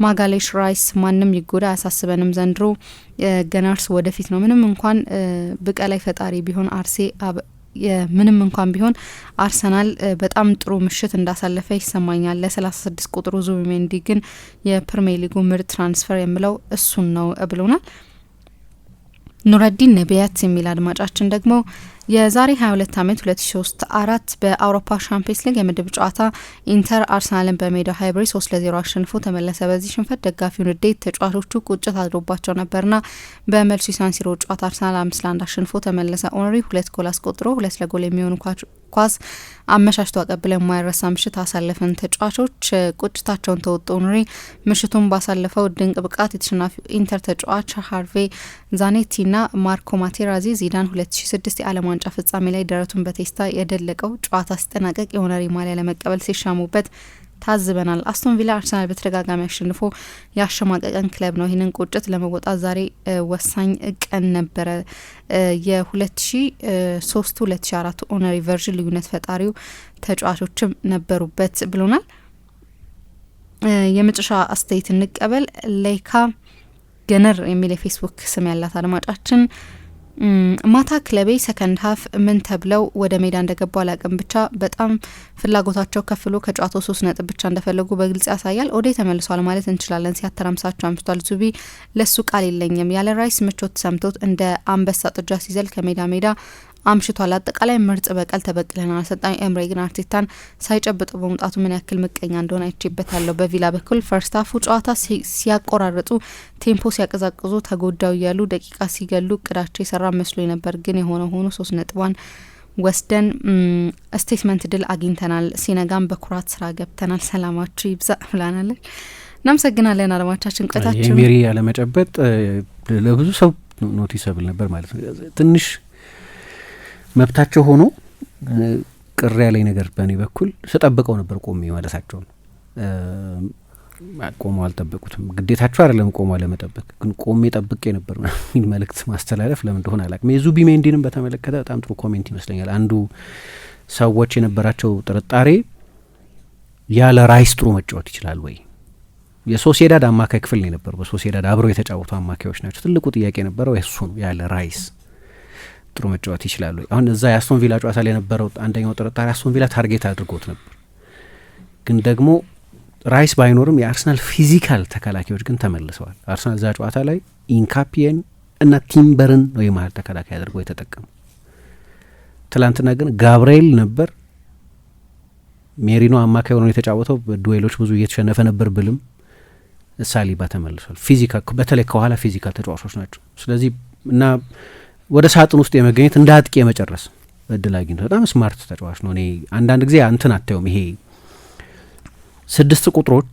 ማጋሌሽ፣ ራይስ ማንም ይጎዳ አያሳስበንም። ዘንድሮ ገናርስ ወደፊት ነው። ምንም እንኳን ብቀላይ ፈጣሪ ቢሆን ምንም እንኳን ቢሆን አርሰናል በጣም ጥሩ ምሽት እንዳሳለፈ ይሰማኛል። ለ36 ቁጥሩ ዙቢሜንዲ ግን የፕሪሚየር ሊጉ ምርጥ ትራንስፈር የምለው እሱን ነው ብሎናል። ኑረዲን ነቢያት የሚል አድማጫችን ደግሞ የዛሬ 22 ዓመት 2003-4 በአውሮፓ ሻምፒየንስ ሊግ የምድብ ጨዋታ ኢንተር አርሰናልን በሜዳው ሃይብሪ 3-0 አሸንፎ ተመለሰ። በዚህ ሽንፈት ደጋፊውን ንዴት ተጫዋቾቹ ቁጭት አድሮባቸው ነበርና በመልሱ ሳንሲሮ ጨዋታ አርሰናል 5-1 አሸንፎ ተመለሰ። ኦነሪ 2 ጎል አስቆጥሮ 2 ለጎል የሚሆኑ ኳስ አመሻሽቶ አቀብለ የማይረሳ ምሽት አሳለፈን። ተጫዋቾች ቁጭታቸውን ተወጡ። ኦነሪ ምሽቱን ባሳለፈው ድንቅ ብቃት የተሸናፊው ኢንተር ተጫዋች ሃርቬ ዛኔቲና ማርኮ ማቴራዚ ዚዳን 2006 የዓለም ዋንጫ ፍጻሜ ላይ ደረቱን በቴስታ የደለቀው ጨዋታ ሲጠናቀቅ የኦነሪ ማሊያ ለመቀበል ሲሻሙበት ታዝበናል። አስቶን ቪላ አርሰናል በተደጋጋሚ አሸንፎ ያሸማቀቀን ክለብ ነው። ይህንን ቁጭት ለመወጣት ዛሬ ወሳኝ ቀን ነበረ። የ2003-2004 ኦነሪ ቨርዥን ልዩነት ፈጣሪው ተጫዋቾችም ነበሩበት ብሎናል። የመጨረሻ አስተያየት እንቀበል። ሌካ ገነር የሚል የፌስቡክ ስም ያላት አድማጫችን ማታ ክለቤ ሰከንድ ሀፍ ምን ተብለው ወደ ሜዳ እንደገቡ አላቅም፣ ብቻ በጣም ፍላጎታቸው ከፍሎ ከጨዋታው 3 ነጥብ ብቻ እንደፈለጉ በግልጽ ያሳያል። ኦዴ ተመልሷል ማለት እንችላለን። ሲያተራምሳቸው አምስቷል። ዙቢ ለሱ ቃል የለኝም። ያለ ራይስ ምቾት ሰምቶት እንደ አንበሳ ጥጃ ሲዘል ከሜዳ ሜዳ አምሽቷል። አጠቃላይ ምርጥ በቀል ተበቅለናል። አሰልጣኝ ኤምሬ ግን አርቴታን ሳይጨብጡ በመውጣቱ ምን ያክል ምቀኛ እንደሆነ አይቼበታለሁ። በቪላ በኩል ፈርስት ሀፉ ጨዋታ ሲያቆራርጡ፣ ቴምፖ ሲያቀዛቅዙ፣ ተጎዳው እያሉ ደቂቃ ሲገሉ እቅዳቸው የሰራ መስሎ ነበር። ግን የሆነ ሆኖ 3 ነጥቧን ወስደን ስቴትመንት ድል አግኝተናል። ሲነጋም በኩራት ስራ ገብተናል። ሰላማችሁ ይብዛ ብላናለን። እናመሰግናለን አለማቻችን። ቆይታችን ሜሪ ያለመጨበጥ ለብዙ ሰው ኖቲሰብል ነበር ማለት ነው። ትንሽ መብታቸው ሆኖ ቅር ያለኝ ነገር በእኔ በኩል ስጠብቀው ነበር ቆሜ ማለታቸው ነው። ቆመው አልጠበቁትም። ግዴታቸው አይደለም ቆመው ለመጠበቅ፣ ግን ቆሜ ጠብቄ ነበር የሚል መልእክት ማስተላለፍ ለምን እንደሆነ አላውቅም። የዙቢሜንዲንም በተመለከተ በጣም ጥሩ ኮሜንት ይመስለኛል። አንዱ ሰዎች የነበራቸው ጥርጣሬ ያለ ራይስ ጥሩ መጫወት ይችላል ወይ? የሶሲዳድ አማካይ ክፍል ነው የነበረው። በሶሲዳድ አብረው የተጫወቱ አማካዮች ናቸው። ትልቁ ጥያቄ የነበረው እሱ ነው። ያለ ራይስ ጥሩ መጫወት ይችላሉ። አሁን እዛ የአስቶን ቪላ ጨዋታ ላይ የነበረው አንደኛው ጥርጣሬ አስቶን ቪላ ታርጌት አድርጎት ነበር። ግን ደግሞ ራይስ ባይኖርም የአርሰናል ፊዚካል ተከላካዮች ግን ተመልሰዋል። አርሰናል እዛ ጨዋታ ላይ ኢንካፒየን እና ቲምበርን ነው የመሀል ተከላካይ አድርገው የተጠቀሙ። ትላንትና ግን ጋብርኤል ነበር። ሜሪኖ አማካይ ሆኖ የተጫወተው። በዱዌሎች ብዙ እየተሸነፈ ነበር ብልም ሳሊባ ተመልሷል። ፊዚካል በተለይ ከኋላ ፊዚካል ተጫዋቾች ናቸው። ስለዚህ እና ወደ ሳጥን ውስጥ የመገኘት እንደ አጥቂ የመጨረስ እድል አግኝቶ በጣም ስማርት ተጫዋች ነው። እኔ አንዳንድ ጊዜ አንተን አታዩም። ይሄ 6 ቁጥሮች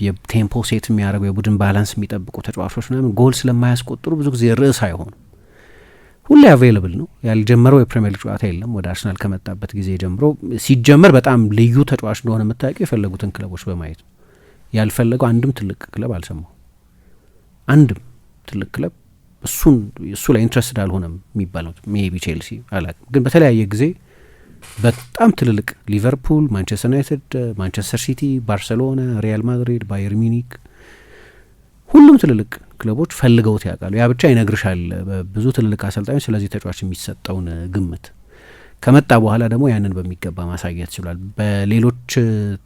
የቴምፖ ሴት የሚያደርጉ የቡድን ባላንስ የሚጠብቁ ተጫዋቾች ምናምን ጎል ስለማያስቆጥሩ ብዙ ጊዜ ርዕስ አይሆንም። ሁሌ አቬይለብል ነው። ያልጀመረው የፕሪሚየር ሊግ ጨዋታ የለም። ወደ አርሰናል ከመጣበት ጊዜ ጀምሮ ሲጀመር በጣም ልዩ ተጫዋች እንደሆነ የምታውቂው የፈለጉትን ክለቦች በማየት ነው። ያልፈለገው አንድም ትልቅ ክለብ አልሰማው። አንድም ትልቅ ክለብ እሱ ላይ ኢንትረስትድ አልሆነም የሚባለው ሜቢ ቼልሲ አላውቅም። ግን በተለያየ ጊዜ በጣም ትልልቅ ሊቨርፑል፣ ማንቸስተር ዩናይትድ፣ ማንቸስተር ሲቲ፣ ባርሴሎና፣ ሪያል ማድሪድ፣ ባየር ሚኒክ ሁሉም ትልልቅ ክለቦች ፈልገውት ያውቃሉ። ያ ብቻ ይነግርሻል ብዙ ትልልቅ አሰልጣኞች ስለዚህ ተጫዋች የሚሰጠውን ግምት። ከመጣ በኋላ ደግሞ ያንን በሚገባ ማሳየት ችሏል። በሌሎች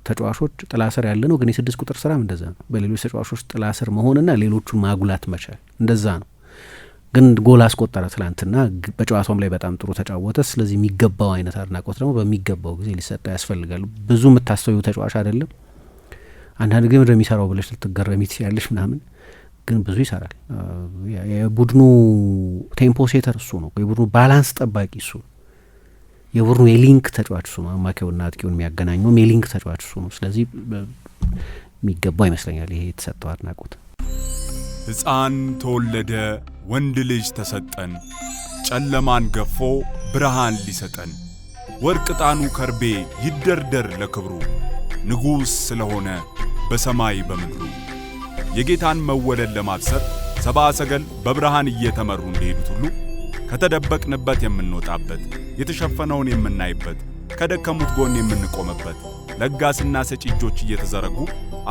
ተጫዋቾች ጥላ ስር ያለ ነው፣ ግን የ6 ቁጥር ስራም እንደዛ ነው። በሌሎች ተጫዋቾች ጥላ ስር መሆንና ሌሎቹን ማጉላት መቻል እንደዛ ነው። ግን ጎል አስቆጠረ ትላንትና። በጨዋታውም ላይ በጣም ጥሩ ተጫወተ። ስለዚህ የሚገባው አይነት አድናቆት ደግሞ በሚገባው ጊዜ ሊሰጠው ያስፈልጋል። ብዙ የምታስተዩ ተጫዋች አይደለም። አንዳንድ ግን እንደሚሰራው ብለሽ ልትገረሚ ትችያለሽ ምናምን፣ ግን ብዙ ይሰራል። የቡድኑ ቴምፖ ሴተር እሱ ነው። የቡድኑ ባላንስ ጠባቂ እሱ ነው። የቡድኑ የሊንክ ተጫዋች እሱ ነው። አማካዩና አጥቂውን የሚያገናኘውም የሊንክ ተጫዋች እሱ ነው። ስለዚህ የሚገባው ይመስለኛል ይሄ የተሰጠው አድናቆት። ሕፃን ተወለደ፣ ወንድ ልጅ ተሰጠን፣ ጨለማን ገፎ ብርሃን ሊሰጠን፣ ወርቅ ዕጣኑ ከርቤ ይደርደር ለክብሩ፣ ንጉሥ ስለሆነ በሰማይ በምድሩ። የጌታን መወለድ ለማብሰር ሰብአ ሰገል በብርሃን እየተመሩ እንደሄዱት ሁሉ ከተደበቅንበት የምንወጣበት፣ የተሸፈነውን የምናይበት፣ ከደከሙት ጎን የምንቆምበት፣ ለጋስና ሰጪ እጆች እየተዘረጉ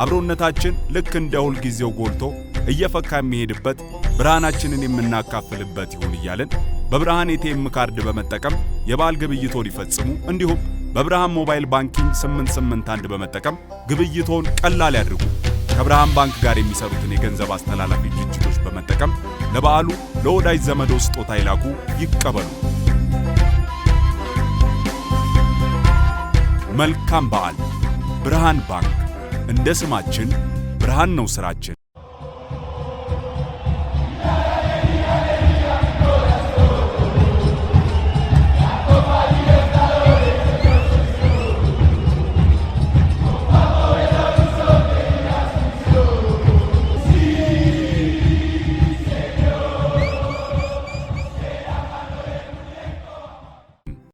አብሮነታችን ልክ እንደ ሁል ጊዜው ጎልቶ እየፈካ የሚሄድበት፣ ብርሃናችንን የምናካፍልበት ይሁን እያለን በብርሃን ኤቲኤም ካርድ በመጠቀም የበዓል ግብይቶ ሊፈጽሙ እንዲሁም በብርሃን ሞባይል ባንኪንግ 881 በመጠቀም ግብይቶን ቀላል ያድርጉ። ከብርሃን ባንክ ጋር የሚሰሩትን የገንዘብ አስተላላፊ ድርጅቶች በመጠቀም ለበዓሉ ለወዳጅ ዘመዶ ስጦታ ይላኩ፣ ይቀበሉ። መልካም በዓል። ብርሃን ባንክ። እንደ ስማችን ብርሃን ነው ስራችን።